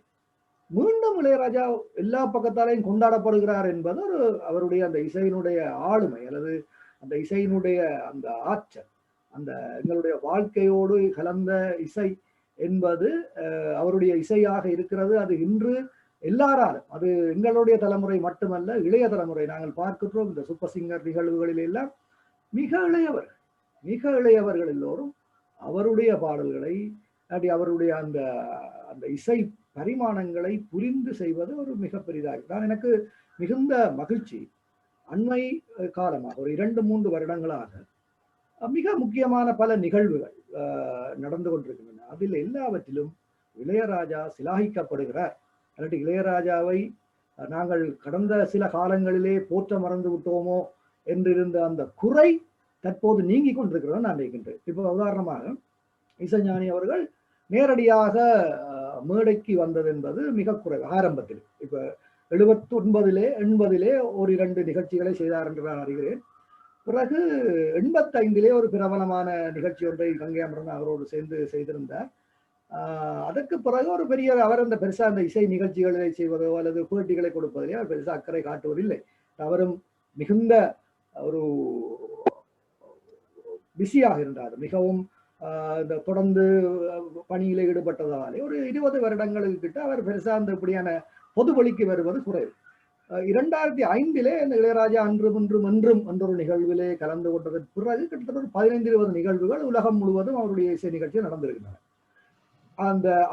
மீண்டும் இளையராஜா எல்லா பக்கத்தாலையும் கொண்டாடப்படுகிறார் என்பது ஒரு அவருடைய அந்த இசையினுடைய ஆளுமை அல்லது அந்த இசையினுடைய அந்த ஆற்றல், அந்த எங்களுடைய வாழ்க்கையோடு கலந்த இசை என்பது அவருடைய இசையாக இருக்கிறது. அது இன்று எல்லாராலும், அது எங்களுடைய தலைமுறை மட்டுமல்ல, இளைய தலைமுறை நாங்கள் பார்க்கிறோம் இந்த சூப்பர் சிங்கர் நிகழ்வுகளில் எல்லாம் மிக இளையவர்கள் எல்லோரும் அவருடைய பாடல்களை அவருடைய அந்த அந்த இசை பரிமாணங்களை புரிந்து செய்வது ஒரு மிக பெரிதாக எனக்கு மிகுந்த மகிழ்ச்சி. அண்மை காலமாக ஒரு 2-3 வருடங்களாக மிக முக்கியமான பல நிகழ்வுகள் நடந்து கொண்டிருக்கின்றன. அதில் எல்லாவற்றிலும் இளையராஜா சிலாகிக்கப்படுகிறார். அல்லது இளையராஜாவை நாங்கள் கடந்த சில காலங்களிலே போற்ற மறந்து விட்டோமோ என்றிருந்த அந்த குறை தற்போது நீங்கி கொண்டிருக்கிறோம் நான் நினைக்கின்றேன். இப்போ உதாரணமாக இசைஞானி அவர்கள் நேரடியாக மேடைக்கு வந்தது என்பது மிக குறைவு. ஆரம்பத்தில் இப்ப 79-80 ஒரு 2 நிகழ்ச்சிகளை செய்தார் என்று நான் அறிகிறேன். பிறகு 85 ஒரு பிரபலமான நிகழ்ச்சி ஒன்றை கங்கை அமரன் அவரோடு சேர்ந்து செய்திருந்தார். அதற்கு பிறகு ஒரு பெரிய அவர் அந்த பெருசா அந்த இசை நிகழ்ச்சிகளை செய்வதோ அல்லது பேட்டிகளை கொடுப்பதிலே அவர் பெருசா அக்கறை காட்டுவதில்லை. அவரும் மிகுந்த ஒரு பிஸியாக இருந்தார். மிகவும் இந்த தொடர்ந்து பணியில ஈடுபட்டதாலே ஒரு 20 வருடங்களுக்கு கிட்ட அவர் பெருசா அந்த இப்படியான பொது வழிக்கு வருவது குறைவு. 2005 இந்த இளையராஜா அன்றும் இன்றும் என்றும் என்ற ஒரு நிகழ்விலே கலந்து கொண்டதற்கு பிறகு கிட்டத்தட்ட ஒரு 15-20 நிகழ்வுகள் உலகம் முழுவதும் அவருடைய இசை நிகழ்ச்சி நடந்திருக்கின்றன.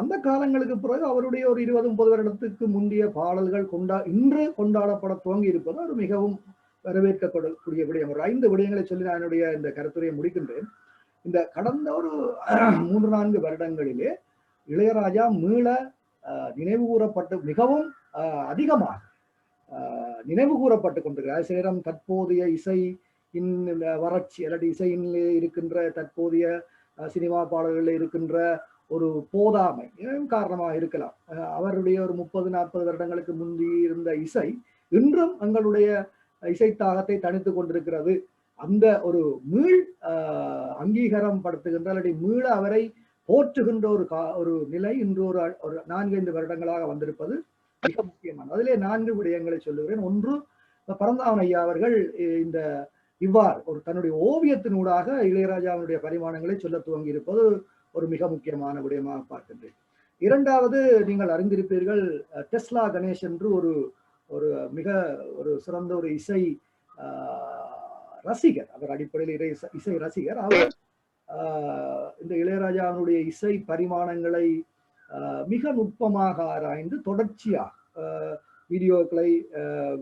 அந்த காலங்களுக்கு பிறகு அவருடைய ஒரு 20-30 வருடத்துக்கு முந்தைய பாடல்கள் இன்று கொண்டாடப்பட துவங்கி இருப்பது ஒரு மிகவும் வரவேற்கக்கூடிய விடயம். ஒரு 5 விடயங்களை சொல்லி நான் என்னுடைய இந்த கருத்துரையை முடிக்கின்றேன். இந்த கடந்த ஒரு 3-4 வருடங்களிலே இளையராஜா மீள நினைவு கூறப்பட்டு மிகவும் அதிகமாக நினைவு கூறப்பட்டு கொண்டிருக்கிறார். சில நேரம் தற்போதைய இசையின் வறட்சி அல்லது இசையின் இருக்கின்ற தற்போதைய சினிமா பாடல்களில் இருக்கின்ற ஒரு போதாமை காரணமாக இருக்கலாம். அவருடைய ஒரு 30-40 வருடங்களுக்கு முந்தி இருந்த இசை இன்றும் எங்களுடைய இசை தாகத்தை தணித்து கொண்டிருக்கிறது. அந்த ஒரு மீள் அங்கீகாரம் படுத்துகின்ற அல்லது மீள அவரை போற்றுகின்ற ஒரு நிலை இன்று ஒரு 4-5 வருடங்களாக வந்திருப்பது மிக முக்கியமானது. அதிலே 4 விடயங்களை சொல்லுகிறேன். ஒன்று, பரந்தாமன் ஐயா அவர்கள் இந்த இவ்வாறு ஒரு தன்னுடைய ஓவியத்தினூடாக இளையராஜாவினுடைய பரிமாணங்களை சொல்ல துவங்கி இருப்பது ஒரு மிக முக்கியமான விடயமாக பார்க்கின்றேன். இரண்டாவது, நீங்கள் அறிந்திருப்பீர்கள், டெஸ்லா கணேஷ் என்று ஒரு மிக ஒரு சிறந்த ஒரு இசை ரசிகர். அவர் அடிப்படையில் இசை ரசிகர். அவர் இந்த இளையராஜாவினுடைய இசை பரிமாணங்களை மிக நுட்பமாக ஆராய்ந்து தொடர்ச்சியாக வீடியோக்களை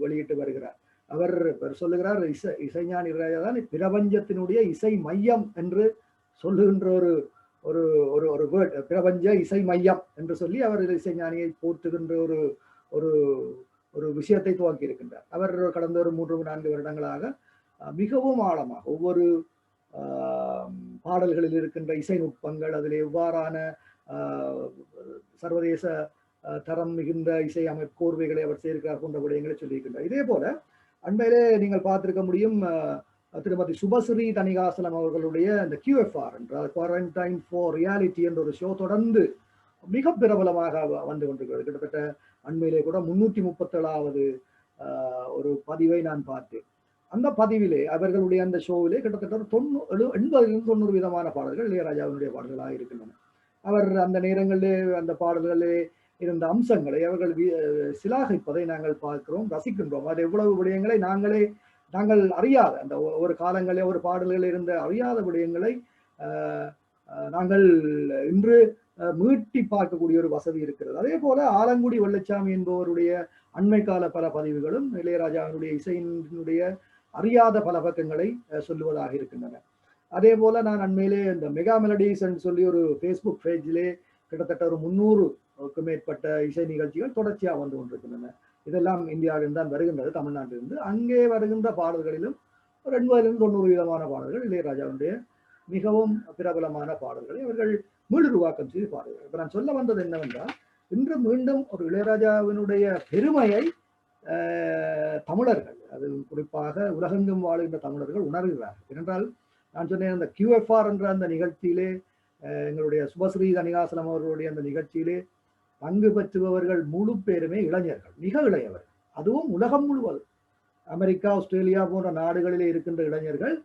வெளியிட்டு வருகிறார். அவர் சொல்லுகிறார், இசைஞானி இளையராஜா தான் பிரபஞ்சத்தினுடைய இசை மையம் என்று சொல்லுகின்ற ஒரு ஒரு வேர்ட், பிரபஞ்ச இசை மையம் என்று சொல்லி அவர் இசைஞானியை போற்றுகின்ற ஒரு ஒரு விஷயத்தை துவக்கி இருக்கின்றார். அவர் கடந்த ஒரு 3-4 வருடங்களாக மிகவும் ஆழமாக ஒவ்வொரு பாடல்களில் இருக்கின்ற இசை நுட்பங்கள், அதில் எவ்வாறான சர்வதேச தரம் மிகுந்த இசை கோர்வைகளை அவர் சேர்க்கிறார் போன்ற விடயங்களை சொல்லியிருக்கின்றார். இதே போல அண்மையிலே நீங்கள் பார்த்திருக்க முடியும், திருமதி சுபஸ்ரீ தணிகாசலம் அவர்களுடைய இந்த QFR என்ற குவாரண்டைன் ஃபார் ரியாலிட்டி என்ற ஒரு ஷோ தொடர்ந்து மிக பிரபலமாக வந்து கொண்டிருக்கிறது. கிட்டத்தட்ட அண்மையிலே கூட 337வது ஒரு பதிவை நான் பார்த்தேன். அந்த பதிவிலே அவர்களுடைய அந்த ஷோவிலே கிட்டத்தட்ட 80-90 விதமான பாடல்கள் இளையராஜாவினுடைய பாடல்களாக இருக்கின்றன. அவர் அந்த நேரங்களிலே அந்த பாடல்களே இருந்த அம்சங்களை அவர்கள் சிலாகிப்பதை நாங்கள் பார்க்கிறோம், ரசிக்கின்றோம். அது எவ்வளவு விடயங்களை நாங்கள் அறியாத அந்த ஒரு காலங்களில் ஒரு பாடல்களில் இருந்த அறியாத விடயங்களை நாங்கள் இன்று மீட்டி பார்க்கக்கூடிய ஒரு வசதி இருக்கிறது. அதே போல ஆலங்குடி வெள்ளச்சாமி என்பவருடைய அண்மை கால பல பதிவுகளும் இளையராஜாவினுடைய இசையினுடைய அறியாத பல பக்கங்களை சொல்லுவதாக இருக்கின்றன. அதே போல நான் அண்மையிலே இந்த மெகா மெலடிஸ் சொல்லி ஒரு ஃபேஸ்புக் பேஜிலே கிட்டத்தட்ட ஒரு 300க்கும் மேற்பட்ட இசை நிகழ்ச்சிகள் தொடர்ச்சியாக வந்து கொண்டிருக்கின்றன. இதெல்லாம் இந்தியாவிலிருந்து தான் வருகின்றது, தமிழ்நாட்டிலிருந்து. அங்கே வருகின்ற பாடல்களிலும் ஒரு 80-90% பாடல்கள் இளையராஜாவுடைய மிகவும் பிரபலமான பாடல்களை அவர்கள் மீளுருவாக்கம் செய்து பாடுகிறார். இப்ப நான் சொல்ல வந்தது என்னவென்றால், இன்று மீண்டும் ஒரு இளையராஜாவினுடைய பெருமையை தமிழர்கள், அது குறிப்பாக உலகெங்கும் வாழ்கின்ற தமிழர்கள் உணர்கிறார்கள். ஏனென்றால் நான் சொன்னேன், அந்த QFR என்ற அந்த நிகழ்ச்சியிலே, எங்களுடைய சுபஸ்ரீ தணிகாசலம் அவர்களுடைய அந்த நிகழ்ச்சியிலே பங்கு பெற்றுபவர்கள் முழு பேருமே இளைஞர்கள், மிக இளையவர்கள். அதுவும் உலகம் முழுவதும் அமெரிக்கா, ஆஸ்திரேலியா போன்ற நாடுகளிலே இருக்கின்ற இளைஞர்கள்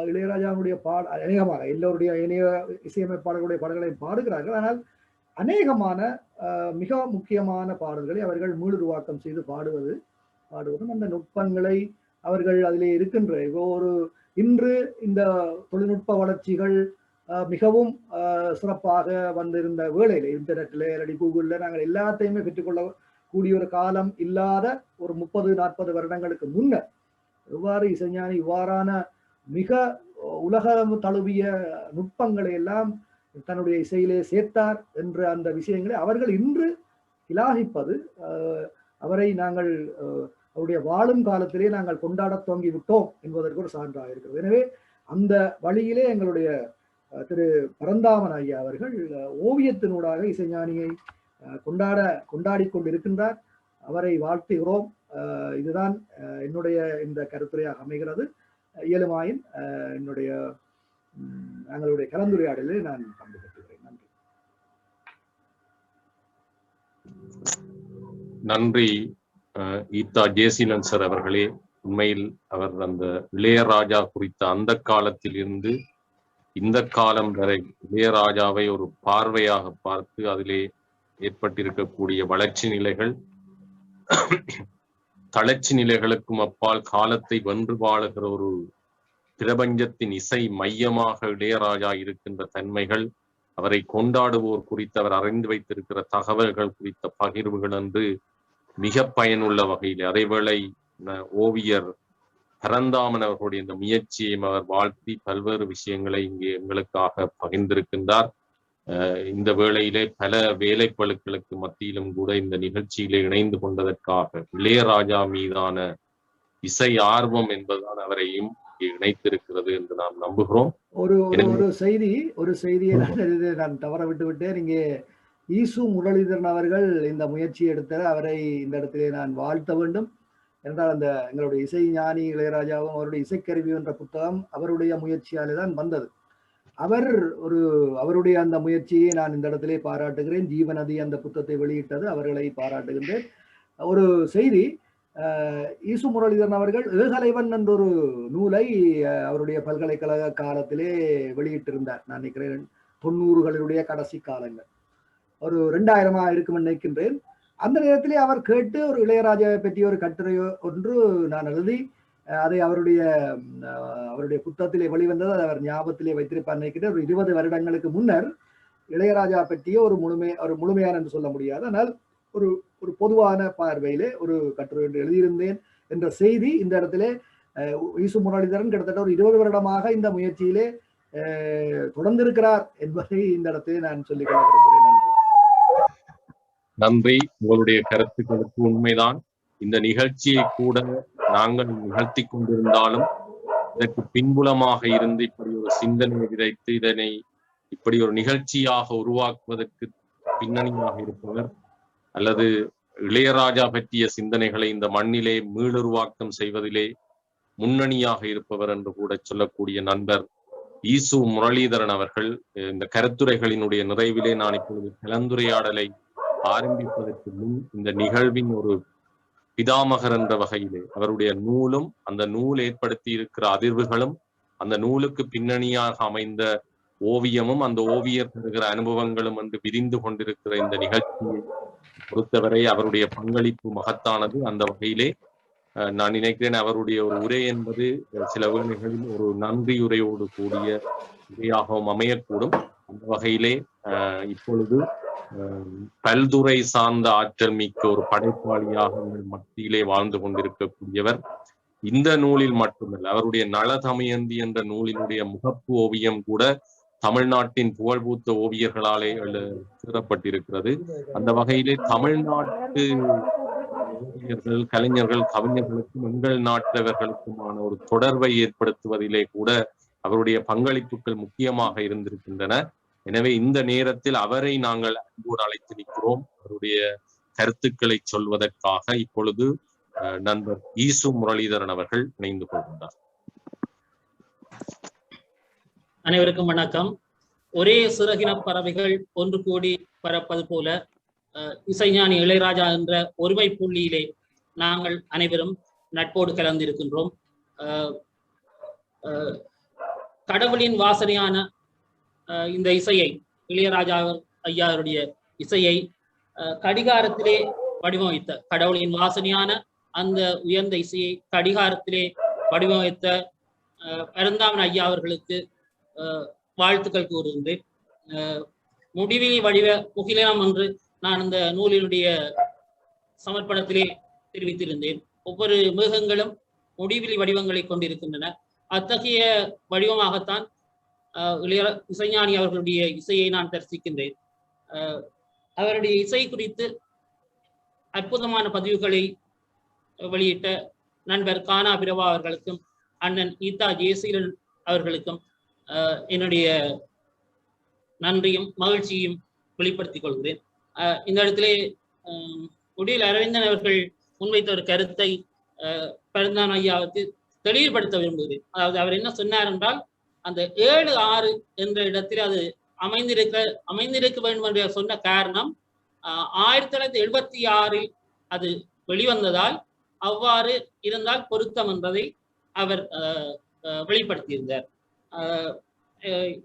இளையராஜாவுடைய அநேகமாக எல்லோருடைய இணைய இசையமைப்பாளர்களுடைய பாடல்களை பாடுகிறார்கள். ஆனால் அநேகமான மிக முக்கியமான பாடல்களை அவர்கள் மீளுருவாக்கம் செய்து பாடுவதும் அந்த நுட்பங்களை அவர்கள் அதிலே இருக்கின்ற ஒரு இன்று இந்த தொழில்நுட்ப வளர்ச்சிகள் மிகவும் சிறப்பாக வந்திருந்த வேளையில இன்டர்நெட்ல அல்லது கூகுள்ல நாங்கள் எல்லாத்தையுமே பெற்றுக்கொள்ளக்கூடிய ஒரு காலம் இல்லாத ஒரு 30-40 வருடங்களுக்கு முன்னர் எவ்வாறு இசைஞானி இவ்வாறான மிக உலகம் தழுவிய நுட்பங்களை எல்லாம் தன்னுடைய இசையிலே சேர்த்தார் என்ற அந்த விஷயங்களை அவர்கள் இன்று இலாகிப்பது, அவரை நாங்கள் அவருடைய வாழும் காலத்திலே நாங்கள் கொண்டாட துவங்கி விட்டோம் என்பதற்கு ஒரு சான்றாக இருக்கிறது. எனவே அந்த வழியிலே எங்களுடைய திரு பரந்தாமன் ஐயா அவர்கள் ஓவியத்தினூடாக இசைஞானியை கொண்டாடி கொண்டிருக்கின்றார். அவரை வாழ்த்துகிறோம். இதுதான் என்னுடைய இந்த கருத்துரையாக அமைகிறது. இயலுமாயின் எங்களுடைய கலந்துரையாடலில் நான் பங்கு பெற்றுகிறேன். நன்றி ஈத்தா ஜேசிலன் சார் அவர்களே. உண்மையில் அவர் அந்த இளையராஜா குறித்த அந்த காலத்தில் இருந்து இந்த காலம் வரை இளையராஜாவை ஒரு பார்வையாக பார்த்து அதிலே ஏற்பட்டிருக்கக்கூடிய வளர்ச்சி நிலைகள், தளர்ச்சி நிலைகளுக்கும் அப்பால் காலத்தை வென்று வாழுகிற ஒரு பிரபஞ்சத்தின் இசை மையமாக இளையராஜா இருக்கின்ற தன்மைகள், அவரை கொண்டாடுவோர் குறித்து அவர் அறிந்து வைத்திருக்கிற தகவல்கள் குறித்த பகிர்வுகள் என்று மிக பயனுள்ள வகையில், அதேவேளை ஓவியர் பரந்தாமன் அவர்களுடைய இந்த முயற்சியையும் அவர் வாழ்த்தி பல்வேறு விஷயங்களை இங்கே எங்களுக்காக பகிர்ந்திருக்கின்றார். இந்த வேளையிலே பல வேலைப்பளுக்களுக்கு மத்தியிலும் கூட இந்த நிகழ்ச்சியிலே இணைந்து கொண்டதற்காக இளையராஜா மீதான இசை ஆர்வம் என்பதுதான் அவரையும் இணைத்திருக்கிறது என்று நாம் நம்புகிறோம். ஒரு செய்தியை நான் தவற விட்டு விட்டேன். இங்கே ஈசு முரளிதரன் அவர்கள் இந்த முயற்சியை எடுத்தார். அவரை இந்த இடத்திலே நான் வாழ்த்த வேண்டும். என்றால் அந்த எங்களுடைய இசை ஞானி இளையராஜாவும் அவருடைய இசைக்கருவி என்ற புத்தகம் அவருடைய முயற்சியாலே தான் வந்தது. அவருடைய அந்த முயற்சியை நான் இந்த இடத்திலே பாராட்டுகிறேன். ஜீவநதி அந்த புத்தகத்தை வெளியிட்டது, அவர்களை பாராட்டுகின்றேன். ஒரு செய்தி, ஈசு முரளிதரன் அவர்கள் ஏகலைவன் என்ற ஒரு நூலை அவருடைய பல்கலைக்கழக காலத்திலே வெளியிட்டிருந்தார். நான் நினைக்கிறேன் 90களுடைய கடைசி காலங்கள், ஒரு 2000 இருக்கும் நினைக்கின்றேன். அந்த நேரத்திலே அவர் கேட்டு ஒரு இளையராஜாவை பற்றிய ஒரு கட்டுரை ஒன்று நான் எழுதி அதை அவருடைய புத்தகத்திலே வெளிவந்தது. அவர் ஞாபகத்திலே வைத்திருப்பார் நினைக்கிறேன். ஒரு 20 வருடங்களுக்கு முன்னர் இளையராஜா பற்றிய ஒரு முழுமையான என்று சொல்ல முடியாது, ஆனால் ஒரு பொதுவான பார்வையிலே ஒரு கட்டுரை ஒன்று எழுதியிருந்தேன் என்ற செய்தி இந்த இடத்திலே ஈசு முரளிதரன் கிட்டத்தட்ட ஒரு 20 வருடமாக இந்த முயற்சியிலே தொடர்ந்திருக்கிறார் என்பதை இந்த இடத்திலே நான் சொல்லிக் கொள்ள விரும்புகிறேன். நன்றி. உங்களுடைய கருத்துக்களுக்கு உண்மைதான். இந்த நிகழ்ச்சியை கூட நாங்கள் நிகழ்த்தி கொண்டிருந்தாலும் இதற்கு பின்புலமாக இருந்து இப்படி ஒரு சிந்தனையை விதைத்து இதனை இப்படி ஒரு நிகழ்ச்சியாக உருவாக்குவதற்கு பின்னணியாக இருப்பவர், அல்லது இளையராஜா பற்றிய சிந்தனைகளை இந்த மண்ணிலே மீளுருவாக்கம் செய்வதிலே முன்னணியாக இருப்பவர் என்று கூட சொல்லக்கூடிய நண்பர் ஈசு முரளிதரன் அவர்கள் இந்த கருத்துரைகளினுடைய நிறைவிலே நான் இப்பொழுது கலந்துரையாடலை ஆரம்பிப்பதற்கு முன் இந்த நிகழ்வின் ஒரு பிதாமகர் என்ற வகையிலே அவருடைய நூலும் அந்த நூல் ஏற்படுத்தி இருக்கிற அதிர்வுகளும் அந்த நூலுக்கு பின்னணியாக அமைந்த ஓவியமும் அந்த ஓவியர் தருகிற அனுபவங்களும் என்று விரிந்து கொண்டிருக்கிற இந்த நிகழ்ச்சியை பொறுத்தவரை அவருடைய பங்களிப்பு மகத்தானது. அந்த வகையிலே நான் நினைக்கிறேன் அவருடைய ஒரு உரை என்பது சில வேளைகளில் ஒரு நன்றியுரையோடு கூடிய உரையாகவும் அமையக்கூடும். அந்த வகையிலே இப்பொழுது பல்துறை சார்ந்த ஆற்றல் மிக்க ஒரு படைப்பாளியாக மத்தியிலே வாழ்ந்து கொண்டிருக்கக்கூடியவர். இந்த நூலில் மட்டுமல்ல, அவருடைய நல தமயந்தி என்ற நூலினுடைய முகப்பு ஓவியம் கூட தமிழ்நாட்டின் புகழ்பூத்த ஓவியர்களாலே கீறப்பட்டிருக்கிறது. அந்த வகையிலே தமிழ்நாட்டு ஓவியர்கள், கலைஞர்கள், கவிஞர்களுக்கும் எங்கள் நாட்டவர்களுக்குமான ஒரு தொடர்பை ஏற்படுத்துவதிலே கூட அவருடைய பங்களிப்புகள் முக்கியமாக இருந்திருக்கின்றன. எனவே இந்த நேரத்தில் அவரை நாங்கள் அன்போடு அழைத்து நிற்கிறோம். அவருடைய கருத்துக்களை சொல்வதற்காக இப்பொழுது நண்பர் ஈசு முரளிதரன் அவர்கள் இணைந்து கொள்கின்றார். அனைவருக்கும் வணக்கம். ஒரே சிறகின பறவைகள் ஒன்று கூடி பறப்பது போல இசைஞானி இளையராஜா என்ற ஒருமை புள்ளியிலே நாங்கள் அனைவரும் நட்போடு கலந்திருக்கின்றோம். கடவுளின் வாசனையான இந்த இசையை, இளையராஜா ஐயாருடைய இசையை கடிகாரத்திலே வடிவமைத்த, கடவுளின் வாசனையான அந்த உயர்ந்த இசையை கடிகாரத்திலே வடிவமைத்த பரந்தாமன் ஐயா அவர்களுக்கு வாழ்த்துக்கள் கூறுகின்றேன். முடிவிலி வடிவ முகிலம் என்று நான் இந்த நூலினுடைய சமர்ப்பணத்திலே தெரிவித்திருந்தேன். ஒவ்வொரு மிருகங்களும் முடிவிலி வடிவங்களை கொண்டிருக்கின்றன. அத்தகைய வடிவமாகத்தான் இசைஞானி அவர்களுடைய இசையை நான் தரிசிக்கின்றேன். அவருடைய இசை குறித்து அற்புதமான பதிவுகளை வெளியிட்ட நண்பர் கானா பிரபா அவர்களுக்கும் அண்ணன் ஈதா ஜெயசீலன் அவர்களுக்கும் என்னுடைய நன்றியும் மகிழ்ச்சியும் வெளிப்படுத்திக் கொள்கிறேன். இந்த இடத்திலே உடியில் அரவிந்தன் அவர்கள் முன்வைத்த ஒரு கருத்தை பரந்தாமன் ஐயாவுக்கு தெளிவுபடுத்த விரும்புகிறேன். அதாவது அவர் என்ன சொன்னார் என்றால், அந்த 7-6 என்ற இடத்தில் அது அமைந்திருக்க வேண்டும் என்று சொன்ன காரணம் 1976 அது வெளிவந்ததால் அவ்வாறு இருந்தால் பொருத்தம் என்பதை அவர் வெளிப்படுத்தியிருந்தார்.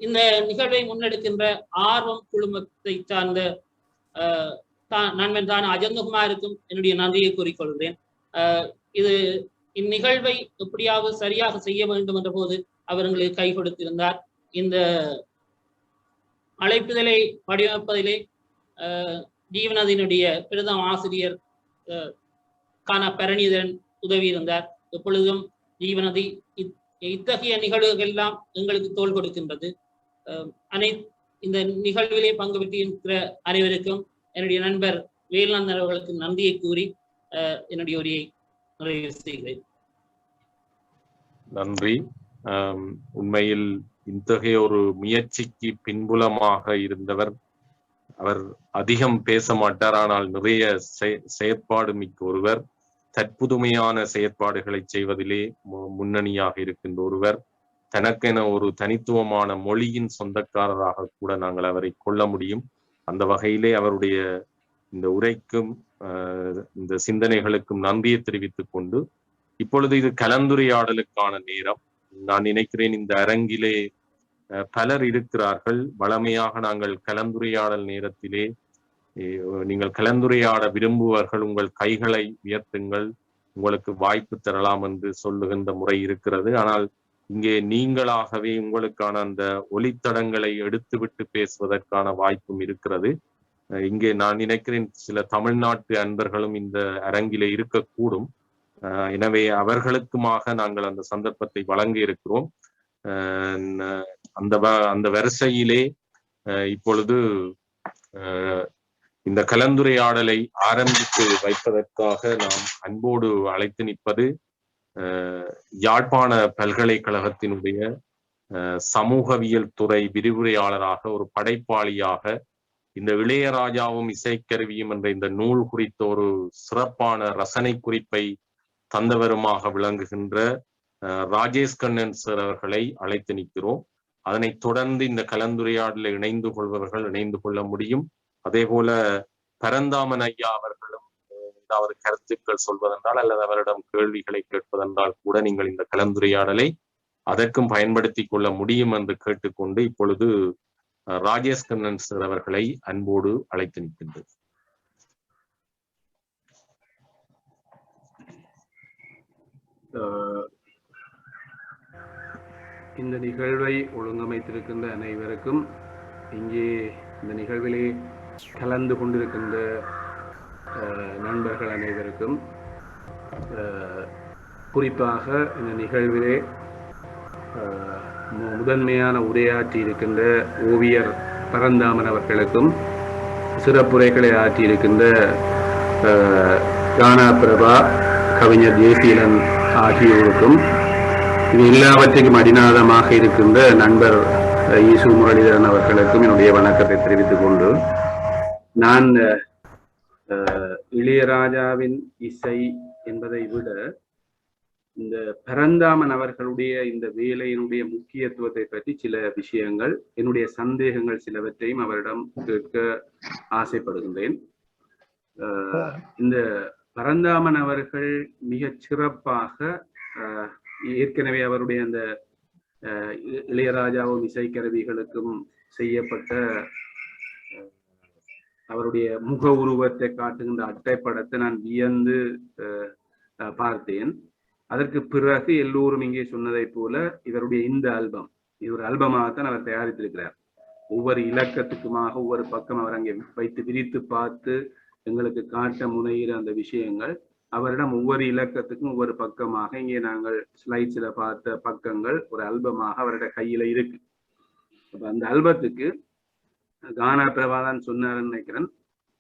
இந்த நிகழ்வை முன்னெடுக்கின்ற ஆர்வம் குழுமத்தை சார்ந்த நண்பன் தான் அஜந்தகுமாருக்கும் என்னுடைய நன்றியை கூறிக்கொள்கிறேன். இது இந்நிகழ்வை எப்படியாவது சரியாக செய்ய வேண்டும் என்ற போது அவர்களுக்கு கை கொடுத்திருந்தார். இந்த அழைப்புதலை வடிவமைப்பதிலே ஜீவனதியினுடைய பிரதம ஆசிரியர் பரணிதரன் உதவி இருந்தார். எப்பொழுதும் ஜீவனதி இத்தகைய நிகழ்வுகள் எல்லாம் எங்களுக்கு தோள் கொடுக்கின்றது. இந்த நிகழ்விலே பங்கு பெற்றிருக்கிற அனைவருக்கும் என்னுடைய நண்பர் வேலுநந்தன் அவர்களுக்கு நன்றியை கூறி என்னுடைய உரையை நிறைவு செய்கிறேன். நன்றி. உண்மையில் இத்தகைய ஒரு முயற்சிக்கு பின்புலமாக இருந்தவர். அவர் அதிகம் பேச மாட்டார், ஆனால் நிறைய செயற்பாடு மிக்க ஒருவர். தற்புதுமையான செயற்பாடுகளை செய்வதிலே முன்னணியாக இருக்கின்ற ஒருவர். தனக்கென ஒரு தனித்துவமான மொழியின் சொந்தக்காரராக கூட நாங்கள் அவரை கொள்ள முடியும். அந்த வகையிலே அவருடைய இந்த உரைக்கும் இந்த சிந்தனைகளுக்கும் நன்றியை தெரிவித்துக் கொண்டு, இப்பொழுது இது கலந்துரையாடலுக்கான நேரம். நான் நினைக்கிறேன் இந்த அரங்கிலே பலர் இருக்கிறார்கள். வளமையாக நாங்கள் கலந்துரையாடல் நேரத்திலே நீங்கள் கலந்துரையாட விரும்புவர்கள் உங்கள் கைகளை உயர்த்துங்கள், உங்களுக்கு வாய்ப்பு தரலாம் என்று சொல்லுகின்ற முறை இருக்கிறது. ஆனால் இங்கே நீங்களாகவே உங்களுக்கான அந்த ஒலித்தடங்களை எடுத்துவிட்டு பேசுவதற்கான வாய்ப்பும் இருக்கிறது. இங்கே நான் நினைக்கிறேன் சில தமிழ்நாட்டு அன்பர்களும் இந்த அரங்கிலே இருக்கக்கூடும். எனவே அவர்களுக்குமாக நாங்கள் அந்த சந்தர்ப்பத்தை வழங்கி இருக்கிறோம். அந்த வரிசையிலே இப்பொழுது இந்த கலந்துரையாடலை ஆரம்பித்து வைப்பதற்காக நாம் அன்போடு அழைத்து நிற்பது யாழ்ப்பாண பல்கலைக்கழகத்தினுடைய சமூகவியல் துறை விரிவுரையாளராக, ஒரு படைப்பாளியாக, இந்த இளையராஜாவும் இசைக்கருவியும் என்ற இந்த நூல் குறித்த ஒரு சிறப்பான ரசனை குறிப்பை தந்தவருமாக விளங்குகின்ற ராஜேஷ் கண்ணன் சார் அவர்களை அழைத்து நிற்கிறோம். அதனைத் தொடர்ந்து இந்த கலந்துரையாடலில் இணைந்து கொள்பவர்கள் இணைந்து கொள்ள முடியும். அதே போல பரந்தாமன் ஐயா அவர்களும் ஏதாவது கருத்துக்கள் சொல்வதென்றால் அல்லது அவரிடம் கேள்விகளை கேட்பதென்றால் கூட நீங்கள் இந்த கலந்துரையாடலை அதற்கும் பயன்படுத்தி கொள்ள முடியும் என்று கேட்டுக்கொண்டு இப்பொழுது ராஜேஷ் கண்ணன் சார் அவர்களை அன்போடு அழைத்து நிற்கின்றது. இந்த நிகழ்வை ஒழுங்கமைத்திருக்கின்ற அனைவருக்கும் இங்கே இந்த நிகழ்விலே கலந்து கொண்டிருக்கின்ற நண்பர்கள் அனைவருக்கும், குறிப்பாக இந்த நிகழ்விலே முதன்மையான உரையாற்றி இருக்கின்ற ஓவியர் பரந்தாமன் அவர்களுக்கும், சிறப்புரைகளை ஆற்றியிருக்கின்ற கானா பிரபா, கவிஞர் ஜெயசீலன் ஆகியோருக்கும், இது எல்லாவற்றையும் அடிநாதமாக இருக்கின்ற நண்பர் ஈசு முரளிதரன் அவர்களுக்கும் என்னுடைய வணக்கத்தை தெரிவித்துக் கொண்டு, நான் இளையராஜாவின் இசை என்பதை விட இந்த பரந்தாமன் அவர்களுடைய இந்த வேலையினுடைய முக்கியத்துவத்தை பற்றி சில விஷயங்கள், என்னுடைய சந்தேகங்கள் சிலவற்றையும் அவரிடம் கேட்க ஆசைப்படுகின்றேன். இந்த பரந்தாமன் அவர்கள் மிகச் சிறப்பாக ஏற்கனவே அவருடைய அந்த இளையராஜாவும் இசைக்கருவிகளுக்கும் செய்யப்பட்ட அவருடைய முக உருவத்தை காட்டுகின்ற அட்டைப்படத்தை நான் வியந்து பார்த்தேன். அதற்கு பிறகு எல்லோரும் இங்கே சொன்னதை போல இவருடைய இந்த ஆல்பம், இது ஒரு ஆல்பமாகத்தான் அவர் தயாரித்திருக்கிறார். ஒவ்வொரு இலக்கத்துக்குமாக ஒவ்வொரு பக்கம் அவர் அங்கே வைத்து விரித்து பார்த்து எங்களுக்கு காட்ட முனைகிற அந்த விஷயங்கள் அவரிடம் ஒவ்வொரு இலக்கத்துக்கும் ஒவ்வொரு பக்கமாக, இங்கே நாங்கள் ஸ்லைட்ஸ்ல பார்த்த பக்கங்கள் ஒரு ஆல்பமாக அவருடைய கையில இருக்கு. அப்ப அந்த ஆல்பத்துக்கு கானா பிரபாதான் சொன்னாருன்னு நினைக்கிறேன்,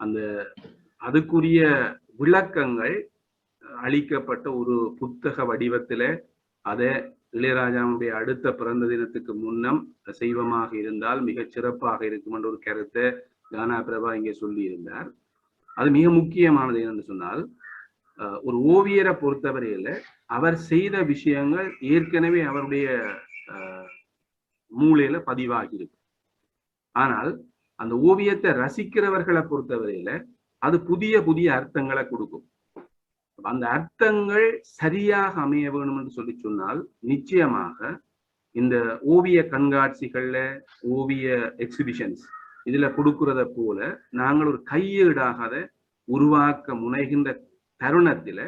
அந்த அதுக்குரிய விளக்கங்கள் அளிக்கப்பட்ட ஒரு புத்தக வடிவத்தில அதை இளையராஜாவுடைய அடுத்த பிறந்த தினத்துக்கு முன்னம் செய்வமாக இருந்தால் மிகச் சிறப்பாக இருக்கும் என்ற ஒரு கருத்தை கானா பிரபா இங்கே சொல்லி இருந்தார். அது மிக முக்கியமானது என்று சொன்னால், ஒரு ஓவியரை பொறுத்தவரையில அவர் செய்த விஷயங்கள் ஏற்கனவே அவருடைய மூளையில பதிவாகி இருக்கு. ஆனால் அந்த ஓவியத்தை ரசிக்கிறவர்களை பொறுத்தவரையில அது புதிய புதிய அர்த்தங்களை கொடுக்கும். அந்த அர்த்தங்கள் சரியாக அமைய வேணும் என்று சொல்லி சொன்னால், நிச்சயமாக இந்த ஓவிய கண்காட்சிகள்ல, ஓவிய எக்ஸிபிஷன்ஸ் இதுல கொடுக்கிறத போல நாங்கள் ஒரு கையீடாக அதை உருவாக்க முனைகின்ற தருணத்தில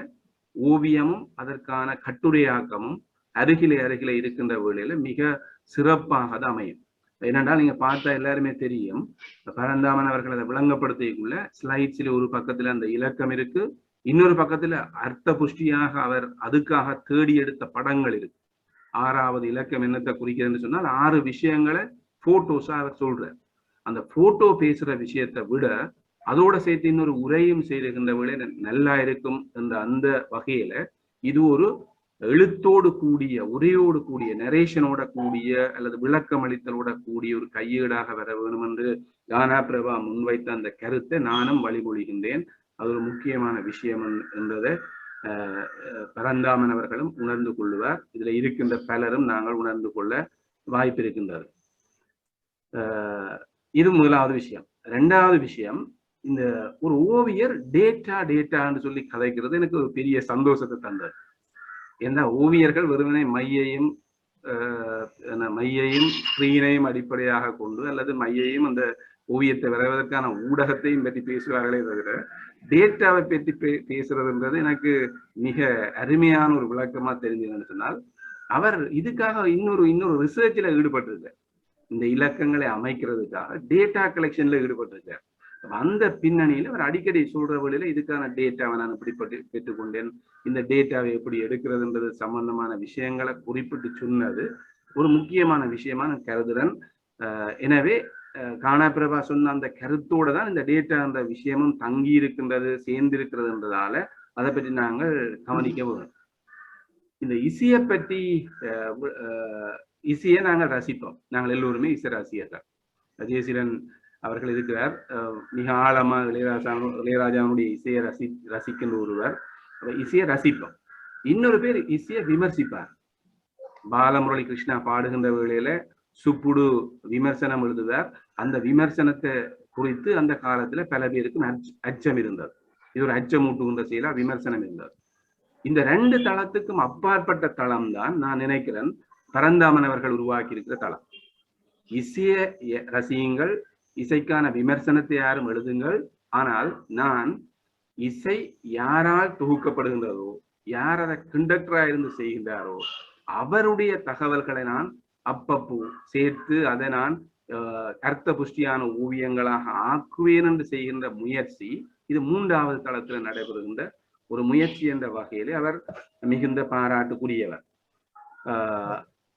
ஓவியமும் அதற்கான கட்டுரையாக்கமும் அருகிலே அருகிலே இருக்கின்ற வேளையில மிக சிறப்பாக அது அமையும். ஏனென்றால் நீங்க பார்த்தா எல்லாருமே தெரியும், பரந்தாமன் அவர்கள் அதை விளங்கப்படுத்திக்குள்ள ஸ்லைட்ஸ்ல ஒரு பக்கத்துல அந்த இலக்கம் இருக்கு, இன்னொரு பக்கத்துல அர்த்த புஷ்டியாக அவர் அதுக்காக தேடி எடுத்த படங்கள் இருக்கு. 6வது இலக்கம் என்னத்தை குறிக்கிறதுன்னு சொன்னால் 6 விஷயங்களை போட்டோஸா அவர் சொல்றார். அந்த போட்டோ பேசுற விஷயத்தை விட அதோட சேர்த்து இன்னொரு உரையும் செய்திருக்கின்ற வேளை நல்லா இருக்கும் என்ற அந்த வகையில இது ஒரு எழுத்தோடு கூடிய, உரையோடு கூடிய, நரேஷனோட கூடிய அல்லது விளக்கம் அளித்தலோட கூடிய ஒரு கையீடாக வர வேணும் என்று கானா பிரபா முன்வைத்த அந்த கருத்தை நானும் வழிமொழிகின்றேன். அது ஒரு முக்கியமான விஷயம் என்றதை பரந்தாமன் அவர்களும் உணர்ந்து கொள்ளுவார். இதுல இருக்கின்ற பலரும் நாங்கள் உணர்ந்து கொள்ள வாய்ப்பு இருக்கின்றது. இது முதலாவது விஷயம். 2வது விஷயம், இந்த ஒரு ஓவியர் டேட்டான்னு சொல்லி கதைக்கிறது எனக்கு ஒரு பெரிய சந்தோஷத்தை தந்தது. ஏன்னா ஓவியர்கள் வெறுமனே மையையும் ஸ்கிரீனையும் அடிப்படையாக கொண்டு அல்லது மையையும் அந்த ஓவியத்தை வரைவதற்கான ஊடகத்தையும் பற்றி பேசுவார்களே தவிர டேட்டாவை பற்றி பேசுறதுன்றது எனக்கு மிக அருமையான ஒரு விளக்கமா தெரிஞ்சதுன்னு சொன்னால், அவர் இதுக்காக இன்னொரு ரிசர்ச்ல ஈடுபட்டிருக்கார். இந்த இலக்கங்களை அமைக்கிறதுக்காக டேட்டா கலெக்ஷன்ல ஈடுபட்டிருக்கார். அந்த பின்னணியில அவர் அடிக்கடி சொல்ற வழியில இதுக்கான டேட்டாவை நான் இப்படி பெற்றுக்கொண்டேன், இந்த டேட்டாவை எப்படி எடுக்கிறதுன்றது சம்பந்தமான விஷயங்களை குறிப்பிட்டு சொன்னது ஒரு முக்கியமான விஷயமா நான் கருதுறேன். எனவே கானா பிரபா சொன்ன அந்த கருத்தோட தான் இந்த டேட்டா அந்த விஷயமும் தங்கி இருக்கின்றது, சேர்ந்து இருக்கிறதுன்றதால அதை பற்றி நாங்கள் கவனிக்க வேணும். இந்த இசையை பற்றி இசையை நாங்கள் ரசிப்போம், நாங்கள் எல்லோருமே இசை ரசிகர்கள். ஜெயசீலன் அவர்கள் இருக்கிறார், மிக ஆழமா இளையராஜாவுடைய இசையை ரசிக்கின்ற ஒருவர். இசையை ரசிப்போம். இன்னொரு பேர் இசையை விமர்சிப்பார். பாலமுரளி கிருஷ்ணா பாடுகின்ற வேளையில சுப்புடு விமர்சனம் எழுதுவார். அந்த விமர்சனத்தை குறித்து அந்த காலத்துல பல பேருக்கு அச்சம் இருந்தது. இது ஒரு அச்சமூட்டுகின்ற செயலா விமர்சனம் இருந்தது. இந்த 2 தளத்துக்கும் அப்பாற்பட்ட தளம் தான் நான் நினைக்கிறேன் பரந்தாமன் அவர்கள் உருவாக்கி இருக்கிற தளம். இசையை ரசியுங்கள், இசைக்கான விமர்சனத்தை யாரும் எழுதுங்கள். ஆனால் நான் இசை யாரால் தொகுக்கப்படுகின்றதோ, யார் அதை கண்டக்டரா இருந்து செய்கின்றாரோ அவருடைய தகவல்களை நான் அப்பப்போ சேர்த்து அதை நான் அர்த்த புஷ்டியான ஓவியங்களாக ஆக்குவேன் என்று செய்கின்ற முயற்சி இது 3வது தளத்தில் நடைபெறுகின்ற ஒரு முயற்சி என்ற வகையிலே அவர் மிகுந்த பாராட்டுக்குரியவர்.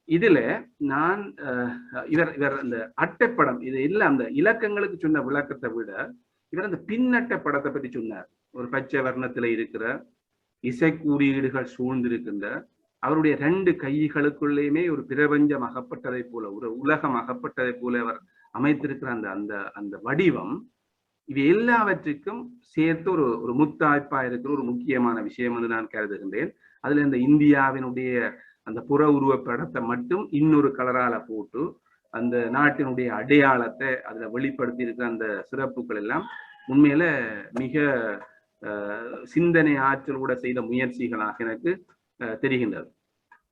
இதுல நான் இவர் அந்த அட்டைப்படம் இது இல்லை, அந்த இலக்கங்களுக்கு சொன்ன விளக்கத்தை விட இவர் அந்த பின்னட்டை படத்தை பற்றி சொன்னார். ஒரு பச்சை வர்ணத்துல இருக்கிற இசைக்கூறியீடுகள் சூழ்ந்திருக்கின்ற அவருடைய 2 கைகளுக்குள்ளேயுமே ஒரு பிரபஞ்சம் அகப்பட்டதை போல, ஒரு உலகம் அகப்பட்டதை போல அவர் அமைத்திருக்கிற அந்த அந்த அந்த வடிவம் இது எல்லாவற்றுக்கும் சேர்த்து ஒரு முத்தாய்ப்பா இருக்கிற ஒரு முக்கியமான விஷயம் என்று நான் கருதுகின்றேன். அதுல இந்த இந்தியாவினுடைய அந்த புற உருவ படத்தை மட்டும் இன்னொரு கலரால போட்டு அந்த நாட்டினுடைய அடையாளத்தை அதுல வெளிப்படுத்தி இருக்கிற அந்த சிறப்புகள் எல்லாம் உண்மையில மிக சிந்தனை ஆற்றலோட செய்த முயற்சிகளாக எனக்கு தெரிகின்றது.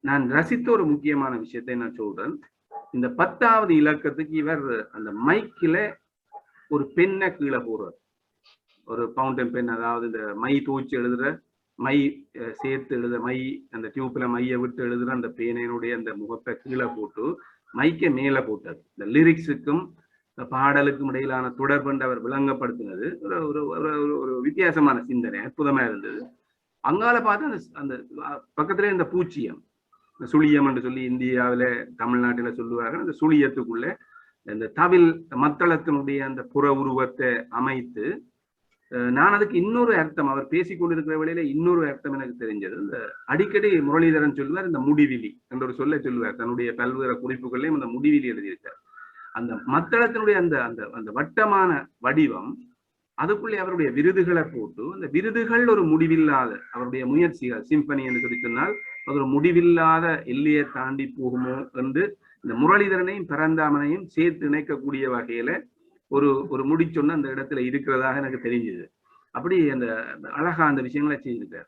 நான் ரசித்த ஒரு முக்கியமான விஷயத்தை நான் சொல்றேன். இந்த 10வது இலக்கத்துக்கு இவர் அந்த மைக்கில ஒரு பெண்ணை கீழே போடுறார். ஒரு பவுண்டன் பென், அதாவது இந்த மை தூச்சி எழுதுற மை சேர்த்து எழுத மை அந்த டியூப்ல மையை விட்டு எழுதுற அந்த பேனையினுடைய அந்த முகப்பை கீழே போட்டு மைக்கை மேலே போட்டது. இந்த லிரிக்ஸுக்கும் பாடலுக்கும் இடையிலான தொடர்பு அவர் விளங்கப்படுத்தினது ஒரு வித்தியாசமான சிந்தனை, அற்புதமா இருந்தது. அங்கால பார்த்து அந்த அந்த பக்கத்துல இந்த பூச்சியம், சுழியம் என்று சொல்லி இந்தியாவில தமிழ்நாட்டில சொல்லுவார்கள். அந்த சுழியத்துக்குள்ள இந்த தவில் மத்தளத்தினுடைய அந்த புற உருவத்தை அமைத்து நான் அதுக்கு இன்னொரு அர்த்தம், அவர் பேசிக்கொண்டிருக்கிற வேளையில இன்னொரு அர்த்தம் எனக்கு தெரிஞ்சது. இந்த அடிக்கடி முரளிதரன் சொல்லுவார் இந்த முடிவிலி என்ற ஒரு சொல்லை சொல்லுவார். தன்னுடைய பல்வேறு குறிப்புகளையும் அந்த முடிவிலி எழுதியிருக்கார். அந்த மத்தளத்தினுடைய அந்த அந்த அந்த வட்டமான வடிவம், அதுக்குள்ளே அவருடைய விருதுகளை போட்டு அந்த விருதுகள் ஒரு முடிவில்லாத அவருடைய முயற்சிகள், சிம்பனி என்று சொல்லி சொன்னால் அது ஒரு முடிவில்லாத எல்லையை தாண்டி போகுமோ என்று இந்த முரளிதரனையும் பரந்தாமனையும் சேர்த்து இணைக்கக்கூடிய வகையில ஒரு முடி சொன்ன அந்த இடத்துல இருக்கிறதாக எனக்கு தெரிஞ்சது. அப்படி அந்த அழகா அந்த விஷயங்களை செய்திருக்கார்.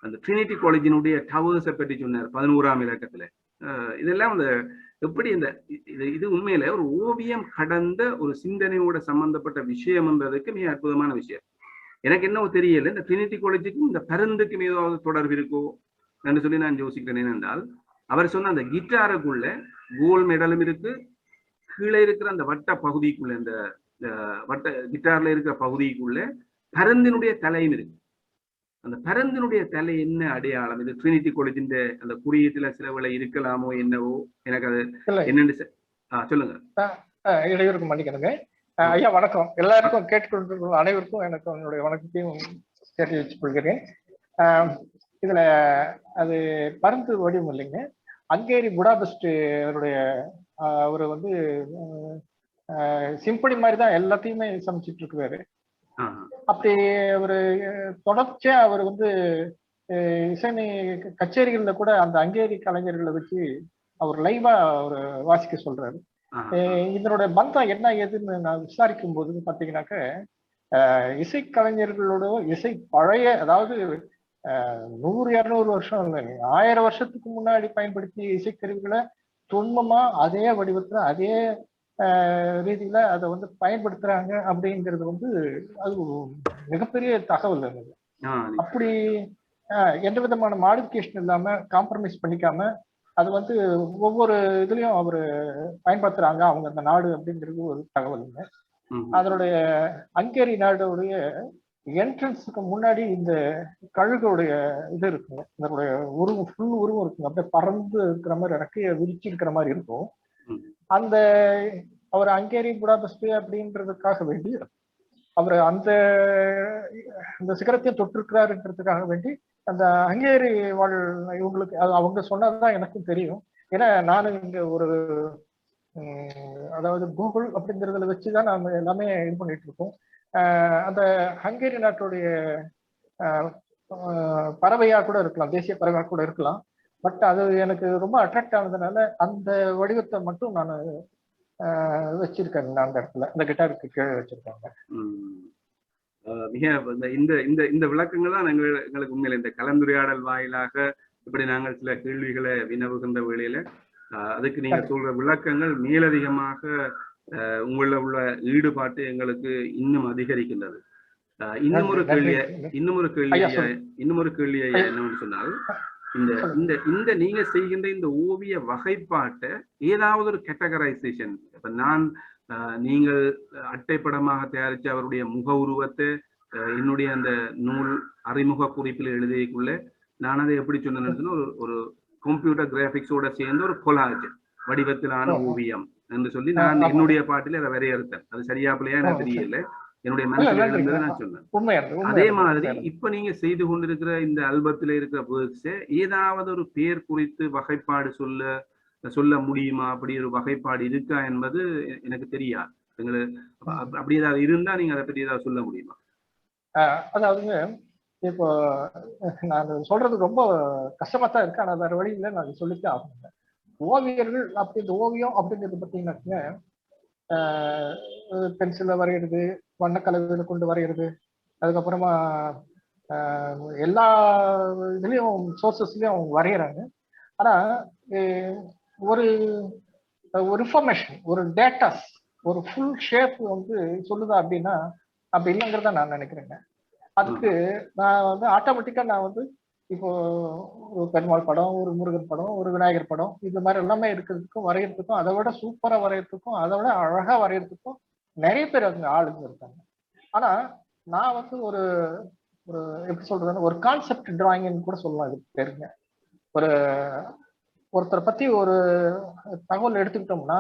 அந்த ட்ரினிட்டி காலேஜினுடைய டவர்ஸை பற்றி சொன்னார் 11ஆம் இலக்கத்துல. இதெல்லாம் அந்த எப்படி இந்த இது உண்மையில ஒரு ஓவியம் கடந்த ஒரு சிந்தனையோட சம்பந்தப்பட்ட விஷயம் என்றதுக்கு மிக அற்புதமான விஷயம். எனக்கு என்ன தெரியல, இந்த ட்ரினிட்டி காலேஜுக்கும் இந்த பருந்துக்கும் ஏதாவது தொடர்பு இருக்கோ என்று சொல்லி நான் யோசிக்கிறேன். என்றால் அவர் சொன்ன அந்த கிட்டாருக்குள்ள கோல்டு மெடலும் இருக்கு, கீழே இருக்கிற அந்த வட்ட பகுதிக்குள்ள இந்த வட்ட கிட்டார்ல இருக்கிற பகுதிக்குள்ள பருந்தினுடைய தலையும் இருக்கு. அந்த பருந்தினுடைய தலை என்ன அடையாளம்? இது ட்ரினிட்டி காலேஜின் அந்த குறியீட்டுல சில வேளை இருக்கலாமோ என்னவோ, எனக்கு அது என்னன்னு சொல்லுங்க. இடையூறுக்கு மன்னிக்கணுங்க ஐயா. வணக்கம் எல்லாருக்கும், கேட்டுக்கொண்டிருக்கும் அனைவருக்கும் எனக்கு என்னுடைய வணக்கத்தையும் கேட்டு வச்சுக் கொள்கிறேன். இதுல அது பருந்து வடிவம் இல்லைங்க, ஹங்கேரி புடாபெஸ்ட் அவருடைய அவரு வந்து சிம்பனி மாதிரி தான் எல்லாத்தையுமே சமைச்சிட்டு இருக்கிறாரு. அப்படி அவரு தொடர்ச்சியா அவர் வந்து இசை கச்சேரிகள்ல கூட அந்த ஹங்கேரி கலைஞர்களை வச்சு அவர் லைவா அவர் வாசிக்க சொல்றாரு. இதனுடைய பந்தம் என்ன ஏதுன்னு நான் விசாரிக்கும் போது பாத்தீங்கன்னாக்க இசை கலைஞர்களோட இசை பழைய, அதாவது 100-200 வருஷம் இல்லை, 1000 வருஷத்துக்கு முன்னாடி பயன்படுத்திய இசைக்கருவிகளை தொன்மமா அதே வடிவத்துல அதே ரீதியில அதை வந்து பயன்படுத்துறாங்க அப்படிங்கிறது வந்து அது ஒரு மிகப்பெரிய தகவல். அப்படி எந்த விதமான மாடிஃபிகேஷன் இல்லாம காம்ப்ரமைஸ் பண்ணிக்காம அது வந்து ஒவ்வொரு இதுலயும் அவரு பயன்படுத்துறாங்க அவங்க அந்த நாடு அப்படிங்கிறது ஒரு தகவலுங்க. அதனுடைய ஹங்கேரி நாடுடைய என்ட்ரன்ஸுக்கு முன்னாடி இந்த கழுகுடைய இது இருக்குங்க, இதனுடைய உருவம் ஃபுல் உருவம் இருக்குங்க, அப்படியே பறந்து இருக்கிற மாதிரி இறக்கைய விரிச்சு இருக்கிற மாதிரி இருக்கும். அந்த அவர் ஹங்கேரி புடாபெஸ்ட் அப்படின்றதுக்காக வேண்டி அவர் அந்த சிகரத்தையும் தொட்டிருக்கிறாருன்றதுக்காக வேண்டி அந்த ஹங்கேரி வாழ் இவங்களுக்கு அவங்க சொன்னதுதான் எனக்கும் தெரியும். ஏன்னா நானும் இங்க ஒரு அதாவது கூகுள் அப்படிங்கிறதுல வச்சுதான் நாம எல்லாமே இது பண்ணிட்டு இருக்கோம். அந்த ஹங்கேரி நாட்டுடைய பறவையா கூட இருக்கலாம், தேசிய பறவையா கூட இருக்கலாம். பட் அது எனக்கு ரொம்ப அட்ராக்ட் ஆனதுனால அந்த வடிவத்தை மட்டும் நான் வச்சிருக்கேன். அந்த இடத்துல இந்த கிட்டாருக்கு கீழே வச்சிருக்காங்க. மிக இந்த இந்த இந்த விளக்கங்கள் தான் எங்களுக்கு உண்மையில இந்த கலந்துரையாடல் வாயிலாக இப்படி நாங்கள் சில கேள்விகளை வினவுகின்ற வேளையில அதுக்கு நீங்க சொல்ற விளக்கங்கள் மேலதிகமாக உங்கள உள்ள ஈடுபாட்டு எங்களுக்கு இன்னும் அதிகரிக்கின்றது. இன்னும் ஒரு கேள்வி என்னவென்று சொன்னால், இந்த இந்த இந்த நீங்க செய்கின்ற இந்த ஓவிய வகைப்பாட்டை ஏதாவது ஒரு கேட்டகரைசேஷன், இப்ப நான் நீங்கள் அட்டைப்படமாக தயாரிச்ச அவருடைய முக உருவத்தை என்னுடைய அந்த நூல் அறிமுக குறிப்பில் எழுதியக்குள்ள நான் அதை எப்படி சொன்னேன்னு ஒரு கம்ப்யூட்டர் கிராபிக்ஸோட சேர்ந்து ஒரு கொலாஜ் வடிவத்திலான ஓவியம் என்று சொல்லி நான் என்னுடைய பாட்டில அதை வரையறுத்தேன். அது சரியா பிள்ளையா எனக்கு தெரியல, என்னுடைய மனசுல இருந்ததை நான் சொன்னேன். அதே மாதிரி இப்ப நீங்க செய்து கொண்டிருக்கிற இந்த ஆல்பத்துல இருக்கிற வேர்க்ஸ் ஏதாவது ஒரு பேர் குறித்து வகைப்பாடு சொல்ல முடியுமா? அப்படி ஒரு வகைப்பாடு இருக்கா என்பது எனக்கு தெரியாது. எங்களுக்கு அப்படி ஏதாவது இருந்தா நீங்க அதை பற்றி ஏதாவது சொல்ல முடியுமா? அதாவதுங்க, இப்போ நான் சொல்றது ரொம்ப கஷ்டமா தான் இருக்கு, ஆனா வேற வழியில நான் சொல்லிட்டு ஆகணுங்க. ஓவியர்கள் அப்படி இந்த ஓவியம் அப்படிங்கிறது பார்த்தீங்கன்னாச்சுங்க, பென்சிலை வரைகிறது, வண்ணக்கலவையில கொண்டு வரைகிறது, அதுக்கப்புறமா எல்லா இதுலயும் சோர்சஸ்லயும் அவங்க வரைகிறாங்க. ஆனா ஒரு இன்ஃபர்மேஷன், ஒரு டேட்டாஸ், ஒரு ஃபுல் ஷேப் வந்து சொல்லுதா அப்படின்னா அப்படி இல்லைங்கிறத நான் நினைக்கிறேங்க. அதுக்கு நான் வந்து ஆட்டோமேட்டிக்கா நான் வந்து இப்போ ஒரு பெருமாள் படம், ஒரு முருகன் படம், ஒரு விநாயகர் படம், இது மாதிரி எல்லாமே இருக்கிறதுக்கும் வரைகிறதுக்கும், அதை விட சூப்பரா வரைகிறதுக்கும், அதை விட அழகா வரைகிறதுக்கும் நிறைய பேர் அங்க ஆளுங்க இருக்காங்க. ஆனா நான் வந்து ஒரு ஒரு எப்படி சொல்றதுன்னா ஒரு கான்செப்ட் டிராயிங்னு கூட சொல்லலாம் இது பேருங்க. ஒருத்தரை பத்தி ஒரு தகவல் எடுத்துக்கிட்டோம்னா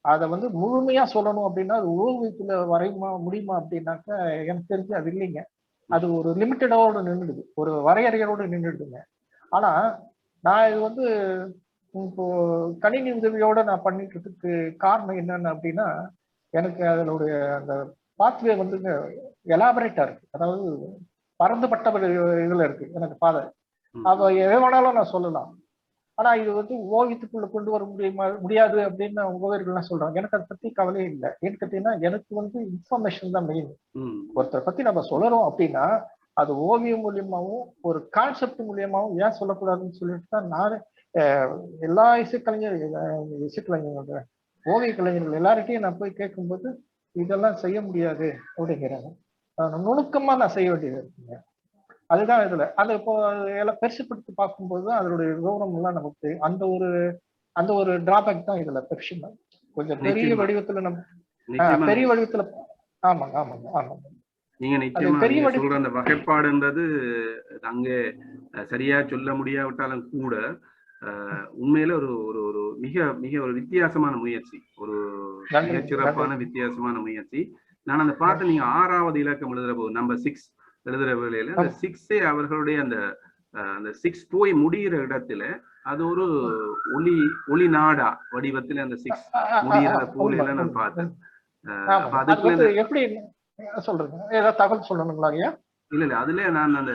அதை வந்து முழுமையா சொல்லணும் அப்படின்னா அது ஓவியத்துல வரையுமா முடியுமா அப்படின்னாக்க எனக்கு தெரிஞ்சு அது இல்லைங்க. அது ஒரு லிமிட்டடோடு நின்றுடுது, ஒரு வரையறையோடு நின்றுடுதுங்க. ஆனா நான் இது வந்து இப்போ கணினி உதவியோட நான் பண்ணிக்கிறதுக்கு காரணம் என்னன்னு அப்படின்னா, எனக்கு அதனுடைய அந்த பாத்வே வந்து எலாபரேட்டா இருக்கு, அதாவது பறந்துபட்ட இதுல இருக்கு எனக்கு பாதை. அப்ப எதை வேணாலும் நான் சொல்லலாம். ஆனா இது வந்து ஓவியத்துக்குள்ள கொண்டு வர முடியாது அப்படின்னு ஓவியர்கள்லாம் சொல்றாங்க. எனக்கு அதை பத்தி கவலையே இல்லை. ஏன்னு கேட்டீங்கன்னா எனக்கு வந்து இன்ஃபர்மேஷன் தான் மெயின். ஒருத்தரை பத்தி நம்ம சொல்லறோம் அப்படின்னா அது ஓவியம் மூலியமாவும் ஒரு கான்செப்ட் மூலியமாவும் ஏன் சொல்லக்கூடாதுன்னு சொல்லிட்டு தான் நான் எல்லா இசைக்கலைஞர்கள் ஓவிய கலைஞர்கள் எல்லார்கிட்டையும் நான் போய் கேட்கும்போது இதெல்லாம் செய்ய முடியாது அப்படிங்கிறாங்க. நுணுக்கமா நான் செய்ய வேண்டியது இருக்குங்க. அதுதான் இதுல அந்த இப்போ எல்லாம் பெருசுப்படுத்தி பார்க்கும்போது தான் அதனுடைய விவரம் எல்லாம் நமக்கு அந்த ஒரு டிராபேக் தான் இதுல பெருசு. கொஞ்சம் பெரிய வடிவத்துல நம்ம பெரிய வடிவத்துல ஆமாங்க ஆமாங்க ஆமாங்க நீங்க நிச்சயமா சொல்ற அந்த வகைப்பாடுன்றது அங்க சரியா சொல்ல முடியாவிட்டாலும் கூட உண்மையில ஒரு ஒரு ஒரு மிக மிக ஒரு வித்தியாசமான முயற்சி, ஒரு மிகச்சிறப்பான வித்தியாசமான முயற்சி. நான் அந்த பாட்டை நீங்க 6வது இலக்கம் எழுதுற போது நம்பர் 6 எழுதுற வேளையில அந்த 6 அவர்களுடைய அந்த 6 போய் முடிகிற இடத்துல அது ஒரு ஒளி நாடா வடிவத்துல அந்த 6 முடிகிற போல நான் பார்த்தேன். அதுக்குள்ள எப்படி சொல்றீங்க, ஏதாவது தகவல் சொல்லணுங்களா? இல்ல அதுல நான் அந்த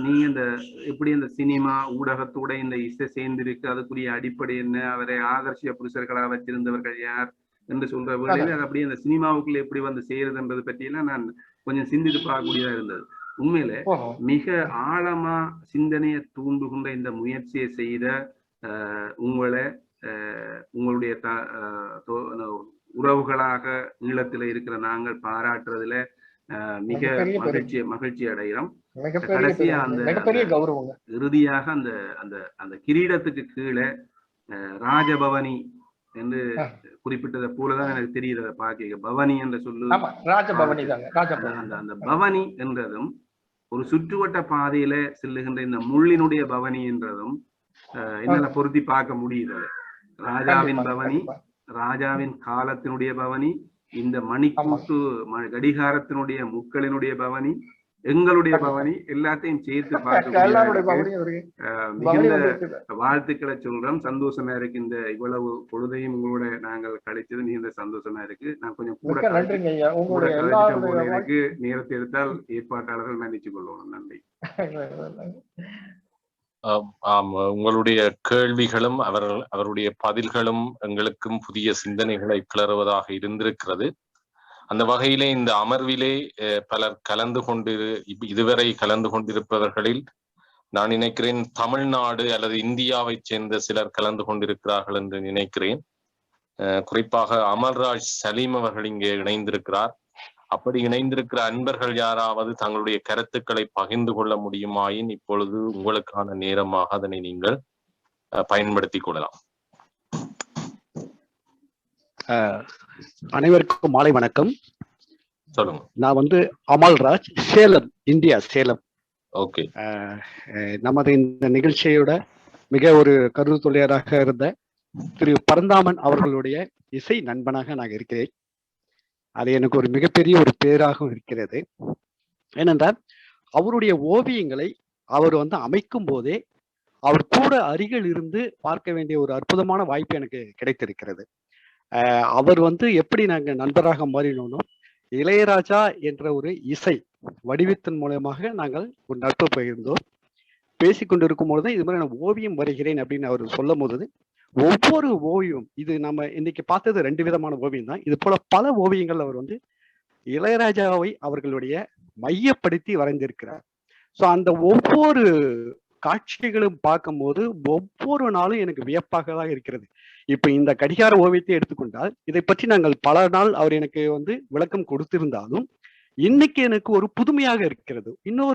நீங்க இந்த எப்படி இந்த சினிமா ஊடகத்தோட இந்த இசை சேர்ந்திருக்கு, அதுக்குரிய அடிப்படை என்ன, அவரை ஆகர்ஷிய புருஷர்களாக வச்சிருந்தவர்கள் யார் என்று சொல்ற வேளையில அது அப்படியே அந்த சினிமாவுக்குள்ள எப்படி வந்து செய்யறதுன்றது பற்றியெல்லாம் நான் கொஞ்சம் சிந்தித்து பார்க்கக்கூடியதா இருந்தது. உண்மையில மிக ஆழமா சிந்தனையை தூண்டுகின்ற இந்த முயற்சியை செய்த உங்களுடைய உறவுகளாக ஈழத்துல இருக்கிற நாங்கள் பாராட்டுறதுல மிக மகிழ்ச்சி அடைகிறோம். கடைசியா அந்த இறுதியாக அந்த அந்த அந்த கிரீடத்துக்கு கீழே ராஜபவனி என்று குறிப்பிட்டதை போலதான் எனக்கு தெரியுது. பாக்க பவனி என்ற சொல்லு அந்த பவனி என்றதும் ஒரு சுற்றுவட்ட பாதையில செல்லுகின்ற இந்த முள்ளினுடைய பவனி என்றதும் என்னால பொருத்தி பார்க்க முடியுது. ராஜாவின் பவனி, ராஜாவின் காலத்தினுடைய பவனி, இந்த மணிக்கூட்டு கடிகாரத்தினுடைய முக்களினுடைய பவனி, எங்களுடைய பவனி எல்லாத்தையும் சேர்த்து பார்க்க மிகுந்த வாழ்த்துக்களை சொல்றோம். சந்தோஷமா இருக்கு. இந்த இவ்வளவு பொழுதையும் உங்களோட நாங்கள் கழிச்சது மிகுந்த சந்தோஷமா இருக்கு. நான் கொஞ்சம் கூட எனக்கு நேரத்தை எடுத்தால் ஏற்பாட்டாளர்கள் மன்னிச்சு கொள்ளணும். நன்றி. உங்களுடைய கேள்விகளும் அவருடைய பதில்களும் எங்களுக்கும் புதிய சிந்தனைகளை கிளறுவதாக இருந்திருக்கிறது. அந்த வகையிலே இந்த அமர்விலே பலர் இதுவரை கலந்து கொண்டிருப்பவர்களில் நான் நினைக்கிறேன் தமிழ்நாடு அல்லது இந்தியாவை சேர்ந்த சிலர் கலந்து கொண்டிருக்கிறார்கள் என்று நினைக்கிறேன். குறிப்பாக அமர்ராஜ் சலீம் அவர்கள் இங்கே இணைந்திருக்கிறார். அப்படி இணைந்திருக்கிற அன்பர்கள் யாராவது தங்களுடைய கருத்துக்களை பகிர்ந்து கொள்ள முடியுமாயின் இப்பொழுது உங்களுக்கான நேரமாக அதனை நீங்கள் பயன்படுத்திக் கொள்ளலாம். அனைவருக்கும் மாலை வணக்கம். சொல்லுங்க. நான் அமல்ராஜ், சேலம், இந்தியா, சேலம். ஓகே. நமது இந்த நிகழ்ச்சியோட மிக ஒரு கருத்துரையராக இருந்த திரு பரந்தாமன் அவர்களுடைய இசை நண்பனாக நான் இருக்கிறேன். அது எனக்கு ஒரு மிகப்பெரிய ஒரு பேராகவும் இருக்கிறது. ஏனென்றால் அவருடைய ஓவியங்களை அவர் அமைக்கும் போதே அவர் கூட அருகில் இருந்து பார்க்க வேண்டிய ஒரு அற்புதமான வாய்ப்பு எனக்கு கிடைத்திருக்கிறது. அவர் எப்படி நாங்கள் நண்பராக மாறினோனோ, இளையராஜா என்ற ஒரு இசை வடிவத்தின் மூலமாக நாங்கள் ஒரு நட்பு பகிர்ந்தோம். பேசிக்கொண்டிருக்கும் பொழுது இது மாதிரி நான் ஓவியம் வரைகிறேன் அப்படின்னு அவர் சொல்லும் போது, ஒவ்வொரு ஓவியம், இது நம்ம இன்னைக்கு பார்த்தது 2 விதமான ஓவியம் தான். இது போல பல ஓவியங்கள் அவர் இளையராஜாவை அவர்களுடைய மையப்படுத்தி வரைந்திருக்கிறார். ஸோ அந்த ஒவ்வொரு காட்சிகளும் பார்க்கும்போது ஒவ்வொரு நாளும் எனக்கு வியப்பாக தான் இருக்கிறது. இப்ப இந்த கடிகார ஓவியத்தை எடுத்துக்கொண்டால், இதை பற்றி நாங்கள் பல நாள் அவர் எனக்கு விளக்கம் கொடுத்திருந்தாலும் இன்னைக்கு எனக்கு ஒரு புதுமையாக இருக்கிறது. இன்னொரு